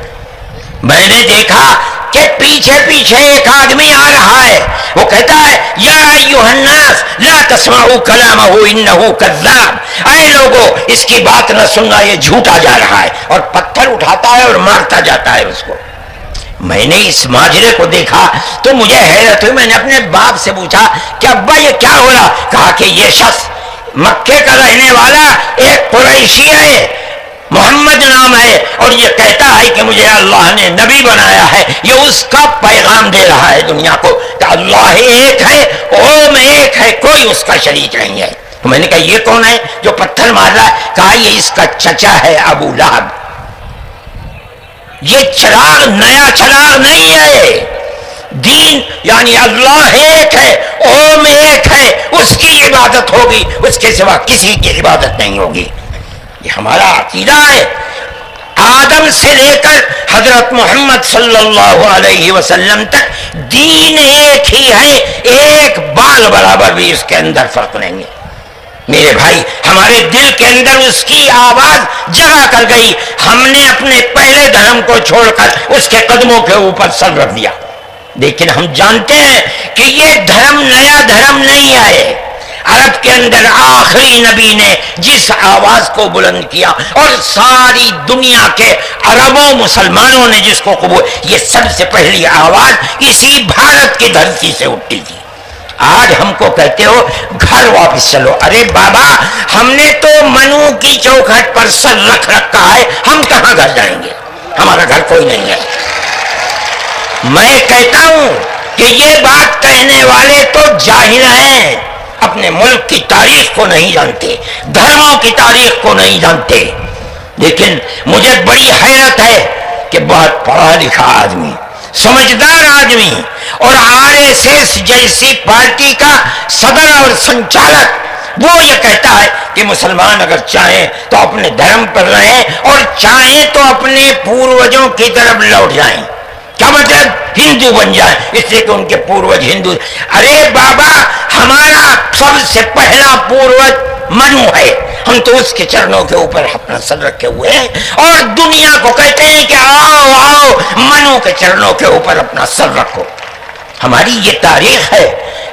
میں نے دیکھا کہ پیچھے پیچھے ایک آدمی آ رہا ہے، وہ کہتا ہے یا ایھا الناس لا تسمعوا کلامہ انہ کذاب، اے لوگو اس کی بات نہ سننا، یہ جھوٹا جا رہا ہے، اور پتھر اٹھاتا ہے اور مارتا جاتا ہے اس کو. میں نے اس ماجرے کو دیکھا تو مجھے حیرت ہوئی. میں نے اپنے باپ سے پوچھا کہ ابا یہ کیا ہو رہا؟ کہا کہ یہ شخص مکے کا رہنے والا ایک قریشی ہے، محمد نام ہے، اور یہ کہتا ہے کہ مجھے اللہ نے نبی بنایا ہے. یہ اس کا پیغام دے رہا ہے دنیا کو کہ اللہ ایک ہے، قوم ایک ہے، کوئی اس کا شریک نہیں ہے. تو میں نے کہا یہ کون ہے جو پتھر مار رہا ہے؟ کہا یہ اس کا چچا ہے ابو لہب. یہ چراغ نیا چراغ نہیں ہے. دین یعنی اللہ ایک ہے، قوم ایک ہے، اس کی عبادت ہوگی، اس کے سوا کسی کی عبادت نہیں ہوگی. یہ ہمارا عقیدہ ہے. آدم سے لے کر حضرت محمد صلی اللہ علیہ وسلم تک دین ایک ہی ہے، ایک بال برابر بھی اس کے اندر فرق نہیں ہے. میرے بھائی، ہمارے دل کے اندر اس کی آواز جگا کر گئی. ہم نے اپنے پہلے دھرم کو چھوڑ کر اس کے قدموں کے اوپر سر رکھ دیا. لیکن ہم جانتے ہیں کہ یہ دھرم نیا دھرم نہیں ہے. عرب کے اندر آخری نبی نے جس آواز کو بلند کیا اور ساری دنیا کے عربوں مسلمانوں نے جس کو قبول، یہ سب سے پہلی آواز اسی بھارت کی دھرتی سے اٹھی تھی. آج ہم کو کہتے ہو گھر واپس چلو. ارے بابا، ہم نے تو منو کی چوکھٹ پر سر رکھ رکھا ہے، ہم کہاں گھر جائیں گے؟ ہمارا گھر کوئی نہیں ہے. میں کہتا ہوں کہ یہ بات کہنے والے تو جاہل ہیں، اپنے ملک کی تاریخ کو نہیں جانتے، دھرموں کی تاریخ کو نہیں جانتے. لیکن مجھے بڑی حیرت ہے کہ بہت پڑھا لکھا آدمی، سمجھدار آدمی، اور RSS جیسی پارٹی کا صدر اور سنچالک، وہ یہ کہتا ہے کہ مسلمان اگر چاہیں تو اپنے دھرم پر رہیں اور چاہیں تو اپنے پوروجوں کی طرف لوٹ جائیں. کیا مطلب؟ ہندو بن جائیں، اس لیے کہ ان کے پوروج ہندو. ارے بابا، ہمارا سب سے پہلا پوروج منو ہے، ہم تو اس کے چرنوں کے اوپر اپنا سر رکھے ہوئے ہیں، اور دنیا کو کہتے ہیں کہ آؤ آؤ منو کے چرنوں کے اوپر اپنا سر رکھو. ہماری یہ تاریخ ہے،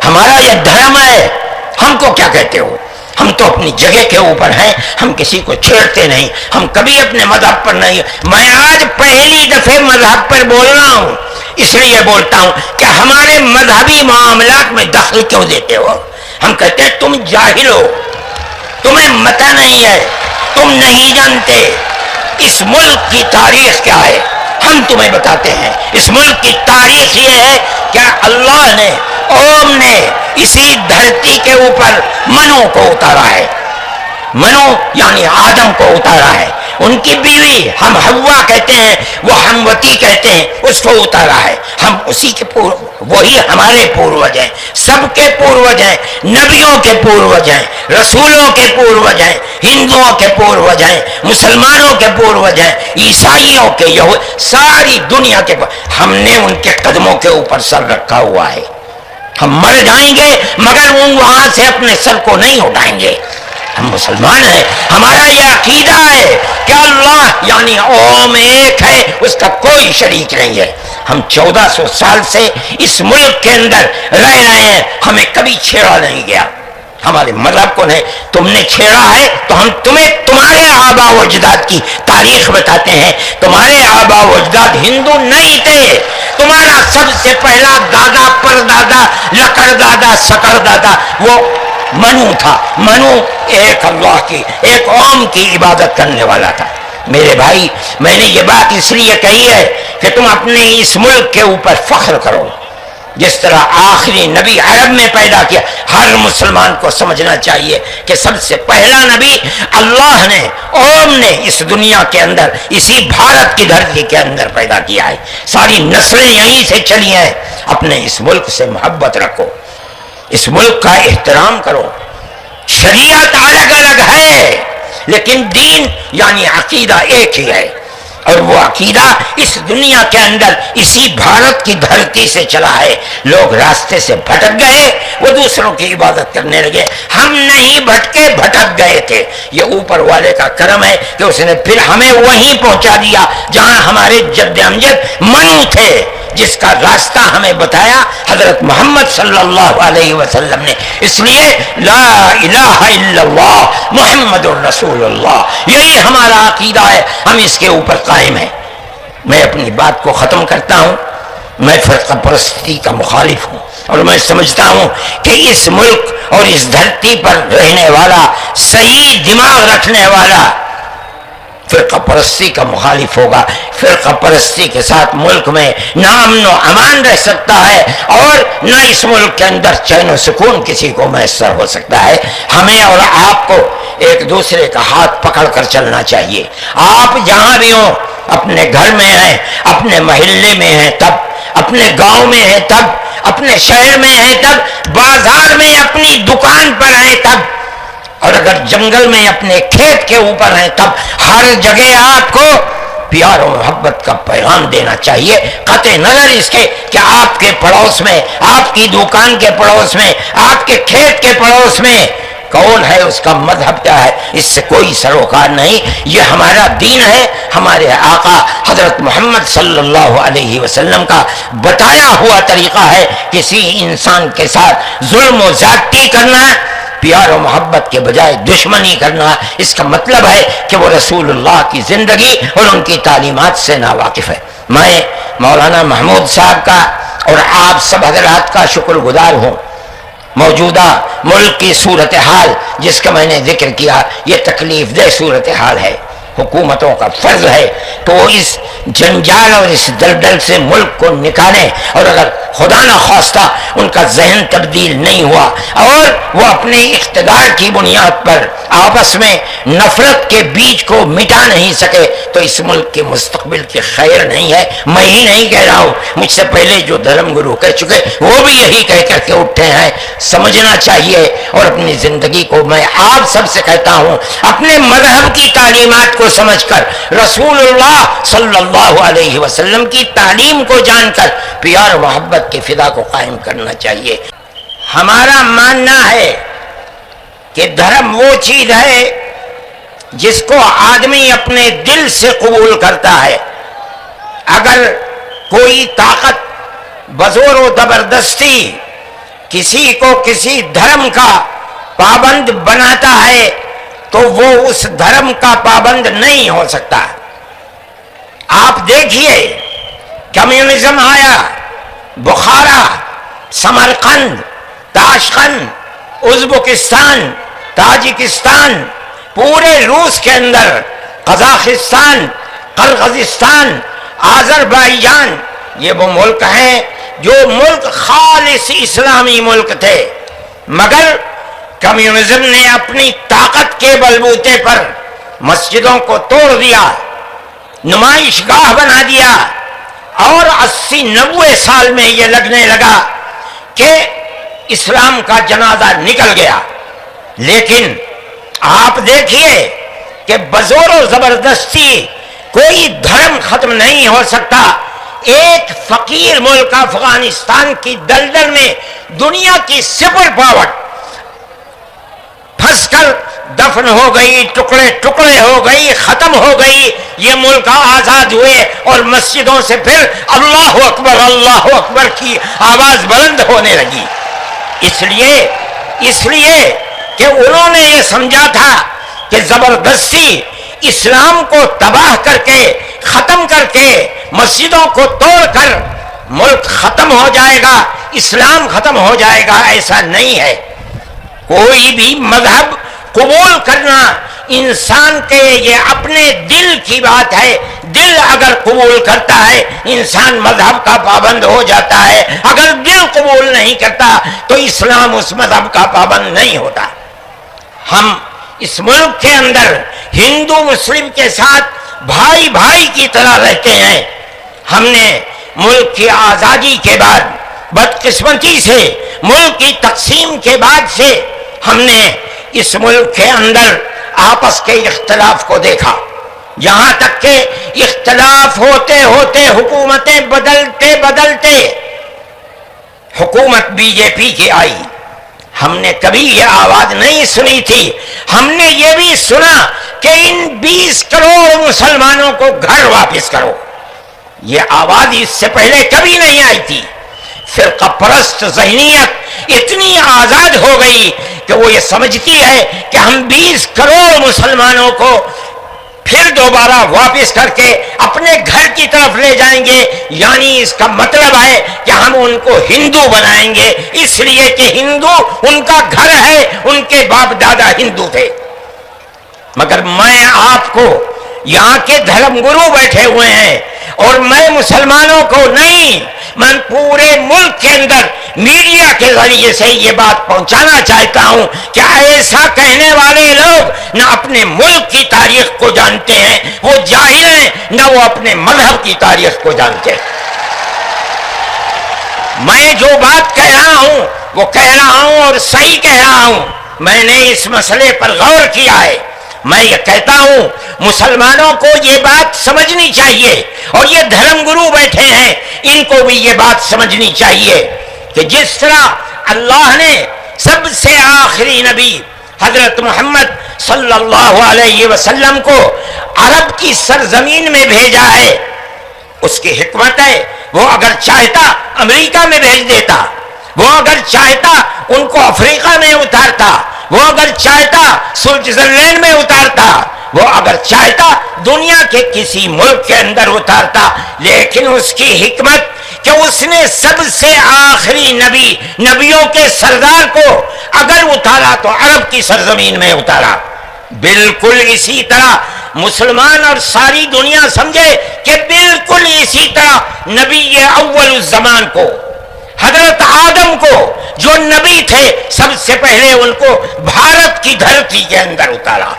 ہمارا یہ دھرم ہے. ہم کو کیا کہتے ہو؟ ہم تو اپنی جگہ کے اوپر ہیں، ہم کسی کو چھیڑتے نہیں، ہم کبھی اپنے مذہب پر نہیں. میں آج پہلی دفعہ مذہب پر بول رہا ہوں، اس لیے بولتا ہوں کہ ہمارے مذہبی معاملات میں دخل کیوں دیتے ہو؟ ہم کہتے ہیں تم جاہل ہو، تمہیں متع نہیں ہے، تم نہیں جانتے اس ملک کی تاریخ کیا ہے. ہم تمہیں بتاتے ہیں اس ملک کی تاریخ یہ ہے کہ اللہ نے، قوم نے اسی دھرتی کے اوپر منو کو اتارا ہے. منو یعنی آدم کو اتارا ہے. ان کی بیوی ہم حوا کہتے ہیں، وہ ہموتی کہتے ہیں، اس کو اتارا ہے. ہم اسی کے وہی ہمارے پوروج ہیں، سب کے پوروج ہیں، نبیوں کے پوروج ہیں، رسولوں کے پوروج ہیں، ہندوؤں کے پوروج ہیں، مسلمانوں کے پوروج ہیں، عیسائیوں کے، ساری دنیا کے. ہم نے ان کے قدموں کے اوپر سر رکھا ہوا ہے. ہم مر جائیں گے مگر وہاں سے اپنے سر کو نہیں اٹھائیں گے. ہم مسلمان ہیں، ہمارا یہ عقیدہ ہے کہ اللہ یعنی قوم ایک ہے، اس کا کوئی شریک نہیں ہے. ہم 1400 سال سے اس ملک کے اندر رہ رہے ہیں، ہمیں کبھی چھیڑا نہیں گیا. ہمارے مذہب کو نہیں. تم نے چھیڑا ہے تو ہم تمہیں تمہارے آبا و اجداد کی تاریخ بتاتے ہیں. تمہارے آبا و اجداد ہندو نہیں تھے. تمہارا سب سے پہلا دادا، پر دادا، لکڑ دادا، سکڑ دادا وہ منو تھا. منو ایک اللہ کی، ایک قوم کی عبادت کرنے والا تھا. میرے بھائی، میں نے یہ بات اس لیے کہی ہے کہ تم اپنے اس ملک کے اوپر فخر کرو. جس طرح آخری نبی عرب میں پیدا کیا، ہر مسلمان کو سمجھنا چاہیے کہ سب سے پہلا نبی اللہ نے، قوم نے اس دنیا کے اندر، اسی بھارت کی دھرتی کے اندر پیدا کیا ہے. ساری نسلیں یہیں سے چلی ہیں. اپنے اس ملک سے محبت رکھو، اس ملک کا احترام کرو. شریعت الگ الگ ہے لیکن دین یعنی عقیدہ ایک ہی ہے، اور وہ عقیدہ اس دنیا کے اندر اسی بھارت کی دھرتی سے چلا ہے. لوگ راستے سے بھٹک گئے، وہ دوسروں کی عبادت کرنے لگے. ہم نہیں بھٹکے، بھٹک گئے تھے. یہ اوپر والے کا کرم ہے کہ اس نے پھر ہمیں وہیں پہنچا دیا جہاں ہمارے جد امجد منو تھے، جس کا راستہ ہمیں بتایا حضرت محمد صلی اللہ علیہ وسلم نے. اس لیے لا الہ الا اللہ محمد الرسول اللہ، یہی ہمارا عقیدہ ہے، ہم اس کے اوپر قائم ہیں. میں اپنی بات کو ختم کرتا ہوں. میں فرقہ پرستی کا مخالف ہوں، اور میں سمجھتا ہوں کہ اس ملک اور اس دھرتی پر رہنے والا، صحیح دماغ رکھنے والا فرقہ پرستی کا مخالف ہوگا. فرقہ پرستی کے ساتھ ملک میں نہ امن و امان رہ سکتا ہے، اور نہ اس ملک کے اندر چین و سکون کسی کو میسر ہو سکتا ہے. ہمیں اور آپ کو ایک دوسرے کا ہاتھ پکڑ کر چلنا چاہیے. آپ جہاں بھی ہوں، اپنے گھر میں ہیں، اپنے محلے میں ہیں تب، اپنے گاؤں میں ہیں تب، اپنے شہر میں ہیں تب، بازار میں اپنی دکان پر ہیں تب، اور اگر جنگل میں اپنے کھیت کے اوپر ہیں تب، ہر جگہ آپ کو پیار و محبت کا پیغام دینا چاہیے. قطع نظر اس کے کہ آپ کے پڑوس میں، آپ کی دکان کے پڑوس میں، آپ کے کھیت کے پڑوس میں کون ہے، اس کا مذہب کیا ہے، اس سے کوئی سروکار نہیں. یہ ہمارا دین ہے، ہمارے آقا حضرت محمد صلی اللہ علیہ وسلم کا بتایا ہوا طریقہ ہے. کسی انسان کے ساتھ ظلم و زیادتی کرنا، پیار و محبت کے بجائے دشمنی کرنا، اس کا مطلب ہے کہ وہ رسول اللہ کی زندگی اور ان کی تعلیمات سے ناواقف ہے. میں مولانا محمود صاحب کا اور آپ سب حضرات کا شکر گزار ہوں. موجودہ ملک کی صورتحال جس کا میں نے ذکر کیا، یہ تکلیف دہ صورتحال ہے. حکومتوں کا فرض ہے تو اس جنجال اور اس دلدل سے ملک کو نکالیں، اور اگر خدا نہ خواستہ ان کا ذہن تبدیل نہیں ہوا اور وہ اپنے اقتدار کی بنیاد پر آپس میں نفرت کے بیج کو مٹا نہیں سکے تو اس ملک کے مستقبل کی خیر نہیں ہے. میں ہی نہیں کہہ رہا ہوں، مجھ سے پہلے جو دھرم گرو کہہ چکے وہ بھی یہی کہہ کر کے اٹھے ہیں. سمجھنا چاہیے، اور اپنی زندگی کو میں آپ سب سے کہتا ہوں، اپنے مذہب کی تعلیمات کو سمجھ کر، رسول اللہ صلی اللہ علیہ وسلم کی تعلیم کو جان کر پیار و محبت کی فضا کو قائم کرنا چاہیے. ہمارا ماننا ہے کہ دھرم وہ چیز ہے جس کو آدمی اپنے دل سے قبول کرتا ہے. اگر کوئی طاقت بزور و زبردستی کسی کو کسی دھرم کا پابند بناتا ہے تو وہ اس دھرم کا پابند نہیں ہو سکتا. آپ دیکھیے، کمیونزم آیا، بخارا، سمرقند، تاشقند، ازبکستان، تاجکستان، پورے روس کے اندر، قزاقستان، قرغیزستان، آذربائیجان، یہ وہ ملک ہیں جو ملک خالص اسلامی ملک تھے، مگر کمیونزم نے اپنی طاقت کے بلبوتے پر مسجدوں کو توڑ دیا، نمائش گاہ بنا دیا، اور 80-90 سال میں یہ لگنے لگا کہ اسلام کا جنازہ نکل گیا. لیکن آپ دیکھیے کہ بزور و زبردستی کوئی دھرم ختم نہیں ہو سکتا. ایک فقیر ملک افغانستان کی دلدل میں دنیا کی سپر پاور پھنس کر دفن ہو گئی، ٹکڑے ٹکڑے ہو گئی، ختم ہو گئی. یہ ملک آزاد ہوئے اور مسجدوں سے پھر اللہ اکبر کی آواز بلند ہونے لگی. اس لیے کہ انہوں نے یہ سمجھا تھا کہ زبردستی اسلام کو تباہ کر کے، ختم کر کے، مسجدوں کو توڑ کر ملک ختم ہو جائے گا، اسلام ختم ہو جائے گا. ایسا نہیں ہے. کوئی بھی مذہب قبول کرنا انسان کے یہ اپنے دل کی بات ہے. دل اگر قبول کرتا ہے انسان مذہب کا پابند ہو جاتا ہے. اگر دل قبول نہیں کرتا تو اسلام اس مذہب کا پابند نہیں ہوتا. ہم اس ملک کے اندر ہندو مسلم کے ساتھ بھائی بھائی کی طرح رہتے ہیں. ہم نے ملک کی آزادی کے بعد بدقسمتی سے ملک کی تقسیم کے بعد سے ہم نے اس ملک کے اندر آپس کے اختلاف کو دیکھا. یہاں تک کہ اختلاف ہوتے ہوتے حکومتیں بدلتے حکومت بی جے پی کی آئی. ہم نے کبھی یہ آواز نہیں سنی تھی. ہم نے یہ بھی سنا کہ ان 20 کروڑ مسلمانوں کو گھر واپس کرو. یہ آواز اس سے پہلے کبھی نہیں آئی تھی. فرقہ پرست ذہنیت اتنی آزاد ہو گئی کہ وہ یہ سمجھتی ہے کہ ہم 20 کروڑ مسلمانوں کو پھر دوبارہ واپس کر کے اپنے گھر کی طرف لے جائیں گے. یعنی اس کا مطلب ہے کہ ہم ان کو ہندو بنائیں گے اس لیے کہ ہندو ان کا گھر ہے, ان کے باپ دادا ہندو تھے. مگر میں آپ کو یہاں کے دھرم گرو بیٹھے ہوئے ہیں اور میں مسلمانوں کو نہیں, میں پورے ملک کے اندر میڈیا کے ذریعے سے یہ بات پہنچانا چاہتا ہوں کہ ایسا کہنے والے لوگ نہ اپنے ملک کی تاریخ کو جانتے ہیں, وہ جاہل ہیں, نہ وہ اپنے مذہب کی تاریخ کو جانتے ہیں. میں جو بات کہہ رہا ہوں وہ کہہ رہا ہوں اور صحیح کہہ رہا ہوں. میں نے اس مسئلے پر غور کیا ہے. میں یہ کہتا ہوں مسلمانوں کو یہ بات سمجھنی چاہیے اور یہ دھرم گرو بیٹھے ہیں ان کو بھی یہ بات سمجھنی چاہیے کہ جس طرح اللہ نے سب سے آخری نبی حضرت محمد صلی اللہ علیہ وسلم کو عرب کی سرزمین میں بھیجا ہے, اس کی حکمت ہے. وہ اگر چاہتا امریکہ میں بھیج دیتا, وہ اگر چاہتا ان کو افریقہ میں اتارتا, وہ اگر چاہتا سوئٹزرلینڈ میں اتارتا, وہ اگر چاہتا دنیا کے کسی ملک کے اندر اتارتا. لیکن اس کی حکمت کہ اس نے سب سے آخری نبی, نبیوں کے سردار کو اگر اتارا تو عرب کی سرزمین میں اتارا. بالکل اسی طرح مسلمان اور ساری دنیا سمجھے کہ بالکل اسی طرح نبی اول الزمان کو, حضرت آدم کو جو نبی تھے, سب سے پہلے ان کو بھارت کی دھرتی کے اندر اتارا.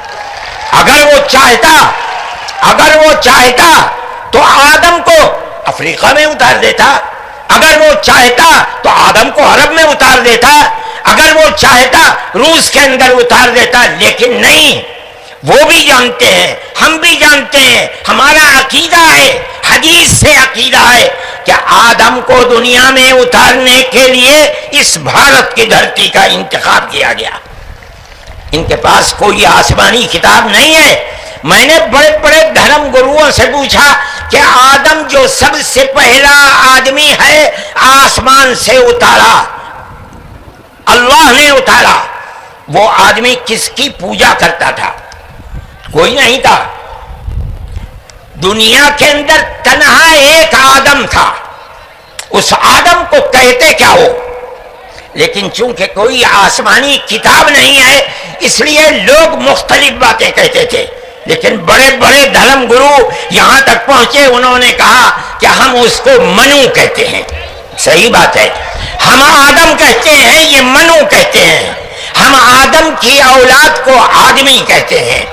اگر وہ چاہتا تو آدم کو افریقہ میں اتار دیتا, اگر وہ چاہتا تو آدم کو عرب میں اتار دیتا, اگر وہ چاہتا روس کے اندر اتار دیتا. لیکن نہیں, وہ بھی جانتے ہیں, ہم بھی جانتے ہیں, ہمارا عقیدہ ہے, حدیث سے عقیدہ ہے کہ آدم کو دنیا میں اتارنے کے لیے اس بھارت کی دھرتی کا انتخاب کیا گیا. ان کے پاس کوئی آسمانی کتاب نہیں ہے. میں نے بڑے بڑے دھرم گروؤں سے پوچھا کہ آدم جو سب سے پہلا آدمی ہے آسمان سے اتارا, اللہ نے اتارا, وہ آدمی کس کی پوجا کرتا تھا؟ کوئی نہیں تھا. دنیا کے اندر تنہا ایک آدم تھا. اس آدم کو کہتے کیا ہو؟ لیکن چونکہ کوئی آسمانی کتاب نہیں ہے اس لیے لوگ مختلف باتیں کہتے تھے. لیکن بڑے بڑے دھرم گرو یہاں تک پہنچے, انہوں نے کہا کہ ہم اس کو منو کہتے ہیں. صحیح بات ہے, ہم آدم کہتے ہیں, یہ منو کہتے ہیں. ہم آدم کی اولاد کو آدمی کہتے ہیں.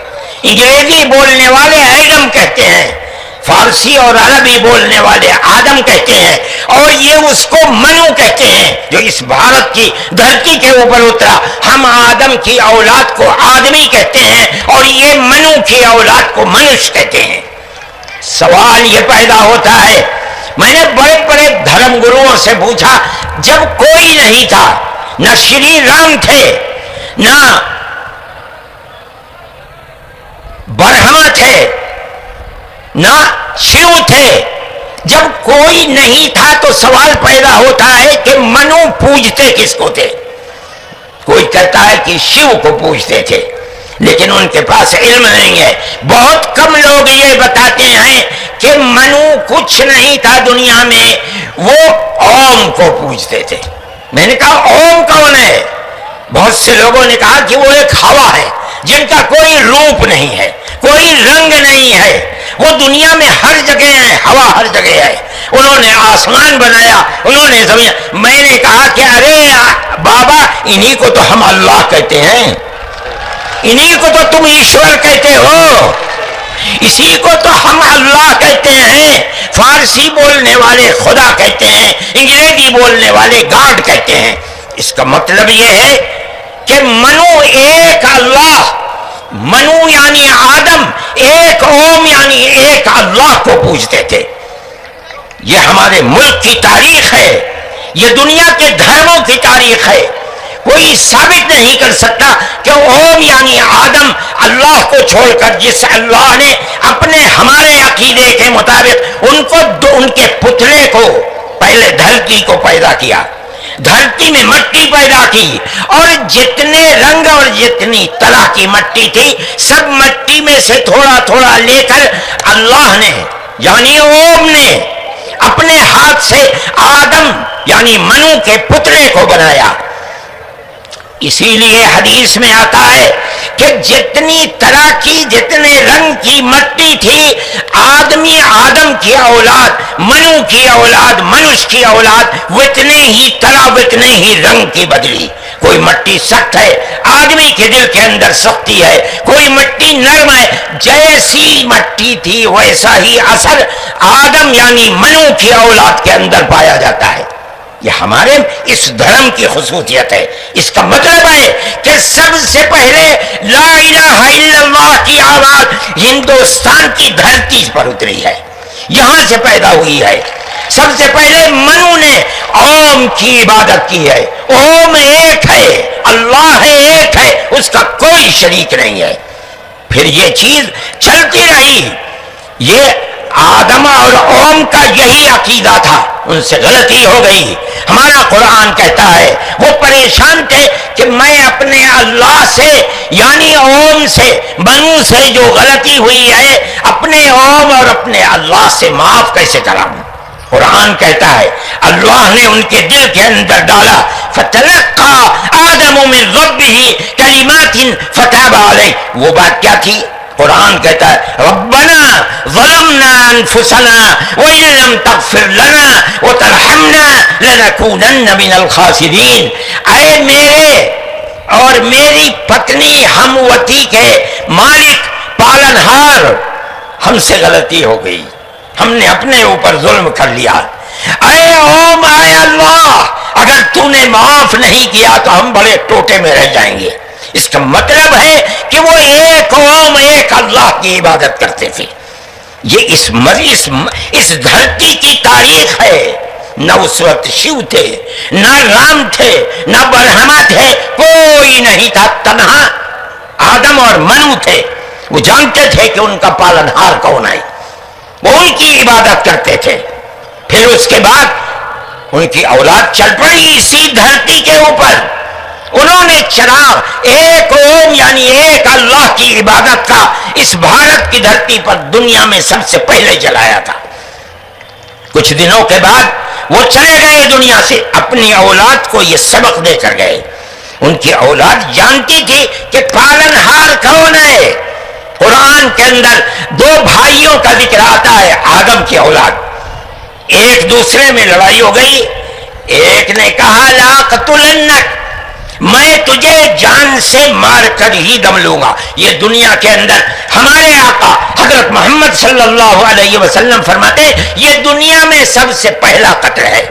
انگریزی بولنے والے ایڈم کہتے ہیں, فارسی اور عربی بولنے والے آدم کہتے ہیں, اور یہ اس کو منو کہتے ہیں جو اس بھارت کی دھرتی کے اوپر اترا. ہم آدم کی اولاد کو آدمی کہتے ہیں اور یہ منو کی اولاد کو منش کہتے ہیں. سوال یہ پیدا ہوتا ہے, میں نے بڑے بڑے دھرم گروؤں سے پوچھا, جب کوئی نہیں تھا, نہ شری رام تھے, نہ برہما تھے, نہ شیو تھے, جب کوئی نہیں تھا تو سوال پیدا ہوتا ہے کہ منو پوجتے کس کو تھے؟ کوئی کہتا ہے کہ شیو کو پوجتے تھے, لیکن ان کے پاس علم نہیں ہے. بہت کم لوگ یہ بتاتے ہیں کہ منو کچھ نہیں تھا دنیا میں, وہ اوم کو پوجتے تھے. میں نے کہا اوم کون ہے؟ بہت سے لوگوں نے کہا کہ وہ ایک ہوا ہے جن کا کوئی روپ نہیں ہے، کوئی رنگ نہیں ہے، وہ دنیا میں ہر جگہ ہے، ہوا ہر جگہ ہے، انہوں نے آسمان بنایا، انہوں نے زمین۔ میں نے کہا کہ ارے بابا، انہی کو تو ہم اللہ کہتے ہیں، انہی کو تو تم ایشور کہتے ہو، اسی کو تو ہم اللہ کہتے ہیں۔ فارسی بولنے والے خدا کہتے ہیں، انگریزی بولنے والے گاڈ کہتے ہیں۔ اس کا مطلب یہ ہے کہ منو ایک اللہ، منو یعنی آدم، ایک اوم یعنی ایک اللہ کو پوجتے تھے۔ یہ ہمارے ملک کی تاریخ ہے، یہ دنیا کے دھرموں کی تاریخ ہے۔ کوئی ثابت نہیں کر سکتا کہ اوم یعنی آدم اللہ کو چھوڑ کر جس اللہ نے اپنے ہمارے عقیدے کے مطابق ان کے پتلے کو پہلے دھرتی کو پیدا کیا، دھرتی میں مٹی پیدا کی، اور جتنے رنگ اور جتنی طرح کی مٹی تھی سب مٹی میں سے تھوڑا تھوڑا لے کر اللہ نے یعنی اوم نے اپنے ہاتھ سے آدم یعنی منو کے پتلے کو بنایا۔ اسی لیے حدیث میں آتا ہے کہ جتنی طرح کی جتنے رنگ کی مٹی تھی، آدمی آدم کی اولاد، منو کی اولاد، منش کی اولاد اتنے ہی طرح اتنے ہی رنگ کی بدلی۔ کوئی مٹی سخت ہے، آدمی کے دل کے اندر سختی ہے، کوئی مٹی نرم ہے، جیسی مٹی تھی ویسا ہی اثر آدم یعنی منو کی اولاد کے اندر پایا جاتا ہے۔ یہ ہمارے اس دھرم کی خصوصیت ہے۔ اس کا مطلب ہے کہ سب سے پہلے لا الہ الا اللہ کی آواز ہندوستان کی دھرتی پر اتری ہے، یہاں سے پیدا ہوئی ہے۔ سب سے پہلے منو نے اوم کی عبادت کی ہے۔ اوم ایک ہے، اللہ ہے، ایک ہے، اس کا کوئی شریک نہیں ہے۔ پھر یہ چیز چلتی رہی۔ یہ آدم اور اوم کا یہی عقیدہ تھا، ان سے غلطی ہو گئی۔ ہمارا قرآن کہتا ہے وہ پریشان تھے کہ میں اپنے اللہ سے یعنی اوم سے، منو سے جو غلطی ہوئی ہے اپنے اوم اور اپنے اللہ سے معاف کیسے کراؤں۔ قرآن کہتا ہے اللہ نے ان کے دل کے اندر ڈالا، فتلقى آدم من ربه کلمات فتاب علیہ۔ وہ بات کیا تھی؟ قرآن کہتا ہے ربنا ظلمنا انفسنا وان لم تغفر لنا وترحمنا لنكونن من الخاسرین۔ اے میرے اور میری پتنی ہم وتی کے مالک پالنہار، ہم سے غلطی ہو گئی، ہم نے اپنے اوپر ظلم کر لیا۔ اے اوم، اے اللہ، اگر تو نے معاف نہیں کیا تو ہم بڑے ٹوٹے میں رہ جائیں گے۔ اس کا مطلب ہے کہ وہ ایک اوم، ایک اللہ کی عبادت کرتے تھے۔ یہ اس دھرتی کی تاریخ ہے۔ نہ اس وقت شیو تھے، نہ رام تھے، نہ برہما تھے، کوئی نہیں تھا، تنہا آدم اور منو تھے۔ وہ جانتے تھے کہ ان کا پالنہار کون ہے، وہ ان کی عبادت کرتے تھے۔ پھر اس کے بعد ان کی اولاد چل پڑی اسی دھرتی کے اوپر، انہوں نے چراغ ایک اوم یعنی ایک اللہ کی عبادت کا اس بھارت کی دھرتی پر دنیا میں سب سے پہلے جلایا تھا۔ کچھ دنوں کے بعد وہ چلے گئے دنیا سے، اپنی اولاد کو یہ سبق دے کر گئے۔ ان کی اولاد جانتی تھی کہ پالنہار کون ہے۔ قرآن کے اندر دو بھائیوں کا ذکر آتا ہے، آدم کی اولاد، ایک دوسرے میں لڑائی ہو گئی۔ ایک نے کہا لاقتلنک، میں تجھے جان سے مار کر ہی دم لوں گا۔ یہ دنیا کے اندر ہمارے آقا حضرت محمد صلی اللہ علیہ وسلم فرماتے یہ دنیا میں سب سے پہلا قتل ہے۔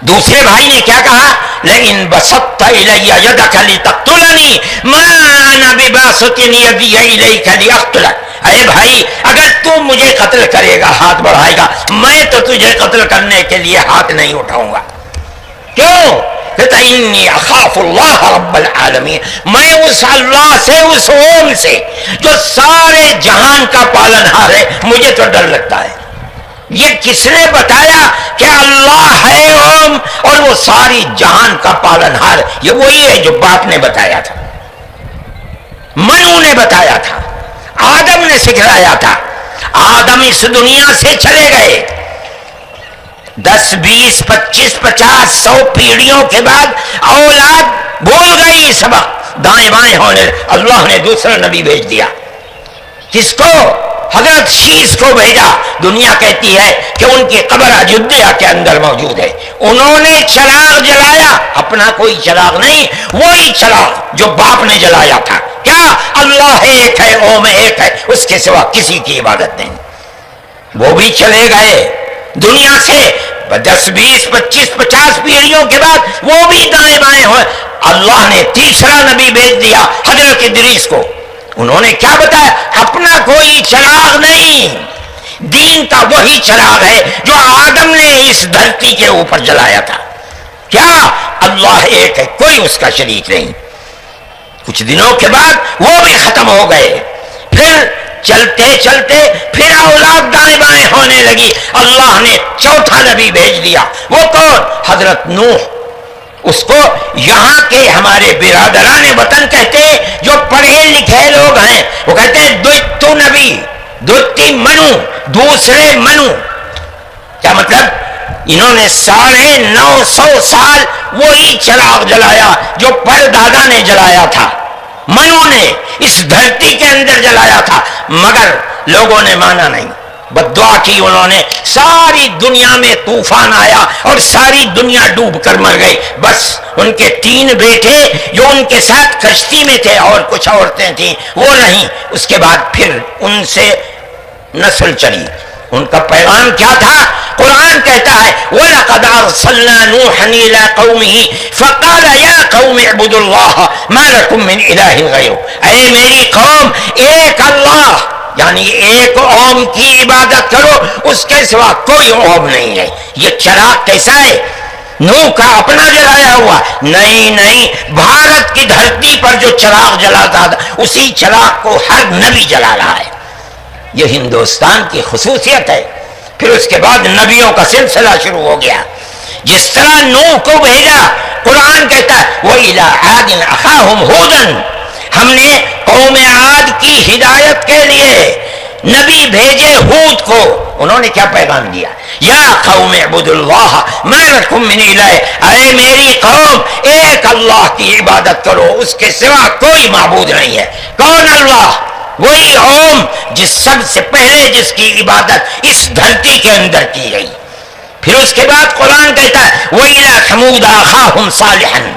دوسرے بھائی نے کیا کہا؟ لئن بسطت الی یدک لتقتلنی ما انا بباسط یدی الیک لاقتلک۔ اے بھائی، اگر تو مجھے قتل کرے گا، ہاتھ بڑھائے گا، میں تو تجھے قتل کرنے کے لیے ہاتھ نہیں اٹھاؤں گا۔ کیوں؟ انی اخاف اللہ رب العالمین، میں اس اللہ سے، اس اوم سے جو سارے جہان کا پالنہار ہے، مجھے تو ڈر لگتا ہے۔ یہ کس نے بتایا کہ اللہ ہے اوم اور وہ ساری جہان کا پالنہار؟ یہ وہی ہے جو باپ نے بتایا تھا، منو نے بتایا تھا، آدم نے سکھلایا تھا۔ آدم اس دنیا سے چلے گئے، 10 20 25 50 100 پیڑھیوں کے بعد اولاد بھول گئی سبق، دائیں بائیں ہونے، اللہ نے دوسرا نبی بھیج دیا۔ کس کو؟ حضرت شیس کو بھیجا۔ دنیا کہتی ہے کہ ان کی قبر اجودھیا کے اندر موجود ہے۔ انہوں نے چراغ جلایا، اپنا کوئی چراغ نہیں، وہی چراغ جو باپ نے جلایا تھا۔ کیا؟ اللہ ایک ہے، اوم ایک ہے، اس کے سوا کسی کی عبادت نہیں۔ وہ بھی چلے گئے دنیا سے 10 20 25 50 پیڑھیوں کے بعد، وہ بھی دائیں بائیں ہوئے۔ اللہ نے تیسرا نبی بھیج دیا حضرت ادریس کو۔ انہوں نے کیا بتایا؟ اپنا کوئی چراغ نہیں، دین کا وہی چراغ ہے جو آدم نے اس دھرتی کے اوپر جلایا تھا۔ کیا؟ اللہ ایک ہے، کوئی اس کا شریک نہیں۔ کچھ دنوں کے بعد وہ بھی ختم ہو گئے۔ پھر چلتے چلتے پھر اولاد دائیں بائیں ہونے لگی۔ اللہ نے چوتھا نبی بھیج دیا۔ وہ کون؟ حضرت نوح۔ اس کو یہاں کے ہمارے برادران وطن کہتے ہیں، جو پڑھے لکھے لوگ ہیں، وہ کہتے ہیں دوتو نبی، دوتی منو، دوسرے منو۔ کیا مطلب؟ انہوں نے 950 سال وہی چراغ جلایا جو پردادا نے جلایا تھا، منو نے اس دھرتی کے اندر جلایا تھا، مگر لوگوں نے مانا نہیں، بد دعا کی انہوں نے۔ ساری دنیا میں طوفان آیا اور ساری دنیا ڈوب کر مر گئی۔ بس ان کے 3 بیٹے جو ان کے ساتھ کشتی میں تھے اور کچھ عورتیں تھیں وہ نہیں۔ اس کے بعد پھر ان سے نسل چلی۔ ان کا پیغام کیا تھا؟ قرآن کہتا ہے وَلَقَدْ أَرْسَلْنَا نُوحًا إِلَىٰ قَوْمِهِ فَقَالَ يَا قَوْمِ اعْبُدُوا اللَّهَ مَا لَكُم مِّنْ إِلَٰهٍ غَيْرُهُ۔ اے میری قوم، ایک اللہ یعنی ایک اوم کی عبادت کرو، اس کے سوا کوئی اوم نہیں ہے۔ یہ چراغ کیسا ہے؟ نوح کا اپنا جلایا ہوا نہیں، بھارت کی دھرتی پر جو چراغ جلاتا تھا اسی چراغ کو ہر نبی جلا رہا ہے۔ یہ ہندوستان کی خصوصیت ہے۔ پھر اس کے بعد نبیوں کا سلسلہ شروع ہو گیا۔ جس طرح نوح کو بھیجا، قرآن کہتا ہے وَإِلَىٰ عَادٍ أَخَاهُمْ هُودًا، ہم نے قوم عاد کی ہدایت کے لیے نبی بھیجے ہود کو۔ انہوں نے کیا پیغام دیا؟ یا قوم اعبدوا اللہ ما لکم من الہ، اے میری قوم ایک اللہ کی عبادت کرو، اس کے سوا کوئی معبود نہیں ہے۔ کون اللہ؟ وہی اوم جس سب سے پہلے جس کی عبادت اس دھرتی کے اندر کی گئی۔ پھر اس کے بعد قرآن کہتا ہے وَإِلَىٰ ثَمُودَ أَخَاهُمْ صَالِحًا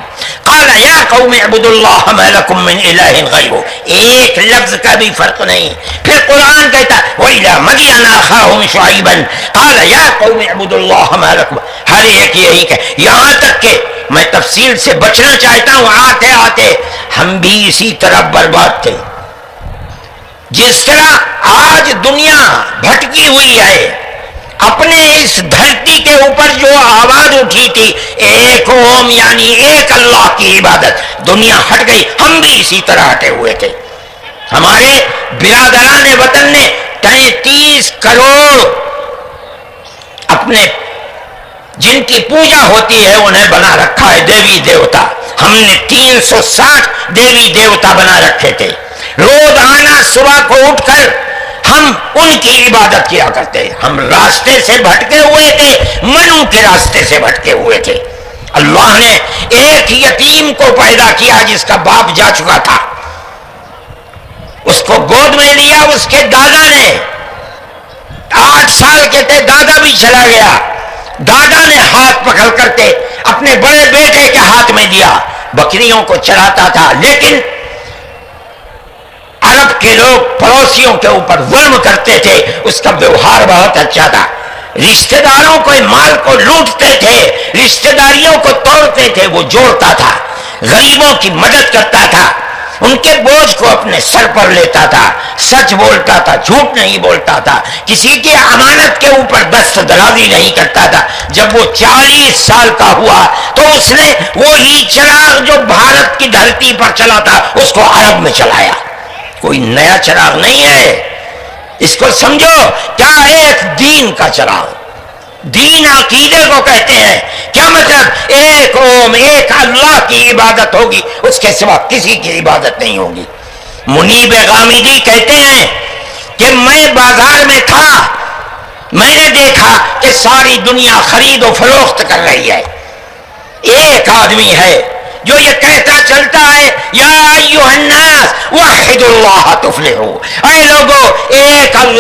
قَالَ يَا قَوْمِ اعْبُدُوا اللَّهَ مَا لَكُم مِّنْ إِلَٰهٍ غَيْرُهُ، ایک لفظ کا بھی فرق نہیں۔ پھر قرآن کہتا ہے وَإِلَىٰ مَدْيَنَ أَخَاهُمْ شُعَيْبًا قَالَ يَا قَوْمِ اعْبُدُوا اللَّهَ مَا لَكُم، ہر ایک یہی کہ یہاں تک کہ میں تفصیل سے بچنا چاہتا ہوں، آتے آتے ہم بھی اسی طرح برباد تھے۔ جس طرح آج دنیا بھٹکی ہوئی ہے، اپنے اس دھرتی کے اوپر جو آواز اٹھی تھی ایک اوم یعنی ایک اللہ کی عبادت، دنیا ہٹ گئی، ہم بھی اسی طرح ہٹے ہوئے تھے۔ ہمارے برادران وطن نے 33 کروڑ اپنے جن کی پوجا ہوتی ہے انہیں بنا رکھا ہے دیوی دیوتا۔ ہم نے 360 دیوی دیوتا بنا رکھے تھے۔ روزانہ صبح کو اٹھ کر ہم ان کی عبادت کیا کرتے۔ ہم راستے سے بھٹکے ہوئے تھے، منو کے راستے سے بھٹکے ہوئے تھے۔ اللہ نے ایک یتیم کو پیدا کیا جس کا باپ جا چکا تھا، اس کو گود میں لیا اس کے دادا نے، 8 سال کے تھے، دادا بھی چلا گیا، دادا نے ہاتھ پکڑ کر کے اپنے بڑے بیٹے کے ہاتھ میں دیا، بکریوں کو چراتا تھا۔ لیکن عرب کے لوگ پڑوسیوں کے اوپر ظلم کرتے تھے، اس کا ویوہار بہت اچھا تھا، رشتہ داروں کو مال کو لوٹتے تھے، رشتہ داریوں کو توڑتے تھے، وہ جوڑتا تھا، غریبوں کی مدد کرتا تھا، ان کے بوجھ کو اپنے سر پر لیتا تھا، سچ بولتا تھا، جھوٹ نہیں بولتا تھا، کسی کی امانت کے اوپر دست درازی نہیں کرتا تھا۔ جب وہ 40 سال کا ہوا تو اس نے وہی چراغ جو بھارت کی دھرتی پر چلا تھا اس کو عرب میں چلایا۔ کوئی نیا چراغ نہیں ہے، اس کو سمجھو، کیا ایک دین کا چراغ، دین عقیدے کو کہتے ہیں۔ کیا مطلب؟ ایک اوم ایک اللہ کی عبادت ہوگی، اس کے سوا کسی کی عبادت نہیں ہوگی۔ منیب غامدی کہتے ہیں کہ میں بازار میں تھا میں نے دیکھا کہ ساری دنیا خرید و فروخت کر رہی ہے، ایک آدمی ہے جو یہ کہتا چلتا ہے یا ایھا الناس وحدوا اللہ تفلحوا، اے لوگو ایک اللہ